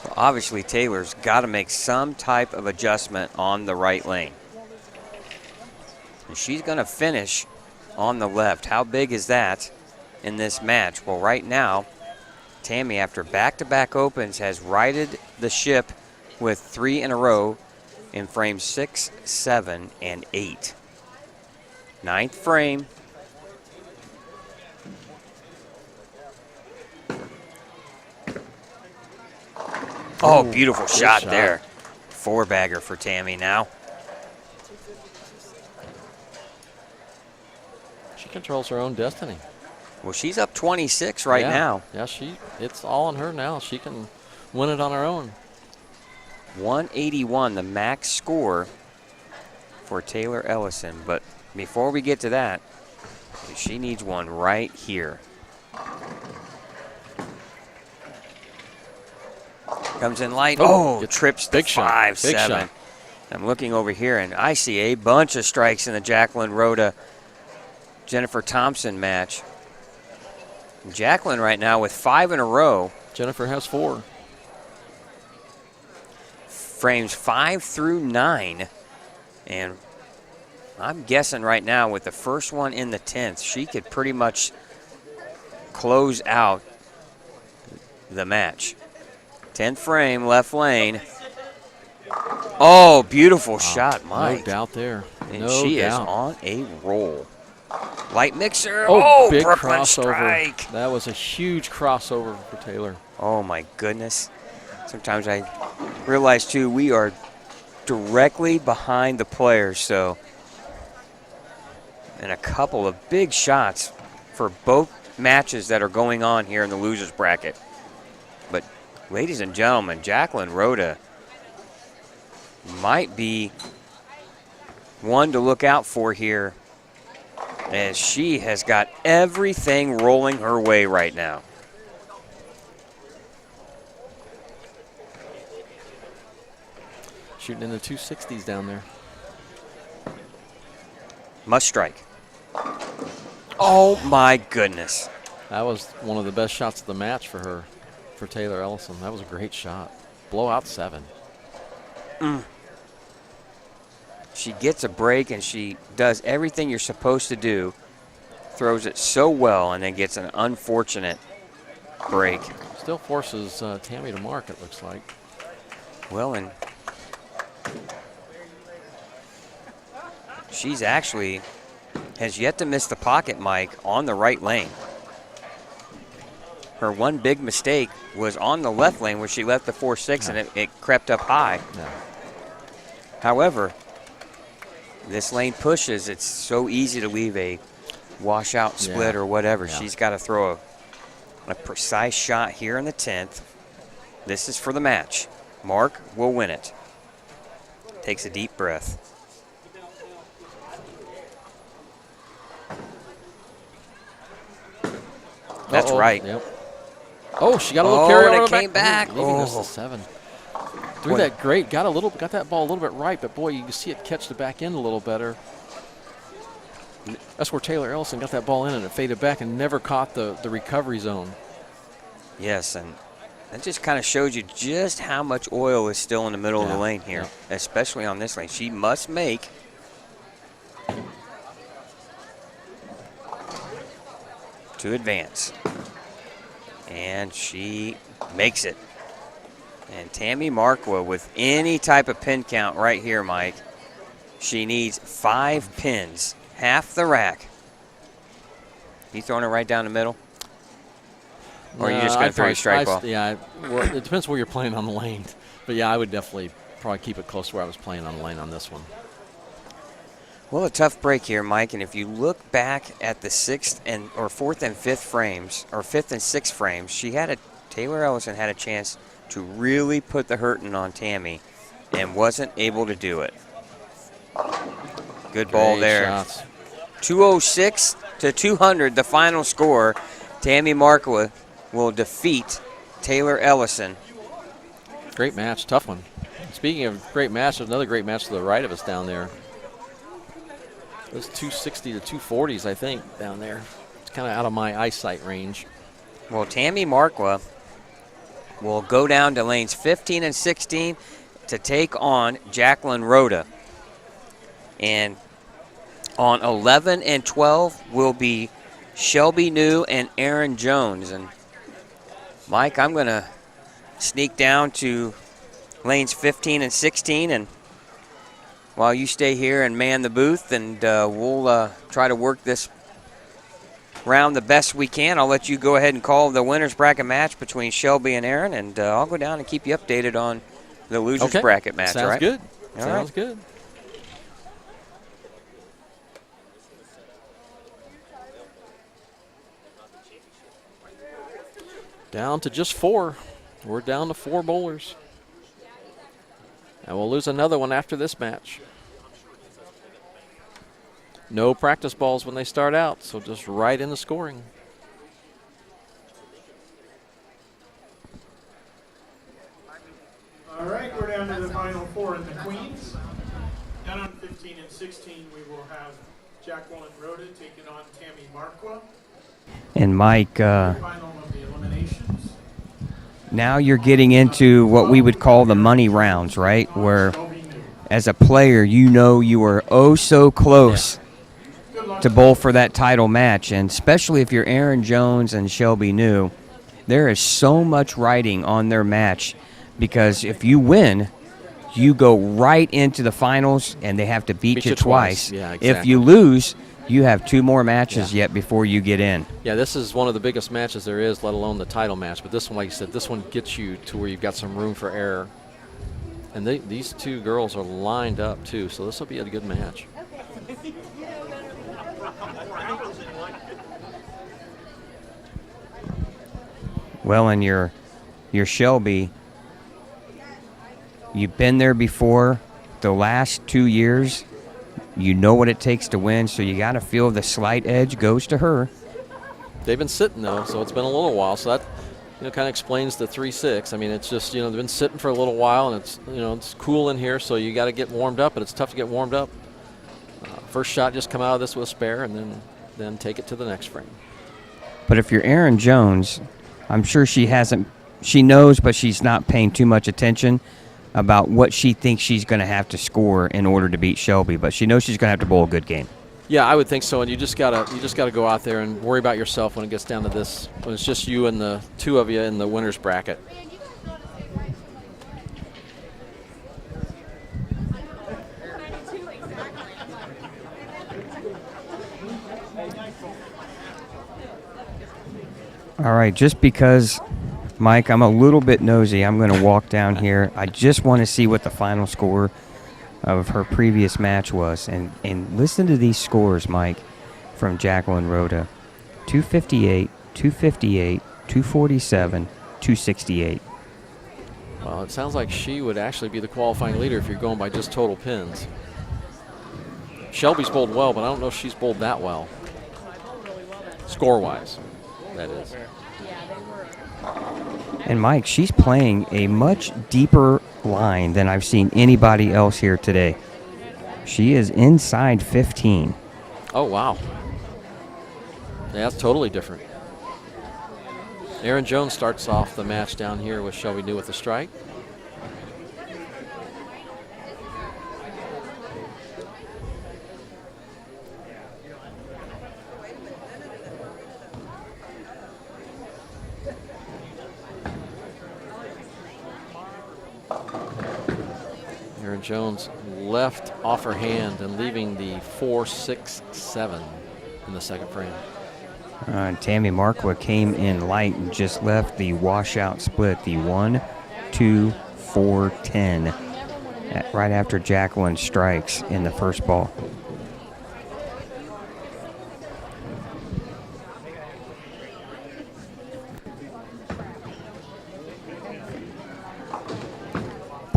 Well, obviously, Taylor's got to make some type of adjustment on the right lane. And she's going to finish on the left. How big is that in this match? Well, right now, Tammy, after back-to-back opens, has righted the ship with 3 in a row in frames 6, 7, and 8. 9th frame. Oh, beautiful shot there. 4-bagger for Tammy now.
She controls her own destiny.
Well, she's up 26 right now.
Yeah, it's all on her now. She can win it on her own.
181, the max score for Taylor Ellison. But before we get to that, she needs one right here. Comes in light. Oh, trips the
big shot.
5-7.
Big shot.
I'm looking over here, and I see a bunch of strikes in the Jacqueline Rhoda Jennifer Thompson match. Jacqueline right now with 5 in a row.
Jennifer has 4.
Frames 5 through 9. And I'm guessing right now with the first one in the 10th, she could pretty much close out the match. 10th frame, left lane. Oh, beautiful shot, Mike.
No doubt there.
And she is on a roll. Light mixer.
Big
Brooklyn
crossover.
strike.
That was a huge crossover for Taylor.
Oh, my goodness. Sometimes I realize, too, we are directly behind the players, so. And a couple of big shots for both matches that are going on here in the losers bracket. But, ladies and gentlemen, Jacqueline Rhoda might be one to look out for here, as she has got everything rolling her way right now.
Shooting in the 260s down there.
Must strike. Oh, my goodness.
That was one of the best shots of the match for her, for Taylor Ellison. That was a great shot. Blowout 7.
She gets a break, and she does everything you're supposed to do. Throws it so well, and then gets an unfortunate break.
Still forces Tammy to mark, it looks like.
Well, and she's actually has yet to miss the pocket, Mike, on the right lane. Her one big mistake was on the left lane where she left the 4-6 and it crept up high.
Yeah.
However, this lane pushes. It's so easy to leave a washout split or whatever.
Yeah.
She's got to throw a precise shot here in the 10th. This is for the match. Mark will win it. Takes a deep breath. That's right.
Yep. Oh, she got a little carry
and
over
it came back.
Leaving us to 7. Threw that great. Got that ball a little bit right, but boy, you can see it catch the back end a little better. That's where Taylor Ellison got that ball in and it faded back and never caught the recovery zone.
Yes, and that just kind of shows you just how much oil is still in the middle of the lane here, especially on this lane. She must make to advance. And she makes it. And Tammy Markwa with any type of pin count right here, Mike. She needs 5 pins, half the rack. You throwing it right down the middle? Or are you just going to throw your strike ball?
Yeah, well, it depends where you're playing on the lane. But yeah, I would definitely probably keep it close to where I was playing on the lane on this one.
Well, a tough break here, Mike. And if you look back at the fourth and fifth frames, or fifth and sixth frames, Taylor Ellison had a chance to really put the hurting on Tammy and wasn't able to do it. Good ball there.
Shots.
206 to 200, the final score. Tammy Markwa will defeat Taylor Ellison.
Great match, tough one. Speaking of great match, there's another great match to the right of us down there. Those 260 to 240s, I think, down there. It's kind of out of my eyesight range.
Well, Tammy Markwa will go down to lanes 15 and 16 to take on Jacqueline Rhoda. And on 11 and 12 will be Shelby New and Aaron Jones. And Mike, I'm going to sneak down to lanes 15 and 16, and while you stay here and man the booth, and we'll try to work this round the best we can. I'll let you go ahead and call the winner's bracket match between Shelby and Aaron, and I'll go down and keep you updated on the loser's bracket match.
Sounds
right?
good.
All
Sounds
right.
good. Down to just 4. We're down to 4 bowlers. And we'll lose another one after this match. No practice balls when they start out, so just right into scoring.
All right, we're down to the final 4 in the Queens. Down on 15 and 16, we will have Jacqueline Rhoda taking on Tammy Markwa.
And Mike,
Final of the eliminations.
now you're getting into what we would call the money rounds, right? Where as a player, you know you are oh so close to bowl for that title match. And especially if you're Aaron Jones and Shelby New, there is so much riding on their match, because if you win, you go right into the finals and they have to beat you twice.
Yeah, exactly.
If you lose, you have 2 more matches yet before you get in.
Yeah, this is one of the biggest matches there is, let alone the title match. But this one, like you said, this one gets you to where you've got some room for error. And these 2 girls are lined up, too, so this will be a good match.
Well, and your Shelby, you've been there before. The last 2 years, you know what it takes to win, so you got to feel the slight edge goes to her.
They've been sitting, though, so it's been a little while. So that kind of explains the 3-6. I mean, it's just, they've been sitting for a little while, and it's, it's cool in here, so you got to get warmed up, but it's tough to get warmed up. First shot, just come out of this with a spare, and then take it to the next frame.
But if you're Aaron Jones, I'm sure she knows, but she's not paying too much attention about what she thinks she's going to have to score in order to beat Shelby, but she knows she's going to have to bowl a good game.
Yeah, I would think so, and you just gotta go out there and worry about yourself when it gets down to this. When it's just you and the 2 of you in the winner's bracket.
All right, just because, Mike, I'm a little bit nosy, I'm going to walk down here. I just want to see what the final score of her previous match was. And listen to these scores, Mike, from Jacqueline Rhoda. 258, 258, 247, 268.
Well, it sounds like she would actually be the qualifying leader if you're going by just total pins. Shelby's bowled well, but I don't know if she's bowled that well. Score-wise, that is.
And, Mike, she's playing a much deeper line than I've seen anybody else here today. She is inside 15.
Oh, wow. Yeah, that's totally different. Aaron Jones starts off the match down here with Shelby New with the strike. Aaron Jones left off her hand and leaving the 4-6-7 in the second frame.
Tammy Markwa came in light and just left the washout split, the 1-2-4-10, right after Jacqueline strikes in the first ball.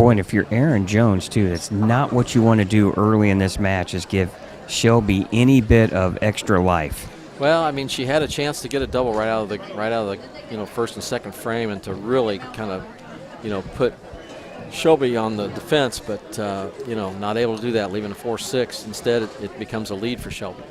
Boy, and if you're Aaron Jones, too, that's not what you want to do early in this match, is give Shelby any bit of extra life.
Well, I mean, she had a chance to get a double right out of the first and second frame, and to really kind of put Shelby on the defense, but not able to do that, leaving a 4-6. Instead, it becomes a lead for Shelby.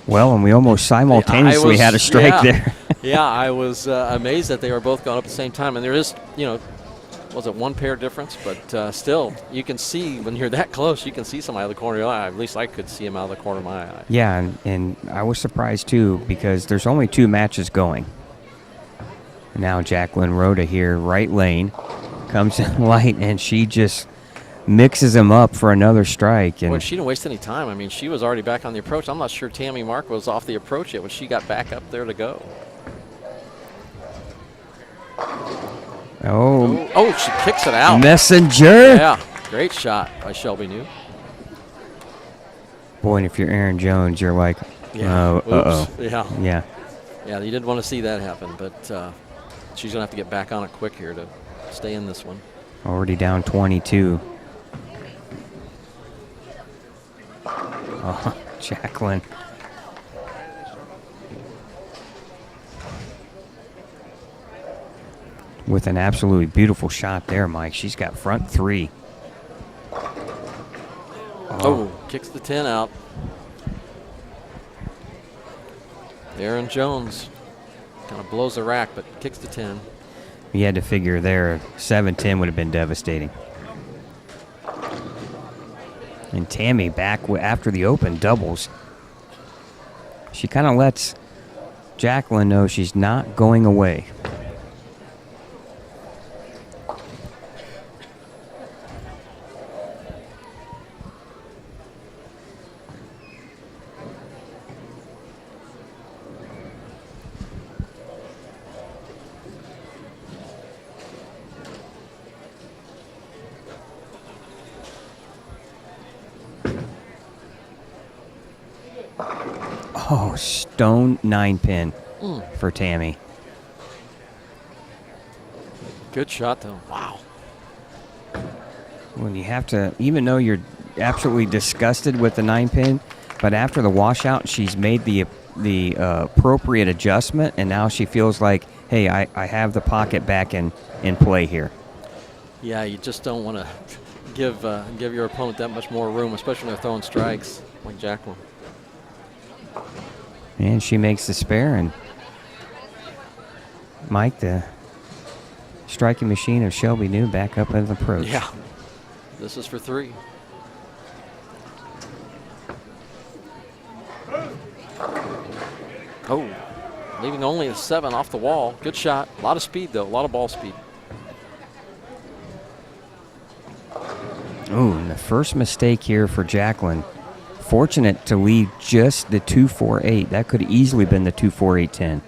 Well, and we almost simultaneously had a strike there.
Yeah, I was amazed that they were both going up at the same time. And there is, was it one pair difference? But still, you can see when you're that close, you can see somebody out of the corner of your eye. At least I could see him out of the corner of my eye.
Yeah, and I was surprised, too, because there's only 2 matches going. Now Jacqueline Rhoda here, right lane, comes in light, and she just mixes him up for another strike. And
well, she didn't waste any time. I mean, she was already back on the approach. I'm not sure Tammy Mark was off the approach yet when she got back up there to go.
Oh,
she kicks it out.
Messenger.
Yeah, great shot by Shelby New.
Boy, and if you're Aaron Jones, you're like,
uh-oh.
Yeah.
Yeah, you didn't want to see that happen, but she's going to have to get back on it quick here to stay in this one.
Already down 22. Oh, Jacqueline. With an absolutely beautiful shot there, Mike. She's got front 3.
Oh, kicks the 10 out. Aaron Jones kind of blows the rack, but kicks the 10.
You had to figure there 7-10 would have been devastating. And Tammy back after the open doubles. She kind of lets Jacqueline know she's not going away. Oh, stone 9-pin for Tammy.
Good shot, though. Wow.
When you have to, even though you're absolutely disgusted with the 9-pin, but after the washout, she's made the appropriate adjustment, and now she feels like, hey, I have the pocket back in play here.
Yeah, you just don't want to give your opponent that much more room, especially when they're throwing strikes like Jacqueline.
And she makes the spare, and Mike, the striking machine of Shelby New, back up at the approach.
Yeah, this is for 3. Oh, leaving only a 7 off the wall. Good shot. A lot of speed, though. A lot of ball speed.
Ooh, and the first mistake here for Jacqueline. Fortunate to leave just the 2-4-8. That could have easily been the 2-4-8-10.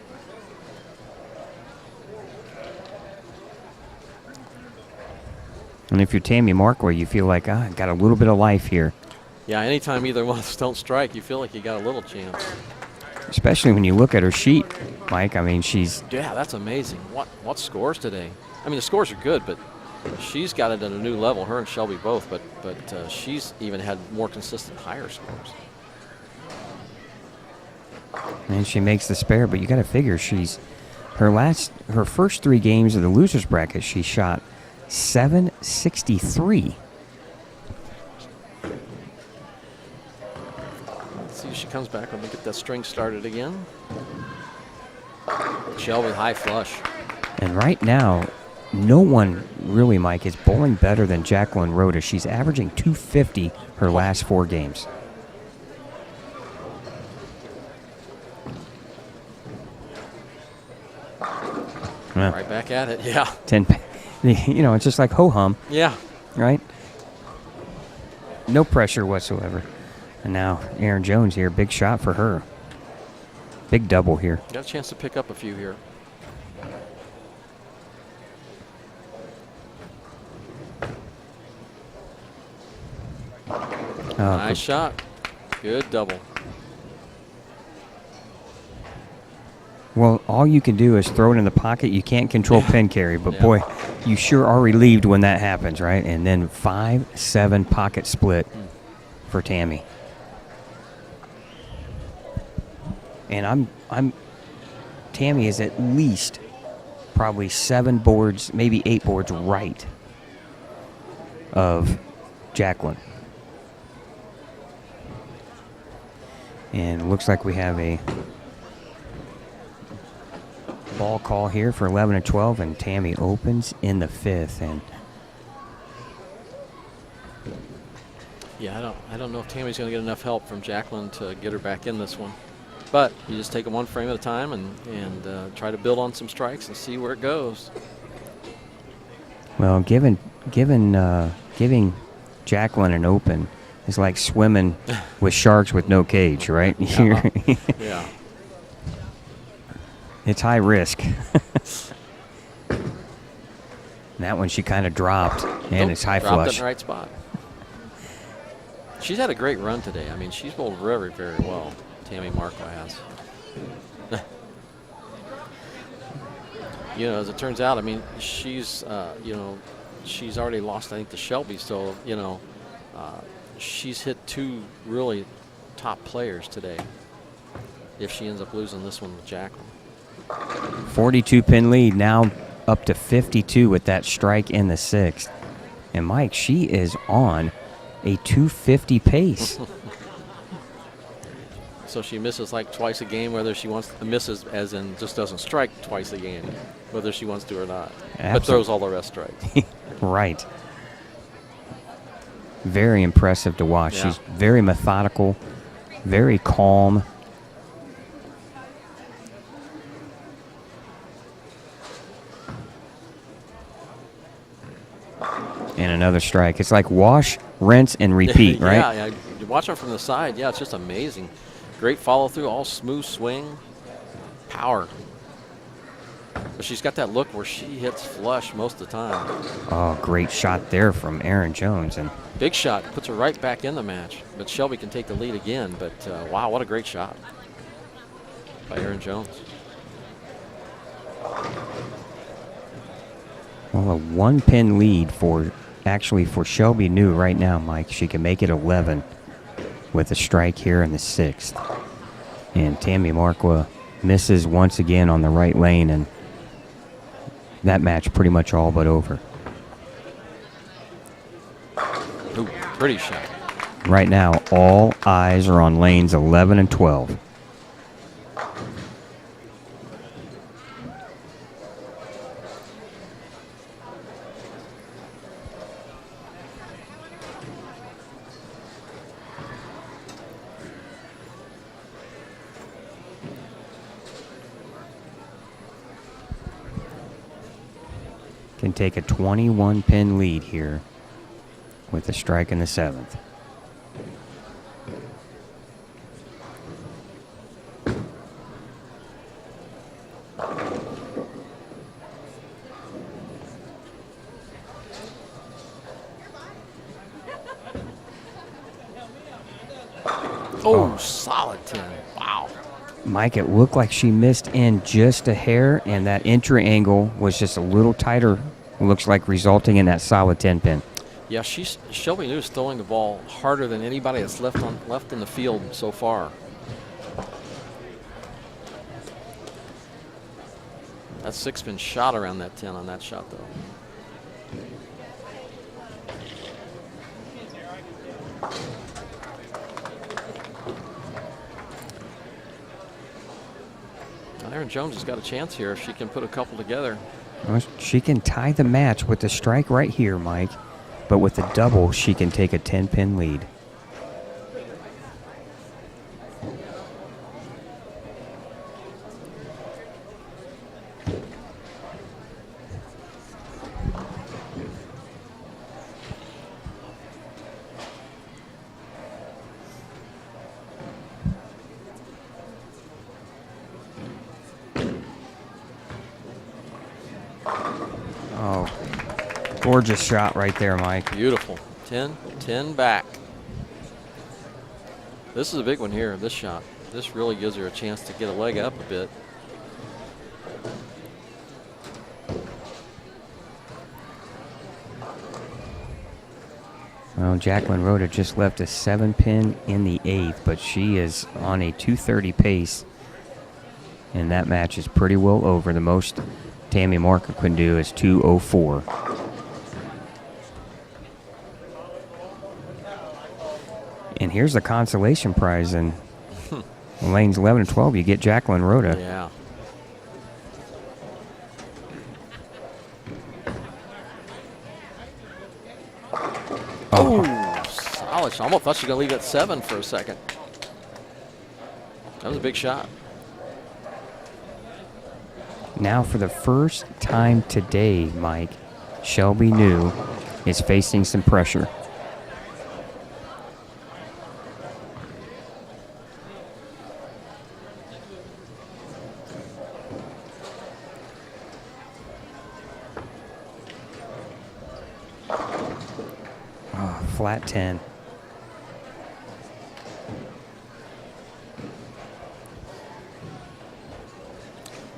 And if you're Tammy Markway, you feel like, I got a little bit of life here.
Yeah, anytime either one of us don't strike, you feel like you got a little chance.
Especially when you look at her sheet, Mike. I mean, she's...
Yeah, that's amazing. What scores today? I mean, the scores are good, but she's got it at a new level, her and Shelby both, but she's even had more consistent higher scores.
And she makes the spare, but you got to figure her first 3 games of the losers bracket, she shot 763.
Let's see if she comes back when we get that string started again. Shelby high flush.
And right now, no one really, Mike, is bowling better than Jacqueline Rhoda. She's averaging 250 her last 4 games.
Right back at it, yeah.
10, it's just like ho-hum.
Yeah.
Right? no pressure whatsoever. And now Erin Jones here, big shot for her. Big double here.
Got a chance to pick up a few here. Nice shot. Good double.
Well, all you can do is throw it in the pocket. You can't control pin carry, but boy, you sure are relieved when that happens, right? And then 5-7 pocket split for Tammy. And Tammy is at least probably 7 boards, maybe 8 boards right of Jacqueline. And it looks like we have a ball call here for 11 and 12, and Tammy opens in the 5th. And
yeah, I don't know if Tammy's going to get enough help from Jacqueline to get her back in this one. But you just take it one frame at a time and try to build on some strikes and see where it goes.
well, giving Jacqueline an open is like swimming with sharks with no cage, right?
Yeah.
It's high risk. That one she kind of dropped, and it's high
dropped
flush.
it in the right spot. She's had a great run today. I mean, she's bowled very, very well. Tammy Markwa has. You know, as it turns out, I mean, she's she's already lost, I think, to Shelby. So, she's hit 2 really top players today if she ends up losing this one with Jacqueline.
42 pin lead, now up to 52 with that strike in the 6th. And Mike, she is on a 250 pace.
So she misses like twice a game, whether she wants to, misses as in just doesn't strike twice a game, whether she wants to or not. But throws all the rest strikes.
Right. Very impressive to watch.
Yeah.
She's very methodical, very calm. And another strike. It's like wash, rinse, and repeat, right?
Yeah, you watch her from the side. Yeah, it's just amazing. Great follow through, all smooth swing, power. But she's got that look where she hits flush most of the time.
Oh, great shot there from Erin Jones. And
big shot, puts her right back in the match. But Shelby can take the lead again. But wow, what a great shot by Erin Jones.
Well, a 1-pin lead for Shelby New right now, Mike. She can make it 11 with a strike here in the 6th. And Tammy Markwa misses once again on the right lane, and that match pretty much all but over.
Ooh, pretty shot.
Right now, all eyes are on lanes 11 and 12. Can take a 21-pin lead here with a strike in the 7th.
Oh, solid 10. Wow.
Mike, it looked like she missed in just a hair, and that entry angle was just a little tighter, looks like, resulting in that solid 10-pin.
Yeah, Shelby New is throwing the ball harder than anybody that's left in the field so far. That 6-pin shot around that 10 on that shot, though. Erin Jones has got a chance here if she can put a couple together.
Well, she can tie the match with the strike right here, Mike. But with the double, she can take a 10-pin lead. Oh, gorgeous shot right there, Mike.
Beautiful. 10 back. This is a big one here, this shot. This really gives her a chance to get a leg up a bit.
Well, Jacqueline Rhoda just left a 7-pin in the 8th, but she is on a 230 pace, and that match is pretty well over. The most Tammy Marker can do is 204. And here's the consolation prize in lanes 11 and 12. You get Jacqueline Rhoda.
Yeah. Oh, solid shot. I almost thought she was going to leave at 7 for a second. That was a big shot.
Now, for the first time today, Mike, Shelby New is facing some pressure. Oh, flat 10.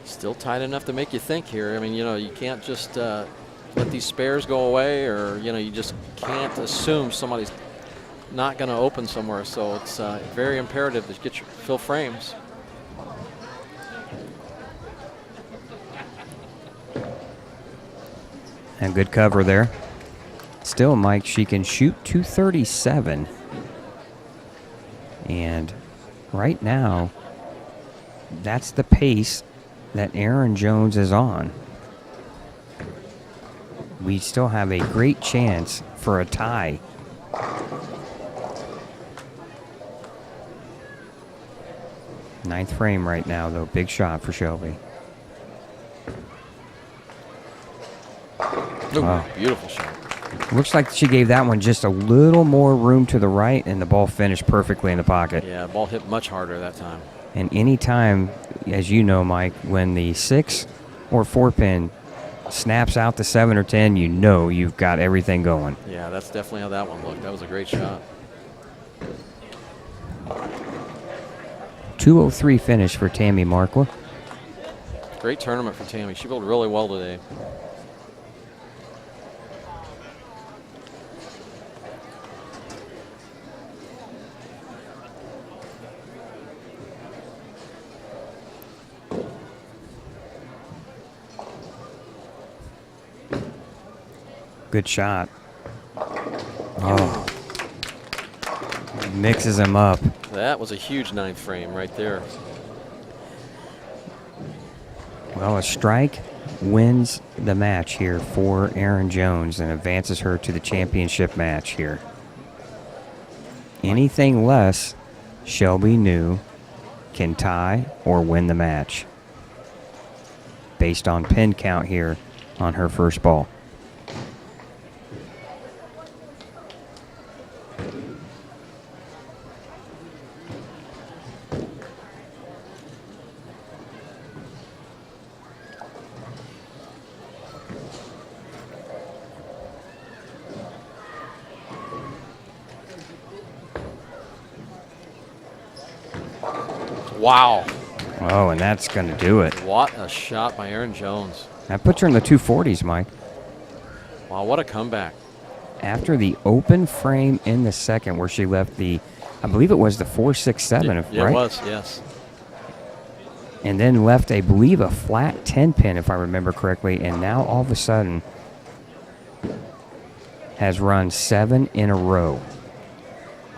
Still tight enough to make you think here. I mean, you know, you can't just let these spares go away, or, you know, you just can't assume somebody's not going to open somewhere. So it's very imperative to get your fill frames.
And good cover there. Still, Mike, she can shoot 237. And right now, that's the pace that Erin Jones is on. We still have a great chance for a tie. Ninth frame right now, though. Big shot for Shelby.
Ooh,
Wow.
Beautiful shot.
Looks like she gave that one just a little more room to the right, and the ball finished perfectly in the pocket.
Yeah, ball hit much harder that time.
And any time, as you know, Mike, when the 6 or 4 pin snaps out to 7 or 10, you know you've got everything going.
Yeah, that's definitely how that one looked. That was a great shot.
203 finish for Tammy Markwa.
Great tournament for Tammy. She bowled really well today.
Good shot. Oh. Mixes him up.
That was a huge 9th frame right there.
Well, a strike wins the match here for Erin Jones and advances her to the championship match here. Anything less, Shelby New can tie or win the match based on pin count here on her first ball.
Wow.
Oh, and that's going to do it.
What a shot by Erin Jones.
That puts her in the 240s, Mike.
Wow, what a comeback.
After the open frame in the second where she left the, I believe it was the 4-6-7, right?
It was, yes.
And then left, I believe, a flat 10 pin, if I remember correctly, and now all of a sudden has run 7 in a row.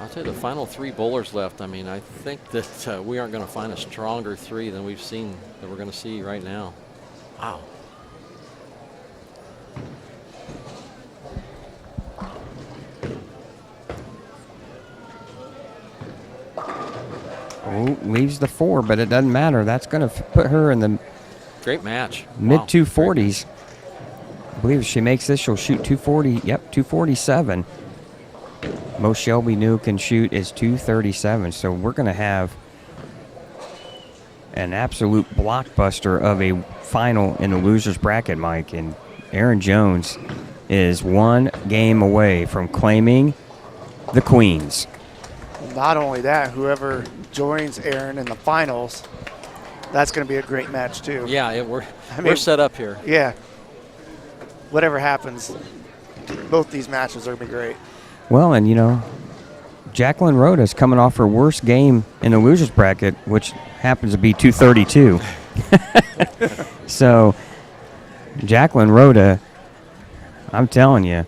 I'll tell you, the final 3 bowlers left, I mean, I think that we aren't going to find a stronger 3 than we've seen, that we're going to see right now. Wow.
Oh, leaves the 4, but it doesn't matter. That's going to put her in the
Great match.
mid
Wow.
240s. I believe if she makes this, she'll shoot 240. Yep, 247. Most Shelby New can shoot is 237. So we're going to have an absolute blockbuster of a final in the loser's bracket, Mike. And Aaron Jones is one game away from claiming the Queens.
Not only that, whoever joins Aaron in the finals, that's going to be a great match too.
Yeah, we're set up here.
Yeah. Whatever happens, both these matches are going to be great.
Well, and Jacqueline Rhoda is coming off her worst game in the losers bracket, which happens to be 232. So, Jacqueline Rhoda, I'm telling you,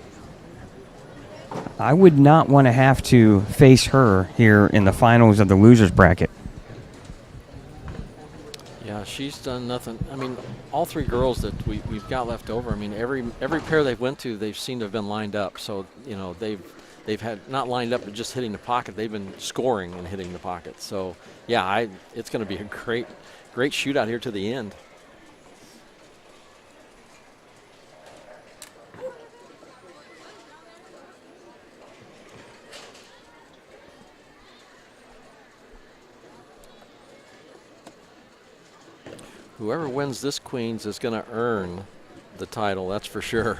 I would not want to have to face her here in the finals of the losers bracket.
Yeah, she's done nothing. I mean, all three girls that we've got left over, I mean, every pair they've went to, they've seemed to have been lined up. So, they've had not lined up but just hitting the pocket. They've been scoring and hitting the pocket. So, yeah, it's going to be a great shootout here to the end. Whoever wins this Queens is going to earn the title, that's for sure.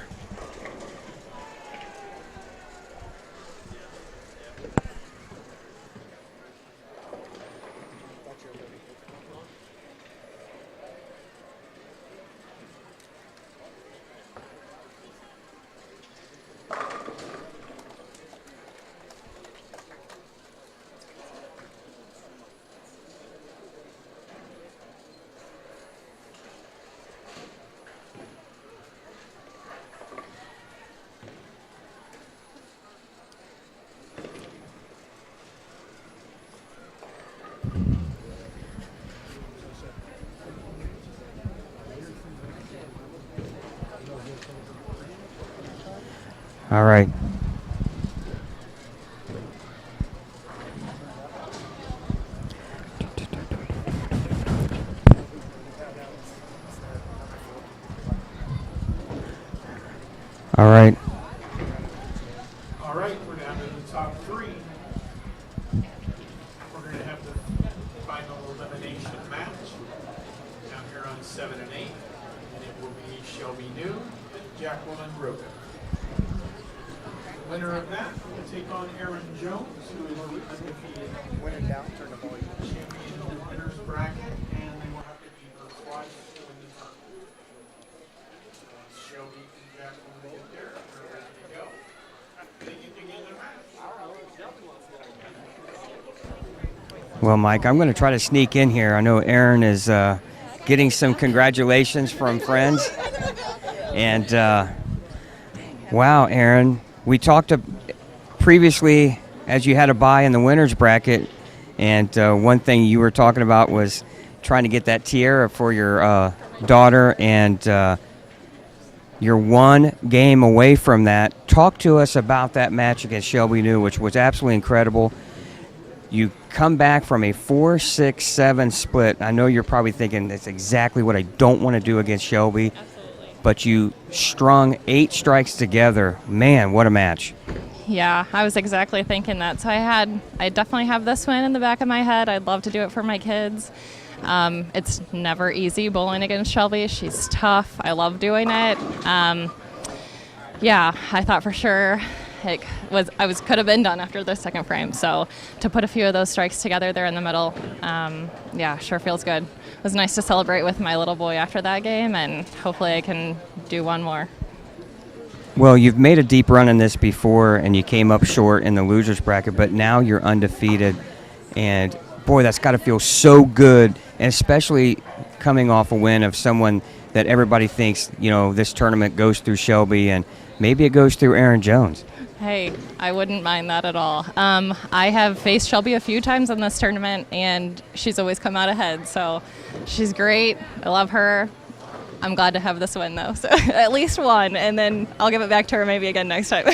All right. All right.
All right, we're down to the top three. We're going to have the final elimination match down here on 7 and 8, and it will be Shelby New and Jacqueline Rhoda. The winner of that will take on Aaron Jones, who is undefeated.
Win it down, turn the volume.
Champion in the winner's bracket, and they will have to beat her twice to win the tournament. Shelby and Jacqueline will get there. They're ready to go. They get to get their match.
Well, Mike, I'm going to try to sneak in here. I know Aaron is getting some congratulations from friends. And, wow, Aaron, we talked previously as you had a bye in the winner's bracket, and one thing you were talking about was trying to get that tiara for your daughter, and you're one game away from that. Talk to us about that match against Shelby New, which was absolutely incredible. You come back from a 4-6-7 split. I know you're probably thinking that's exactly what I don't want to do against Shelby. But you strung 8 strikes together. Man, what a match.
Yeah, I was exactly thinking that. So I definitely have this win in the back of my head. I'd love to do it for my kids. It's never easy bowling against Shelby. She's tough. I love doing it. Yeah, I thought for sure could have been done after the second frame. So to put a few of those strikes together there in the middle, yeah, sure feels good. It was nice to celebrate with my little boy after that game, and hopefully I can do one more.
Well, you've made a deep run in this before, and you came up short in the losers bracket, but now you're undefeated. And, boy, that's got to feel so good, and especially coming off a win of someone that everybody thinks, this tournament goes through Shelby, and maybe it goes through Aaron Jones.
Hey, I wouldn't mind that at all. I have faced Shelby a few times in this tournament, and she's always come out ahead. So she's great. I love her. I'm glad to have this win, though. So at least one, and then I'll give it back to her maybe again next time.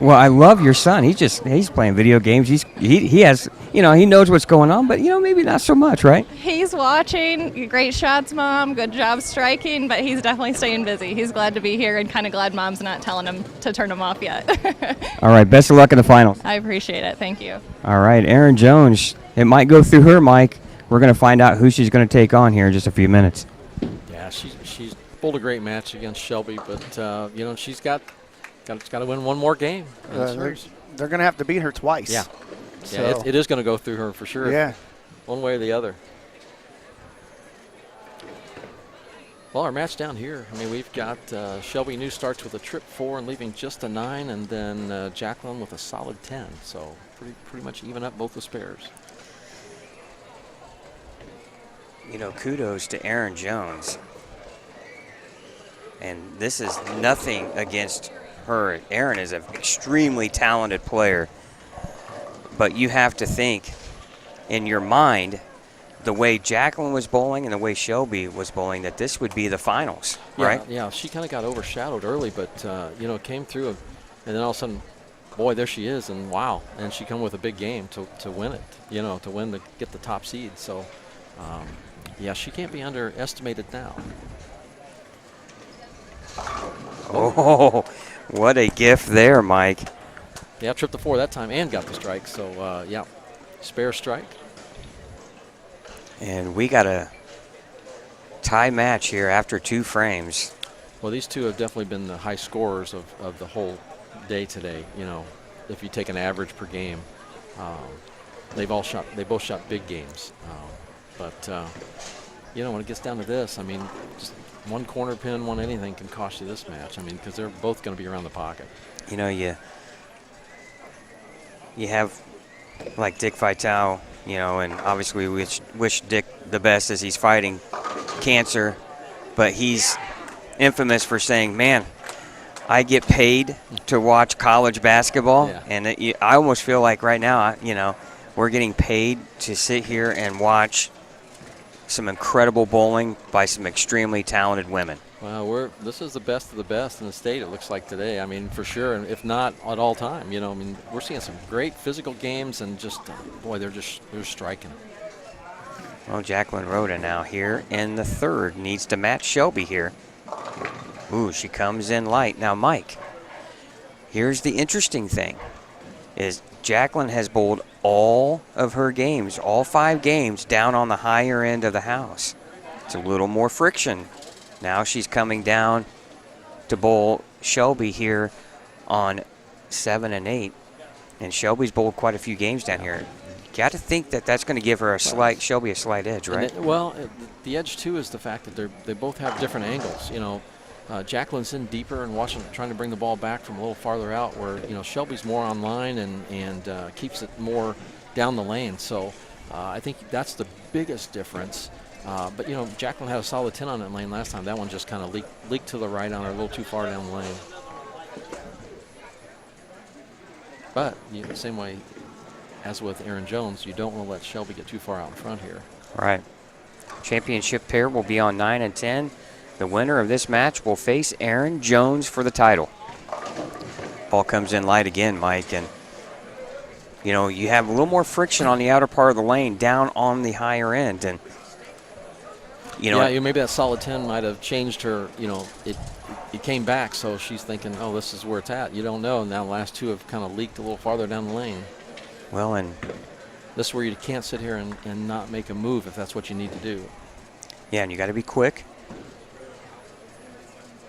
Well, I love your son. He's playing video games. He has, he knows what's going on, but, maybe not so much, right?
He's watching. Great shots, Mom. Good job striking, but he's definitely staying busy. He's glad to be here and kind of glad Mom's not telling him to turn him off yet.
All right, best of luck in the finals.
I appreciate it. Thank you.
All right, Aaron Jones. It might go through her, Mike. We're going to find out who she's going to take on here in just a few minutes.
Yeah, she's bowled a great match against Shelby, but you know, she's got to win one more game.
They're going to have to beat her twice.
Yeah,
So.
yeah, it is going to go through her for sure.
Yeah.
One way or the other. Well, our match down here, I mean, we've got Shelby New starts with a trip 4 and leaving just a 9, and then Jacqueline with a solid 10. So pretty much even up both the spares.
You know, kudos to Erin Jones. And this is nothing against her. Erin is an extremely talented player. But you have to think in your mind, the way Jacqueline was bowling and the way Shelby was bowling, that this would be the finals, right?
Yeah, she kind of got overshadowed early, but, you know, came through. And then all of a sudden, boy, there she is, and wow. And she come with a big game to win it, you know, to get the top seed. So, yeah, she can't be underestimated now.
Oh, what a gift there, Mike.
Yeah, tripped the 4 that time and got the strike. So, yeah, spare strike.
And we got a tie match here after 2 frames.
Well, these two have definitely been the high scorers of the whole day today. You know, if you take an average per game, they both shot big games. But you know, when it gets down to this, I mean, just one corner pin, one anything can cost you this match. I mean, because they're both going to be around the pocket.
You know, you have like Dick Vitale, you know, and obviously we wish Dick the best as he's fighting cancer, but he's infamous for saying, man, I get paid to watch college basketball, and I almost feel like right now, you know, we're getting paid to sit here and watch some incredible bowling by some extremely talented women.
Well, this is the best of the best in the state, it looks like today. I mean, for sure, and if not at all time. You know, I mean, we're seeing some great physical games, and just, boy, they're striking.
Well, Jacqueline Rhoda now here in the 3rd. Needs to match Shelby here. Ooh, she comes in light. Now, Mike, here's the interesting thing, is Jacqueline has bowled all of her games, all 5 games, down on the higher end of the house. It's a little more friction. Now she's coming down to bowl Shelby here on 7 and 8. And Shelby's bowled quite a few games down here. Got to think that that's going to give her Shelby a slight edge, right?
The edge, too, is the fact that they both have different angles. You know, Jacqueline's in deeper and trying to bring the ball back from a little farther out, where, you know, Shelby's more on line and keeps it more down the lane. So I think that's the biggest difference. But, you know, Jacqueline had a solid 10 on that lane last time. That one just kind of leaked to the right on her, a little too far down the lane. But the same way as with Erin Jones, you don't want to let Shelby get too far out in front here.
Right. Championship pair will be on 9 and 10. The winner of this match will face Erin Jones for the title. Ball comes in light again, Mike, and you know, you have a little more friction on the outer part of the lane down on the higher end, and you know,
maybe that solid 10 might have changed her. You know, it came back, so she's thinking, oh, this is where it's at. You don't know. Now the last 2 have kind of leaked a little farther down the lane.
Well, and
this is where you can't sit here and not make a move if that's what you need to do.
Yeah, and you got to be quick.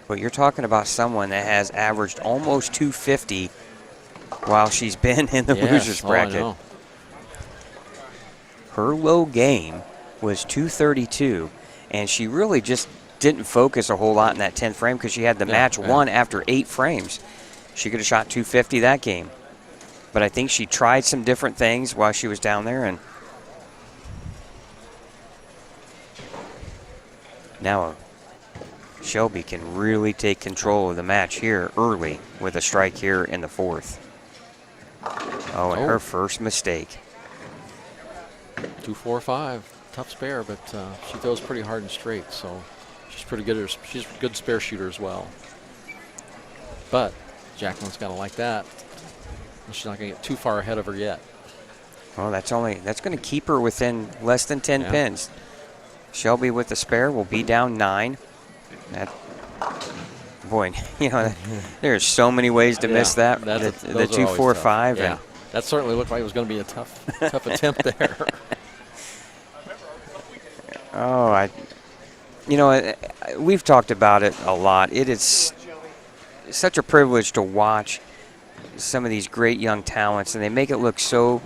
But you're talking about someone that has averaged almost 250 while she's been in the losers bracket.
I know.
Her low game was 232, and she really just didn't focus a whole lot in that 10th frame because she had the match won after 8 frames. She could have shot 250 that game. But I think she tried some different things while she was down there, and now Shelby can really take control of the match here early with a strike here in the 4th. Oh, and her first mistake.
2-4-5, tough spare, but she throws pretty hard and straight, so she's pretty good. She's a good spare shooter as well. But Jacqueline's got to like that. She's not going to get too far ahead of her yet.
Well, that's going to keep her within less than 10 pins. Shelby with the spare will be down 9. Boy, you know, there's so many ways to miss that. The 2-4-5.
Yeah, that certainly looked like it was going to be a tough attempt there.
Oh, we've talked about it a lot. It is such a privilege to watch some of these great young talents, and they make it look so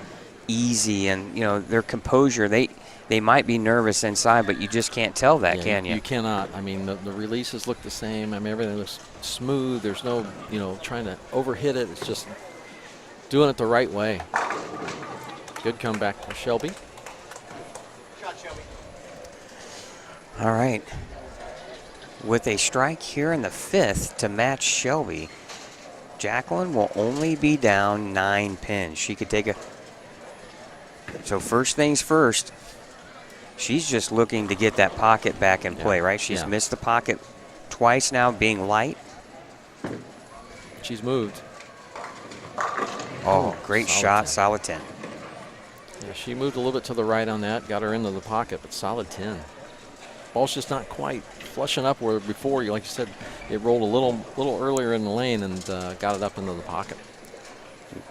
easy. And you know, their composure. They might be nervous inside, but you just can't tell that, can you?
You cannot. I mean, the releases look the same. I mean, everything looks smooth. There's no, trying to overhit it. It's just doing it the right way. Good comeback for Shelby.
All right. With a strike here in the 5th to match Shelby, Jacqueline will only be down 9 pins. She could take a... So first things first, she's just looking to get that pocket back in play, right? She's missed the pocket twice now, being light.
She's moved.
Oh, great shot, solid 10.
Yeah, she moved a little bit to the right on that, got her into the pocket, but solid 10. Ball's just not quite flushing up where before, like you said, it rolled a little earlier in the lane and got it up into the pocket.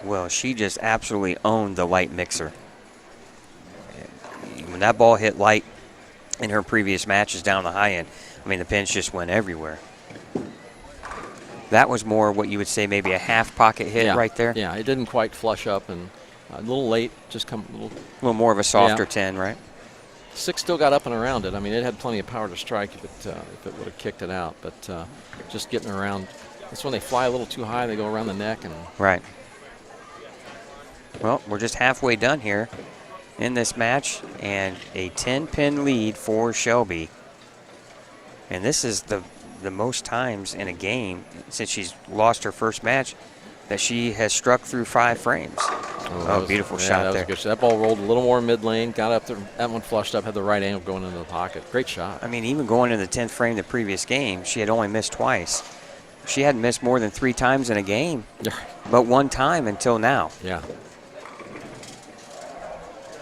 Well, she just absolutely owned the light mixer. When that ball hit light in her previous matches down the high end, I mean, the pins just went everywhere. That was more what you would say maybe a half pocket hit right there?
Yeah, it didn't quite flush up and a little late, just come a
little more of a softer 10, right?
6 still got up and around it. I mean, it had plenty of power to strike if it would have kicked it out, but just getting around. That's when they fly a little too high, they go around the neck. And
right. Well, we're just halfway done here in this match, and a 10-pin lead for Shelby. And this is the most times in a game since she's lost her first match that she has struck through 5 frames. Oh, beautiful shot there.
Good. That ball rolled a little more mid-lane, got up there. That one flushed up, had the right angle going into the pocket. Great shot.
I mean, even going into the 10th frame the previous game, she had only missed twice. She hadn't missed more than 3 times in a game, but 1 time until now.
Yeah.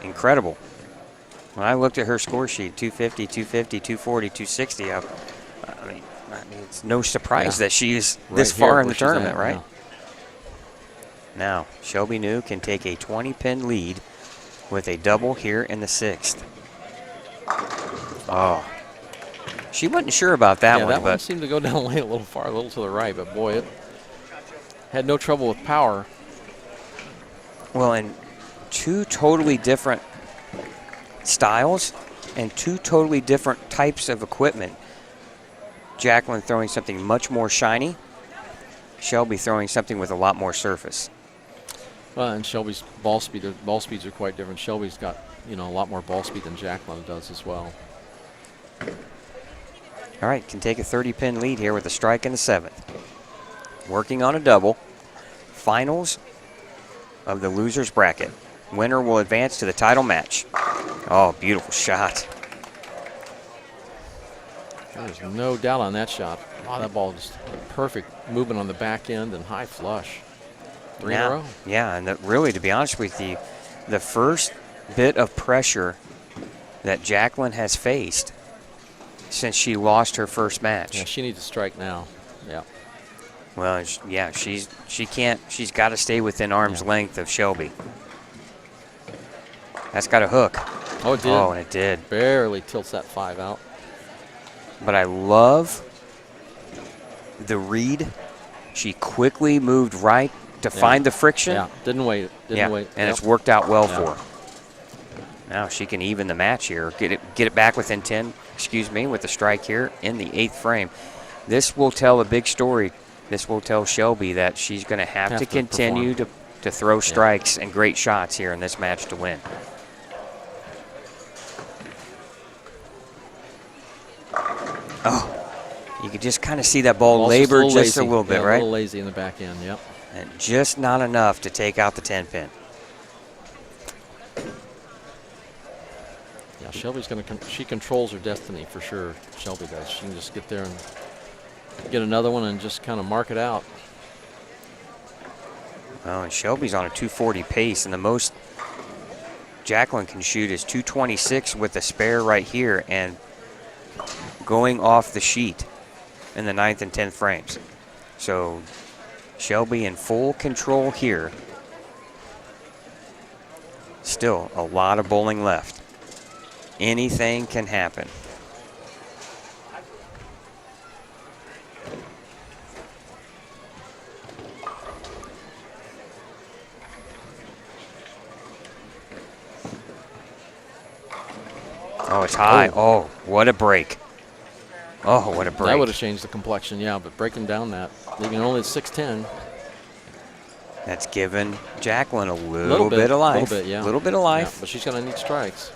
Incredible. When I looked at her score sheet, 250, 250, 240, 260, I mean, it's no surprise that she's this far in the tournament, right? Now, Shelby New can take a 20-pin lead with a double here in the 6th. Oh, she wasn't sure about that one.
That one seemed to go down the lane a little far, a little to the right, but boy, it had no trouble with power.
Well, and 2 totally different styles and 2 totally different types of equipment. Jacqueline throwing something much more shiny. Shelby throwing something with a lot more surface.
Well, and Shelby's ball speeds are quite different. Shelby's got, a lot more ball speed than Jacqueline does as well.
All right, can take a 30-pin lead here with a strike in the 7th. Working on a double. Finals of the losers bracket. Winner will advance to the title match. Oh, beautiful shot.
There's no doubt on that shot. Wow, that ball just perfect movement on the back end and high flush. 3 in a row.
Yeah, and really, to be honest with you, the first bit of pressure that Jacqueline has faced since she lost her first match.
Yeah, she needs to strike now. Yeah.
Well, yeah, she's got to stay within arm's length of Shelby. That's got a hook.
Oh, it did.
Oh, and it did.
Barely tilts that 5 out.
But I love the read. She quickly moved right to find the friction.
Yeah, didn't wait. Didn't wait.
And it's worked out well for her. Now she can even the match here. Get it back within 10, with the strike here in the 8th frame. This will tell a big story. This will tell Shelby that she's going to have to continue to throw strikes and great shots here in this match to win. Oh, you could just kind of see that ball labor just a little bit, right?
A little lazy in the back end, yep.
And just not enough to take out the 10-pin.
Yeah, Shelby's going to, she controls her destiny for sure. Shelby does. She can just get there and get another one and just kind of mark it out.
Well, and Shelby's on a 240 pace, and the most Jacqueline can shoot is 226 with a spare right here and going off the sheet in the 9th and 10th frames. So Shelby in full control here. Still a lot of bowling left. Anything can happen. Oh, it's high. Oh, what a break. Oh, what a break.
That would have changed the complexion, yeah, but breaking down that, leaving only at 6'10".
That's given Jacqueline a little bit of life.
A little bit, yeah.
Little bit of life.
Yeah, but she's going to need strikes.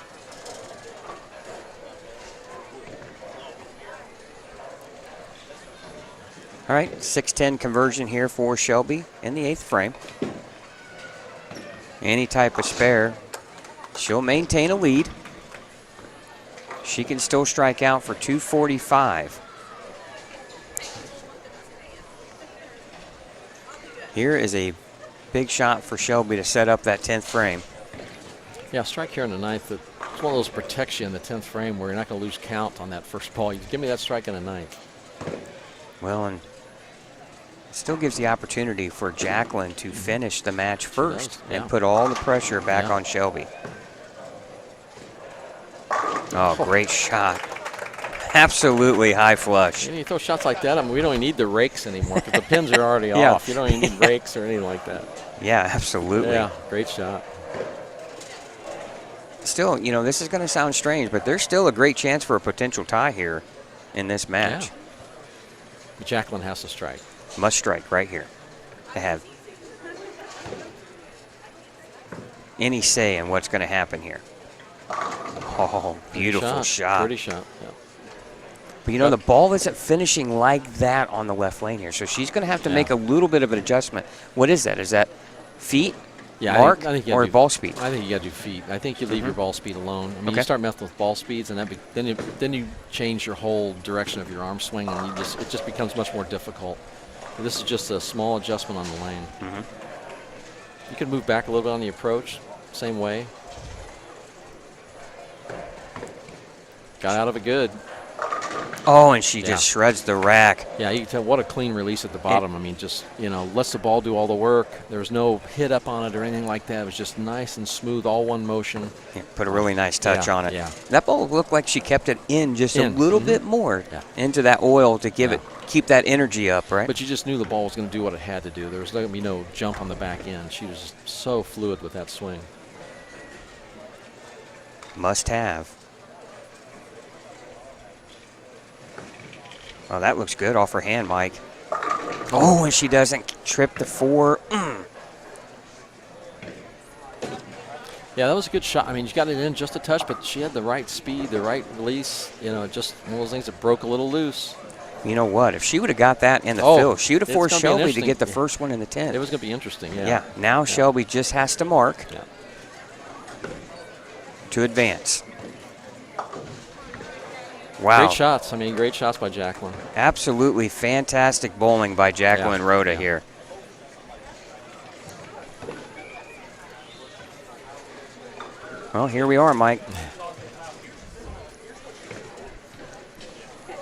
All right, 6-10 conversion here for Shelby in the 8th frame. Any type of spare, she'll maintain a lead. She can still strike out for 245. Here is a big shot for Shelby to set up that 10th frame.
Yeah, strike here in the 9th. It's one of those protects you in the 10th frame where you're not going to lose count on that first ball. You give me that strike in the 9th.
Well, and it still gives the opportunity for Jacqueline to finish the match first and put all the pressure back on Shelby. Oh, great shot. Absolutely high flush.
You throw shots like that, I mean, we don't even need the rakes anymore because the pins are already
Yeah.
off. You don't even need rakes or anything like that.
Yeah, absolutely.
Yeah, great shot.
Still, you know, this is going to sound strange, but there's still a great chance for a potential tie here in this match.
Yeah. But Jacqueline has to strike.
Must strike right here to have any say in what's going to happen here. Oh, beautiful shot.
Pretty shot, yeah.
But, you know, the ball isn't finishing like that on the left lane here, so she's going to have to make a little bit of an adjustment. What is that? Is that feet, mark,
I think you
or
gotta do,
ball speed?
I think you got to do feet. I think you leave your ball speed alone. I mean, you start messing with ball speeds, and then you change your whole direction of your arm swing, and it just becomes much more difficult. But this is just a small adjustment on the lane. You can move back a little bit on the approach, same way. Got out of it good.
Oh, and she just shreds the rack.
Yeah, you can tell what a clean release at the bottom. I mean, just, lets the ball do all the work. There was no hit up on it or anything like that. It was just nice and smooth, all one motion.
Yeah, put a really nice touch on it.
Yeah.
That ball looked like she kept it in just a little bit more into that oil to keep that energy up, right?
But you just knew the ball was going to do what it had to do. There was going to be no jump on the back end. She was just so fluid with that swing.
Must have. Oh, that looks good off her hand, Mike. Oh, and she doesn't trip the 4.
Yeah, that was a good shot. I mean, she got it in just a touch, but she had the right speed, the right release. Just one of those things that broke a little loose.
You know what? If she would have got that in the fill, she would have forced Shelby to get the first one in the 10.
It was going to be interesting, yeah.
Yeah, now Shelby just has to mark to advance. Wow.
Great shots. I mean, great shots by Jacqueline.
Absolutely fantastic bowling by Jacqueline Rhoda here. Well, here we are, Mike.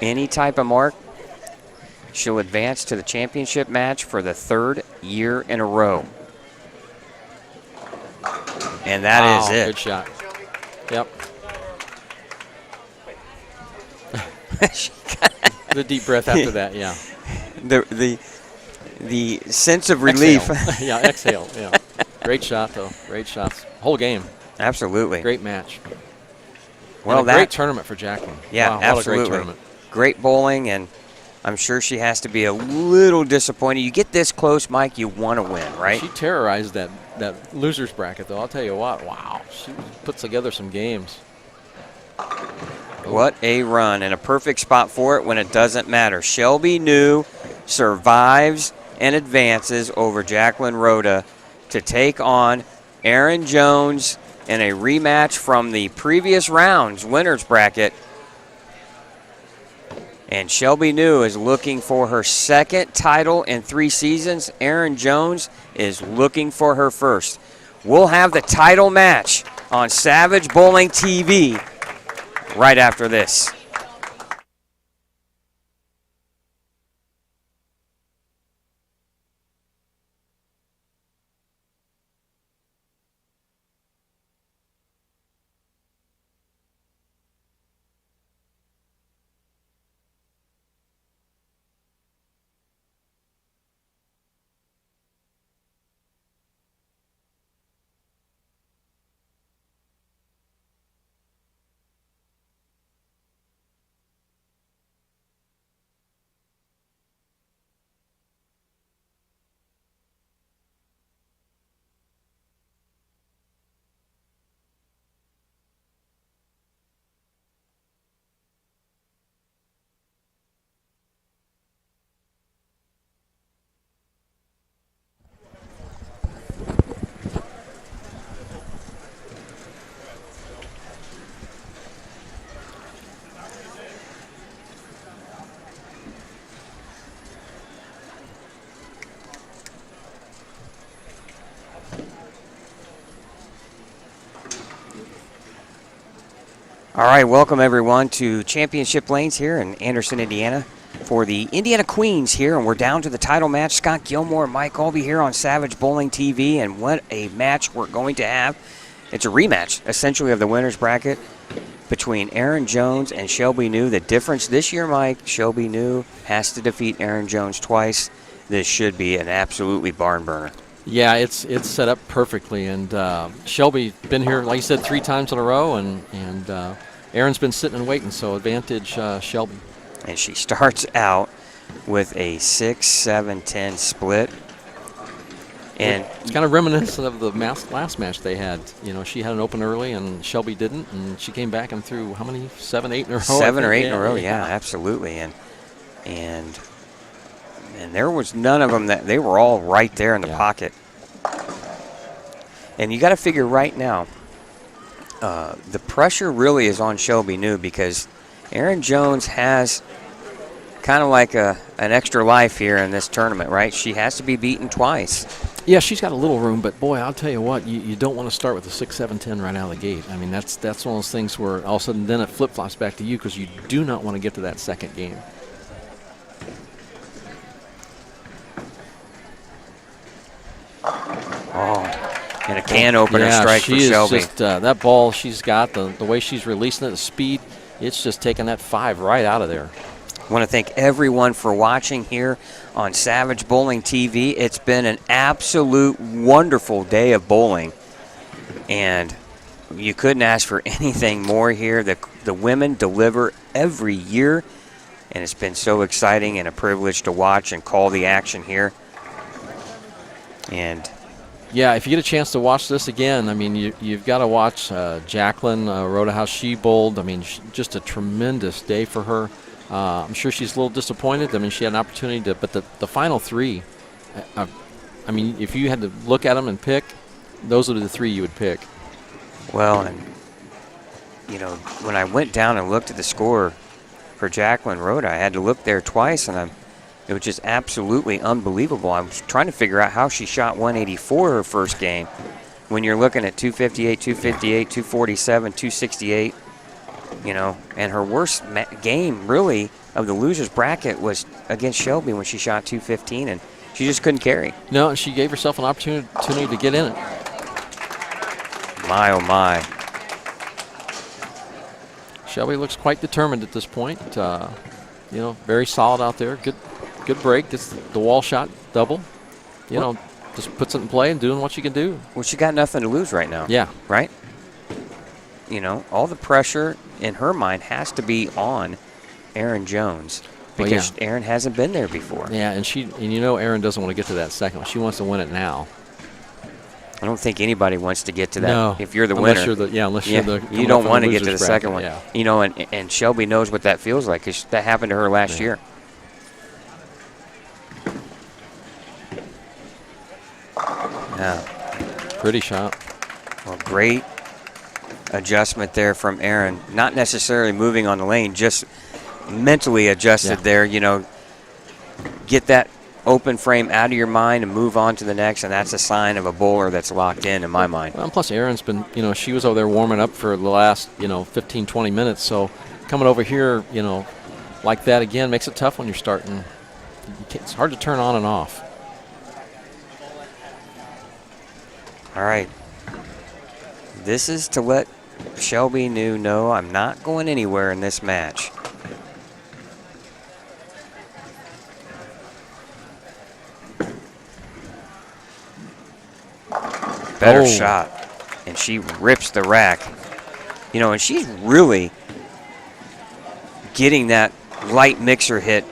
Any type of mark, she'll advance to the championship match for the 3rd year in a row. And that is it.
Good shot. Yep. The deep breath after that, yeah.
The sense of relief.
Exhale. Exhale. Yeah. Great shot, though. Great shots. Whole game.
Absolutely.
Great match.
Well,
and a great tournament for Jacqueline.
Yeah,
wow,
absolutely.
What a great tournament.
Great bowling, and I'm sure she has to be a little disappointed. You get this close, Mike, you want to win, right?
She terrorized that loser's bracket, though. I'll tell you what. Wow. She puts together some games.
What a run, and a perfect spot for it when it doesn't matter. Shelby New survives and advances over Jacqueline Rhoda to take on Erin Jones in a rematch from the previous round's winner's bracket. And Shelby New is looking for her 2nd title in 3 seasons. Erin Jones is looking for her 1st. We'll have the title match on Savage Bowling TV right after this. All right, welcome everyone to Championship Lanes here in Anderson, Indiana for the Indiana Queens here, and we're down to the title match. Scott Gilmore and Mike Albee here on Savage Bowling TV, and what a match we're going to have. It's a rematch, essentially, of the winner's bracket between Erin Jones and Shelby New. The difference this year, Mike, Shelby New has to defeat Erin Jones twice. This should be an absolutely barn burner.
Yeah, it's set up perfectly, and Shelby been here, like you said, 3 times in a row, and Erin's been sitting and waiting, so advantage Shelby.
And she starts out with a 6-7-10 split. And
it's kind of reminiscent of the last match they had. You know, she had an open early, and Shelby didn't, and she came back and threw how many? 7, 8 in a row?
7 or 8 in a row, yeah, absolutely. And there was none of them that they were all right there in the pocket. And you got to figure right now, the pressure really is on Shelby New because Erin Jones has kind of like an extra life here in this tournament, right? She has to be beaten twice.
Yeah, she's got a little room, but boy, I'll tell you what, you don't want to start with a 6-7-10 right out of the gate. I mean, that's one of those things where all of a sudden then it flip-flops back to you because you do not want to get to that second game.
Oh, and a can opener strike for Shelby.
Just, that ball she's got, the way she's releasing it, the speed, it's just taking that 5 right out of there.
I want to thank everyone for watching here on Savage Bowling TV. It's been an absolute wonderful day of bowling, and you couldn't ask for anything more here. The women deliver every year, and it's been so exciting and a privilege to watch and call the action here. And
yeah, if you get a chance to watch this again, I mean, you've got to watch Jacqueline Rhoda, how she bowled. I mean, just a tremendous day for her. I'm sure she's a little disappointed. I mean, she had an opportunity to, but the final 3, I mean, if you had to look at them and pick, those are the 3 you would pick.
Well, and, you know, when I went down and looked at the score for Jacqueline Rhoda, I had to look there twice, and it was just absolutely unbelievable. I was trying to figure out how she shot 184 her first game. When you're looking at 258, 258, 247, 268, you know, and her worst game really of the loser's bracket was against Shelby when she shot 215, and she just couldn't carry.
No, she gave herself an opportunity to get in it.
My, oh my.
Shelby looks quite determined at this point. You know, very solid out there. Good break. Just the wall shot double. You know, just puts it in play and doing what she can do.
Well, she got nothing to lose right now.
Yeah.
Right? You know, all the pressure in her mind has to be on Erin Jones because Erin hasn't been there before.
Yeah, and you know Erin doesn't want to get to that second one. She wants to win it now.
I don't think anybody wants to get to that.
No.
If you're the
unless
winner.
Unless you're the
you don't want to get to the second one.
Yeah.
You know, and Shelby knows what that feels like because that happened to her last year. Yeah.
Pretty shot.
Well, great adjustment there from Erin. Not necessarily moving on the lane, just mentally adjusted there. You know, get that open frame out of your mind and move on to the next, and that's a sign of a bowler that's locked in my mind.
Well, plus Erin's been, you know, she was over there warming up for the last, 15, 20 minutes. So coming over here, like that again makes it tough when you're starting. It's hard to turn on and off.
All right. This is to let Shelby New know I'm not going anywhere in this match. Better shot. And she rips the rack. You know, and she's really getting that light mixer hit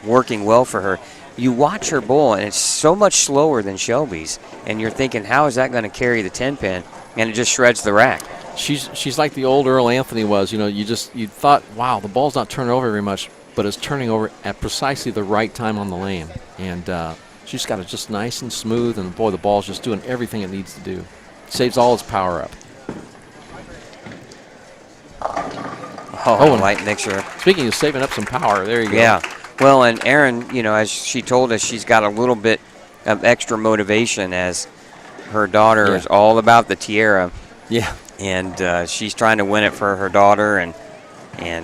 working well for her. You watch her bowl, and it's so much slower than Shelby's, and you're thinking, how is that going to carry the 10-pin? And it just shreds the rack.
She's like the old Earl Anthony was. You know, you thought, wow, the ball's not turning over very much, but it's turning over at precisely the right time on the lane. And she's got it just nice and smooth, and boy, the ball's just doing everything it needs to do. Saves all its power up.
Oh, light mixer.
Speaking of saving up some power, there you go.
Yeah. Well, and Erin, you know, as she told us, she's got a little bit of extra motivation as her daughter is all about the tiara.
Yeah.
And she's trying to win it for her daughter, and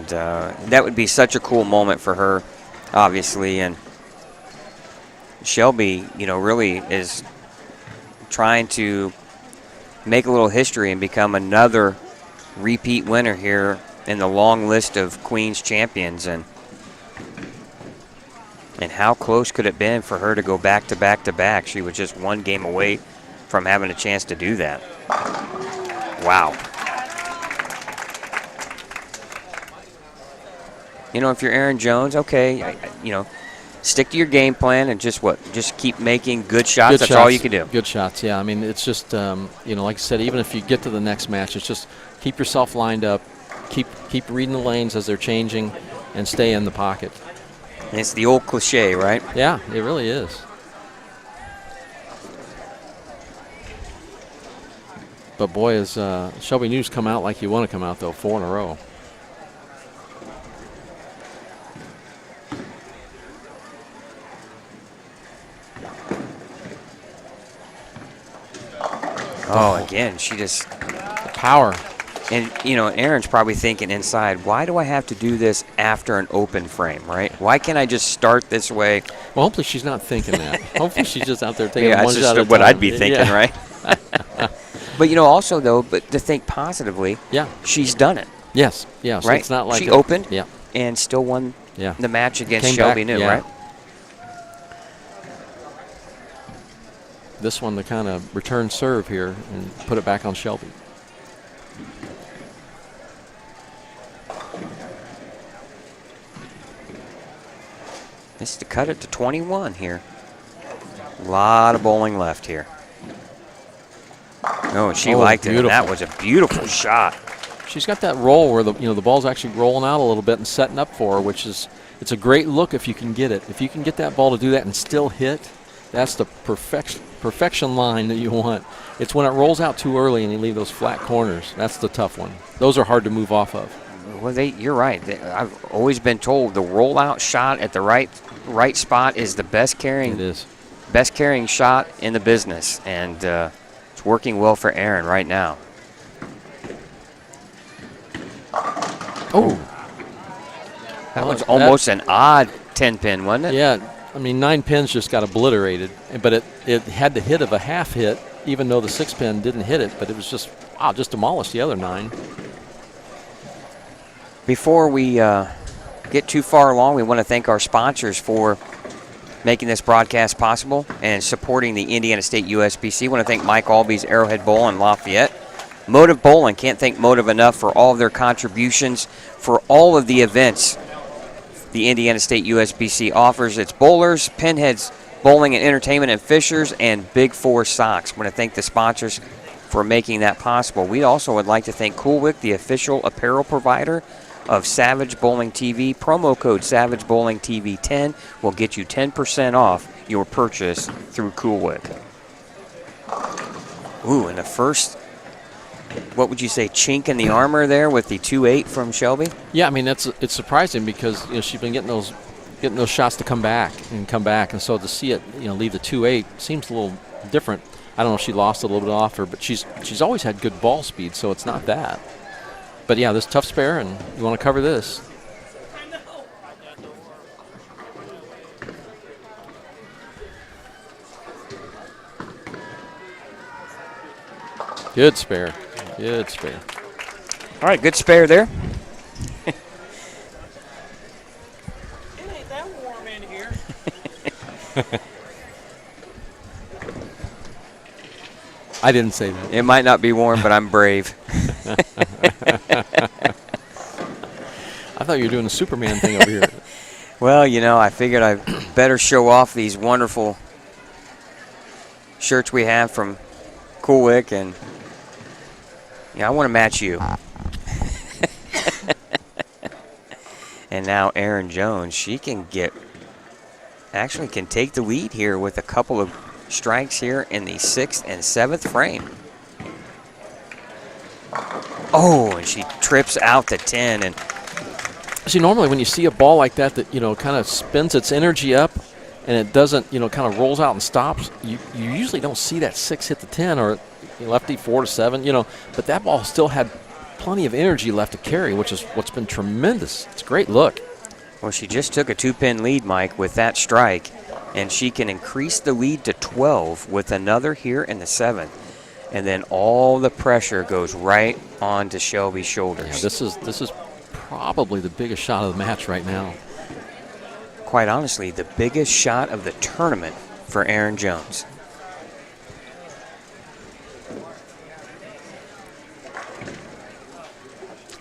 that would be such a cool moment for her, obviously. And Shelby, really is trying to make a little history and become another repeat winner here in the long list of Queens champions. And how close could it have been for her to go back to back to back? She was just one game away from having a chance to do that. Wow. If you're Aaron Jones, okay, stick to your game plan and just keep making good shots. That's all you can do.
Good shots, yeah. I mean, it's just, like I said, even if you get to the next match, it's just keep yourself lined up, keep reading the lanes as they're changing, and stay in the pocket.
And it's the old cliche, right?
Yeah, it really is. But boy, has Shelby News come out like you want to come out, though, 4 in a row.
Oh, again, she just...
The power.
And, Aaron's probably thinking inside, why do I have to do this after an open frame, right? Why can't I just start this way?
Well, hopefully she's not thinking that. Hopefully she's just out there taking
one
shot at a time.
That's just what I'd be thinking,
yeah.
right? But, also, though, but to think positively,
yeah,
she's done it.
Yes, yeah. So
right?
It's not like
she opened
yeah.
and still won
yeah.
the match against
Came
Shelby
back,
New,
yeah.
right?
This one, the kind of return serve here and put it back on Shelby.
This is to cut it to 21 here. A lot of bowling left here. Oh, and she liked it. And that was a beautiful shot.
She's got that roll where the ball's actually rolling out a little bit and setting up for her, which is it's a great look if you can get it. If you can get that ball to do that and still hit, that's the perfection line that you want. It's when it rolls out too early and you leave those flat corners. That's the tough one. Those are hard to move off of.
Well, you're right. I've always been told the rollout shot at the right spot is the best carrying.
It is.
Best carrying shot in the business, and it's working well for Aaron right now.
Oh,
that was almost an odd 10-pin, wasn't it?
Yeah, I mean 9 pins just got obliterated, but it had the hit of a half hit, even though the 6-pin didn't hit it. But it was just demolished the other 9.
Before we get too far along, we want to thank our sponsors for making this broadcast possible and supporting the Indiana State USBC. I want to thank Mike Alby's Arrowhead Bowl in Lafayette. Motive Bowling, can't thank Motive enough for all of their contributions for all of the events the Indiana State USBC offers. It's bowlers, pinheads, bowling and entertainment, and Fishers, and Big Four Socks. I want to thank the sponsors for making that possible. We also would like to thank Coolwick, the official apparel provider of Savage Bowling TV. Promo code Savage Bowling TV 10 will get you 10% off your purchase through Coolwick. Ooh, and the first, what would you say, chink in the armor there with the 2-8 from Shelby?
Yeah, I mean it's surprising because she's been getting those shots to come back, and so to see it leave the 2-8 seems a little different. I don't know if she lost a little bit off her, but she's always had good ball speed, so it's not that. But yeah, this tough spare, and you want to cover this. Good spare. Good spare.
All right, good spare there.
It ain't that warm in here.
I didn't say that.
It might not be warm, but I'm brave.
I thought you were doing a Superman thing over here.
Well, I figured I better show off these wonderful shirts we have from Coolwick, and I want to match you. And now Aaron Jones, she can take the lead here with a couple of strikes here in the 6th and 7th frame. Oh, and she trips out the 10. And
see, normally when you see a ball like that kind of spins its energy up, and it doesn't, kind of rolls out and stops, you usually don't see that 6 hit the 10 or lefty 4 to 7, but that ball still had plenty of energy left to carry, which is what's been tremendous. It's a great look.
Well, she just took a 2-pin lead, Mike, with that strike, and she can increase the lead to 12 with another here in the 7th. And then all the pressure goes right onto Shelby's shoulders.
Yeah, this is probably the biggest shot of the match right now.
Quite honestly, the biggest shot of the tournament for Erin Jones.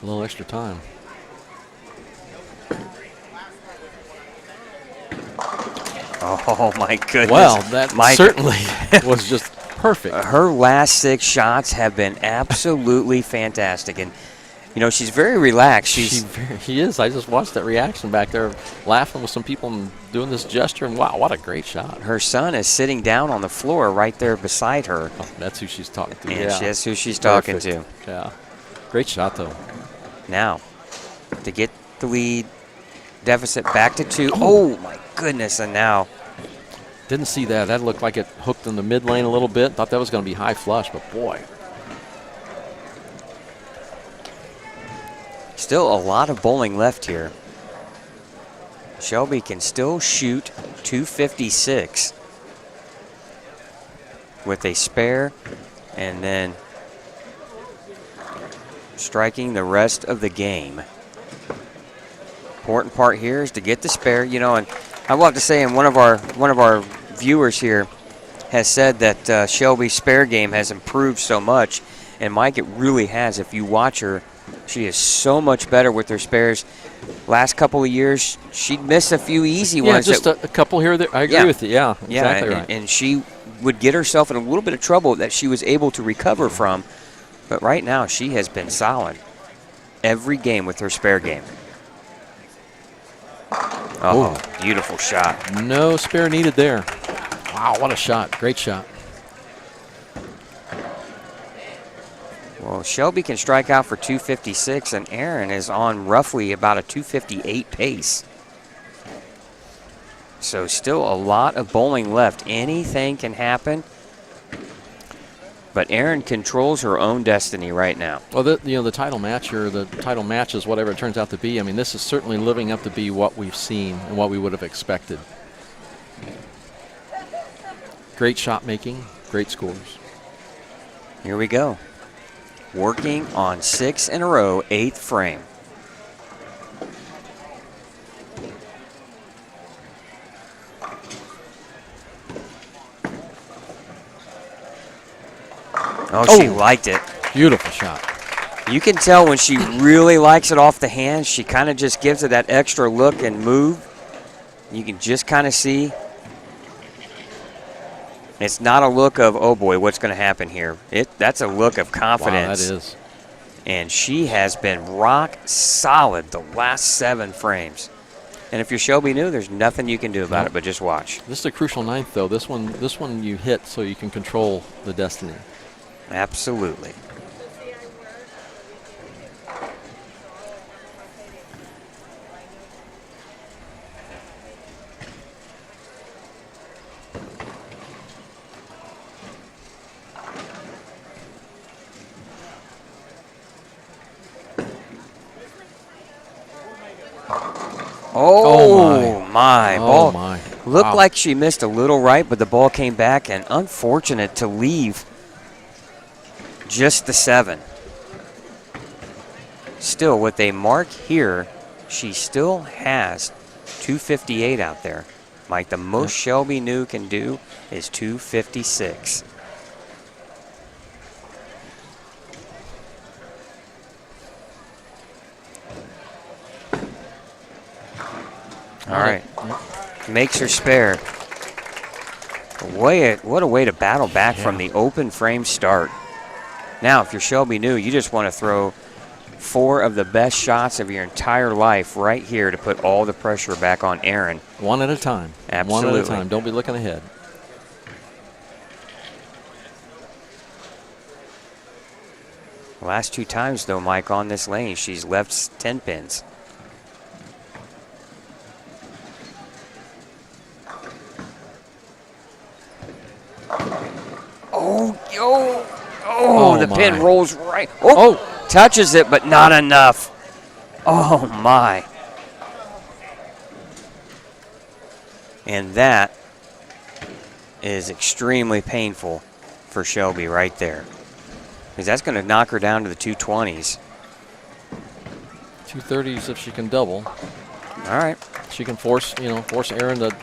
A little extra time.
Oh, my goodness.
Well, that
Mike,
certainly was just perfect.
Her last 6 shots have been absolutely fantastic. And, she's very relaxed.
He is. I just watched that reaction back there, laughing with some people and doing this gesture. And, wow, what a great shot.
Her son is sitting down on the floor right there beside her.
Oh, that's who she's talking to.
And that's who she's talking to.
Yeah. Great shot, though.
Now, to get the lead deficit back to 2. Oh, my goodness. And now.
Didn't see that. That looked like it hooked in the mid lane a little bit. Thought that was going to be high flush, but boy.
Still a lot of bowling left here. Shelby can still shoot 256 with a spare and then striking the rest of the game. Important part here is to get the spare, and I will have to say, one of our viewers here has said that Shelby's spare game has improved so much, and Mike, it really has. If you watch her, she is so much better with her spares. Last couple of years, she'd miss a few easy ones.
Yeah, just a couple here or there. I agree with you. Yeah, exactly right.
And she would get herself in a little bit of trouble that she was able to recover from. But right now, she has been solid every game with her spare game. Oh, beautiful shot.
No spare needed there. Wow, what a shot. Great shot.
Well, Shelby can strike out for 256, and Erin is on roughly about a 258 pace. So still a lot of bowling left. Anything can happen. But Erin controls her own destiny right now.
Well, the title match or the title matches, whatever it turns out to be, I mean, this is certainly living up to be what we've seen and what we would have expected. Great shot making, great scores.
Here we go. Working on 6 in a row, 8th frame. Oh, she liked it.
Beautiful shot.
You can tell when she really likes it off the hand, she kind of just gives it that extra look and move. You can just kind of see. It's not a look of, oh boy, what's going to happen here. That's a look of confidence.
Wow, that is.
And she has been rock solid the last 7 frames. And if you're Shelby new, there's nothing you can do about it but just watch.
This is a crucial 9th, though. This one you hit so you can control the destiny.
Absolutely. Oh my. Ball looked like she missed a little right, but the ball came back, and unfortunate to leave just the 7. Still, with a mark here, she still has 258 out there. Mike, the most Shelby New can do is 256. All right. Makes her spare. What a way to battle back from the open frame start. Now, if you're Shelby New, you just want to throw 4 of the best shots of your entire life right here to put all the pressure back on Erin.
One at a time.
Absolutely.
One at a time. Don't be looking ahead.
Last 2 times, though, Mike, on this lane, she's left 10 pins. Oh, the pin
my.
rolls right. Oh, touches it, but not enough. Oh, my. And that is extremely painful for Shelby right there. Because that's going to knock her down to the 220s.
230s if she can double.
All right.
She can force Erin to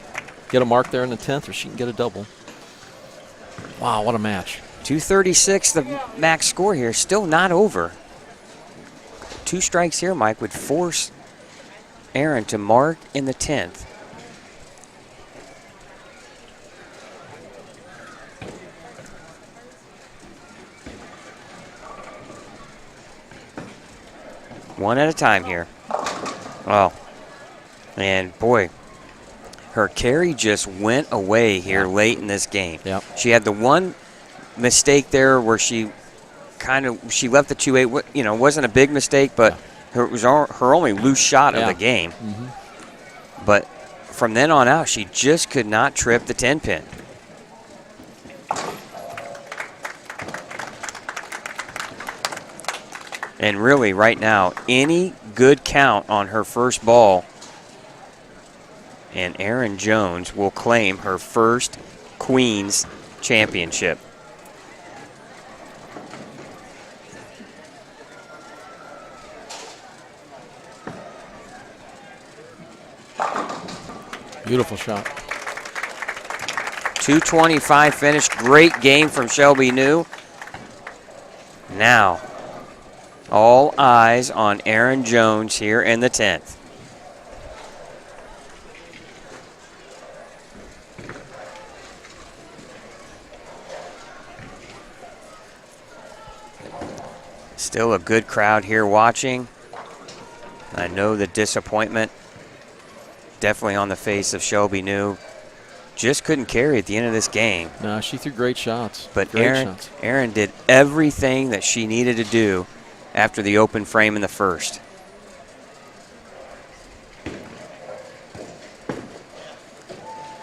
get a mark there in the 10th, or she can get a double. Wow, what a match.
236, the max score here, still not over. 2 strikes here, Mike, would force Erin to mark in the 10th. One at a time here. Oh, and boy, her carry just went away here late in this game.
Yep.
She had the one mistake there where she left the 2-8. You know, wasn't a big mistake, but it was her only loose shot of the game.
Mm-hmm.
But from then on out, she just could not trip the 10 pin. And really, right now, any good count on her first ball, and Erin Jones will claim her first Queens championship.
Beautiful shot.
225 finish. Great game from Shelby New. Now, all eyes on Erin Jones here in the 10th. Still a good crowd here watching. I know the disappointment definitely on the face of Shelby New. Just couldn't carry at the end of this game.
No, she threw great shots.
But
great shots.
Erin did everything that she needed to do after the open frame in the first.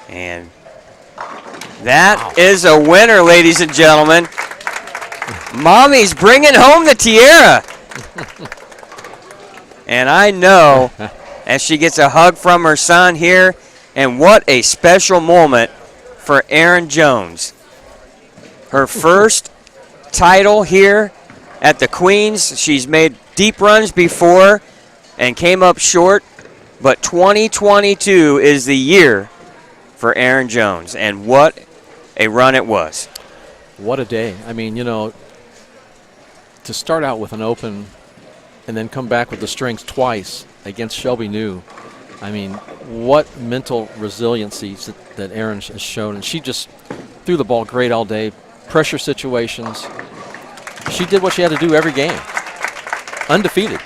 And that is a winner, ladies and gentlemen. Mommy's bringing home the tiara. And I know as she gets a hug from her son here, and what a special moment for Erin Jones. Her first title here at the Queens. She's made deep runs before and came up short, but 2022 is the year for Erin Jones, and what a run it was.
What a day. I mean, you know, to start out with an open and then come back with the strings twice against Shelby New. I mean, what mental resiliency that Erin has shown. And she just threw the ball great all day. Pressure situations. She did what she had to do every game. Undefeated.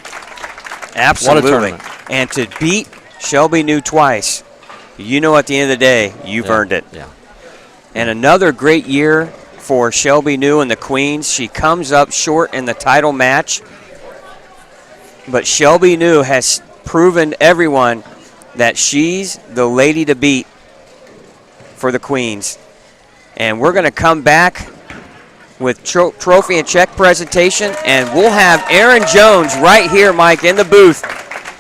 Absolutely.
What a tournament.
And to beat Shelby New twice, you know at the end of the day, you've earned it.
Yeah.
And another great year for Shelby New and the Queens. She comes up short in the title match. But Shelby New has proven everyone that she's the lady to beat for the Queens. And we're going to come back with trophy and check presentation, and we'll have Erin Jones right here, Mike, in the booth,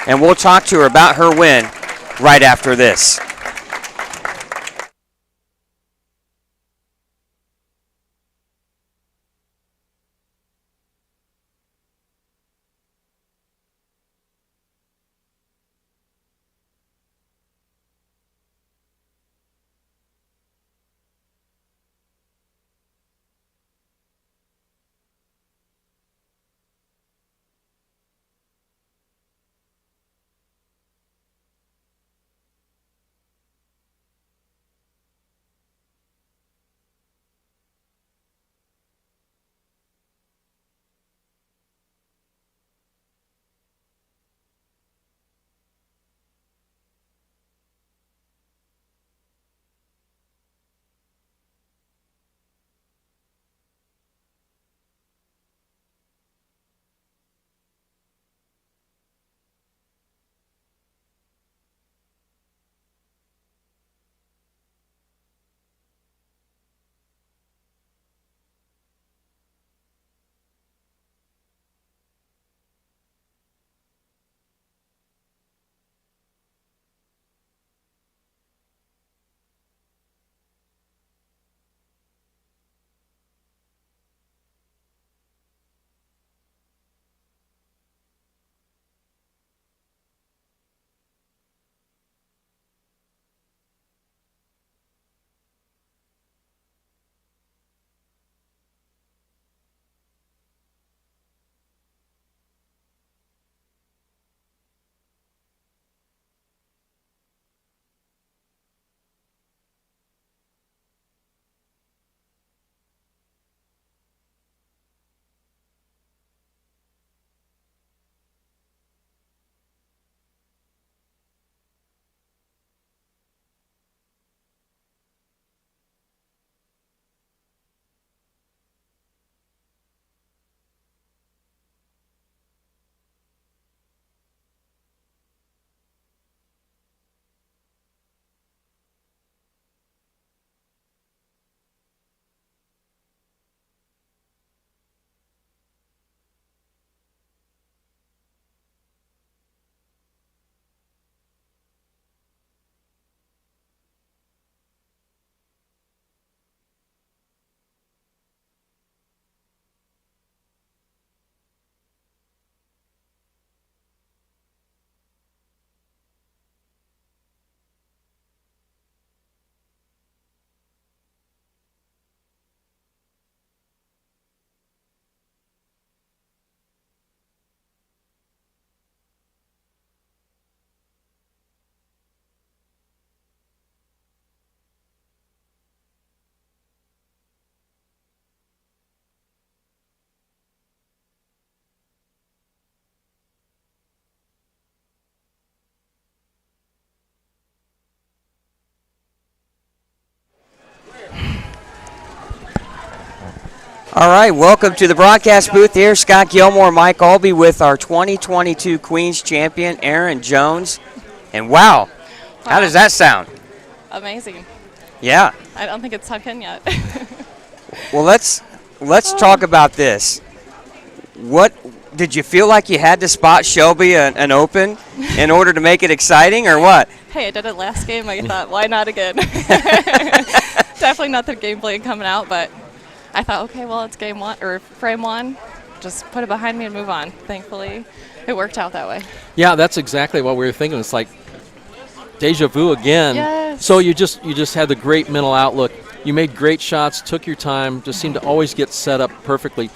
and we'll talk to her about her win right after this. All right, welcome to the broadcast booth here. Scott Gilmore, Mike Albee with our 2022 Queens champion, Erin Jones. And wow, how does that sound?
Amazing.
Yeah.
I don't think it's sunk in yet.
Well, let's talk about this. What did you feel like you had to spot Shelby an open in order to make it exciting, or what?
Hey, I did it last game. I thought, why not again? Definitely not the game plan coming out, but I thought, okay, well, it's game one or frame one. Just put it behind me and move on. Thankfully, it worked out that way.
Yeah, that's exactly what we were thinking. It's like deja vu again.
Yes.
So you just had the great mental outlook. You made great shots, took your time, just seemed to always get set up perfectly.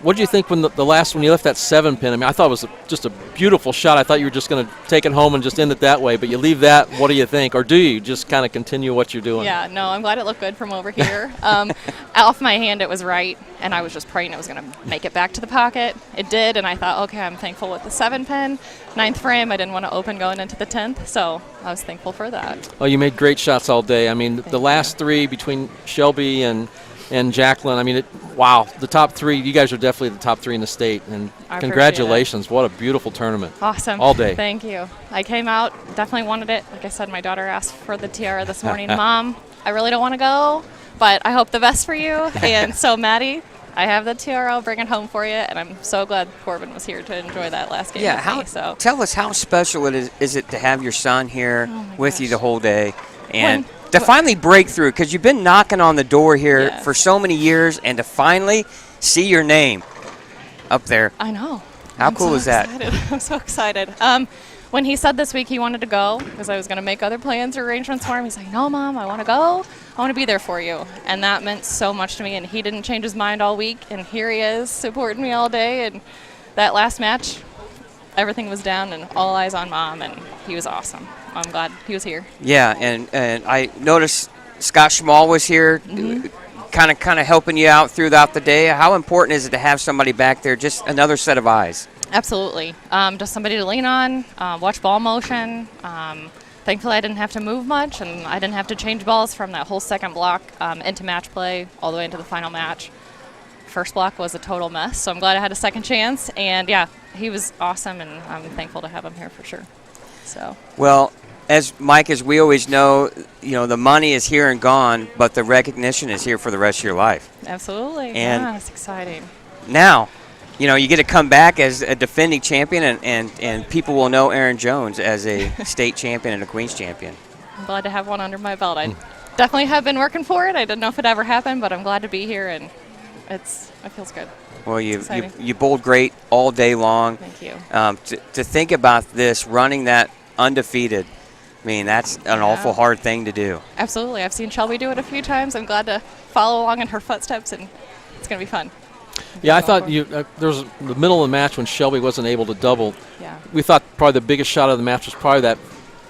What did you think when when you left that 7-pin? I mean, I thought it was just a beautiful shot. I thought you were just going to take it home and just end it that way. But you leave that, what do you think? Or do you just kind of continue what you're doing?
Yeah, no, I'm glad it looked good from over here. Off my hand, it was right, and I was just praying it was going to make it back to the pocket. It did, and I thought, okay, I'm thankful with the 7-pin. 9th frame, I didn't want to open going into the 10th, so I was thankful for that.
Oh, you made great shots all day. I mean, the last three between Shelby and Jacqueline, I mean, wow, the top three, you guys are definitely the top three in the state, and
I
congratulations. What a beautiful tournament.
Awesome.
All day.
Thank you. I came out, definitely wanted it. Like I said, my daughter asked for the tiara this morning. Mom, I really don't want to go, but I hope the best for you. And so, Maddie, I have the tiara. I'll bring it home for you, and I'm so glad Corbin was here to enjoy that last game with me.
Tell us how special is it to have your son here with you the whole day, and to finally break through, because you've been knocking on the door here for so many years, and to finally see your name up there.
I know.
How cool is that?
I'm so excited. When he said this week he wanted to go, because I was going to make other plans or arrangements for him, he's like, no, Mom, I want to go. I want to be there for you. And that meant so much to me, and he didn't change his mind all week, and here he is supporting me all day. And that last match, everything was down and all eyes on Mom, and he was awesome. I'm glad he was here.
Yeah, and I noticed Scott Schmall was here, kind of helping you out throughout the day. How important is it to have somebody back there, just another set of eyes?
Absolutely. Just somebody to lean on, watch ball motion. Thankfully, I didn't have to move much, and I didn't have to change balls from that whole second block into match play all the way into the final match. First block was a total mess, so I'm glad I had a second chance. And, yeah, he was awesome, and I'm thankful to have him here for sure. So.
Well, as Mike, as we always know, the money is here and gone, but the recognition is here for the rest of your life.
Absolutely.
And
yeah, it's exciting.
Now, you get to come back as a defending champion, and people will know Erin Jones as a state champion and a Queens champion.
I'm glad to have one under my belt. I definitely have been working for it. I didn't know if it ever happened, but I'm glad to be here, and it feels good.
Well, you bowled great all day long.
Thank you.
To think about this, running that undefeated, I mean, that's an awful hard thing to do.
Absolutely. I've seen Shelby do it a few times. I'm glad to follow along in her footsteps, and it's going to be fun.
Yeah, I thought there was the middle of the match when Shelby wasn't able to double.
Yeah.
We thought probably the biggest shot of the match was probably that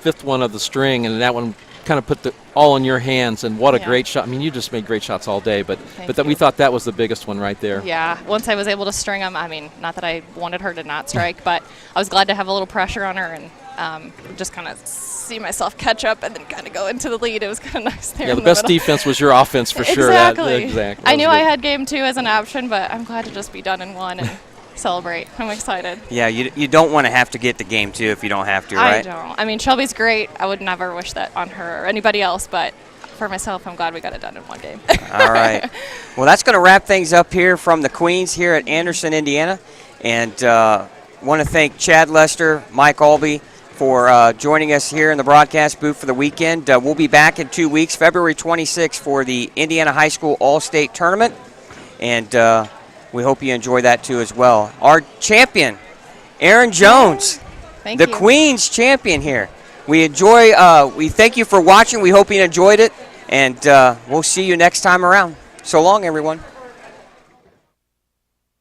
fifth one of the string, and that one kind of put all in your hands, and what a great shot. I mean, you just made great shots all day, but we thought that was the biggest one right there.
Yeah, once I was able to string them, I mean, not that I wanted her to not strike, but I was glad to have a little pressure on her and just kind of see myself catch up and then kind of go into the lead. It was kind of nice there.
Yeah, the best defense was your offense for sure.
Exactly. I knew I had game 2 as an option, but I'm glad to just be done in one and celebrate. I'm excited.
Yeah, you don't want to have to get to game 2 if you don't have to, right?
I don't. I mean, Shelby's great. I would never wish that on her or anybody else, but for myself, I'm glad we got it done in one game.
All right. Well, that's going to wrap things up here from the Queens here at Anderson, Indiana. And want to thank Chad Lester, Mike Albee, for joining us here in the broadcast booth for the weekend. We'll be back in 2 weeks, February 26th, for the Indiana High School All-State Tournament. And we hope you enjoy that, too, as well. Our champion, Erin Jones, the Queens champion here. We thank you for watching. We hope you enjoyed it. And we'll see you next time around. So long, everyone.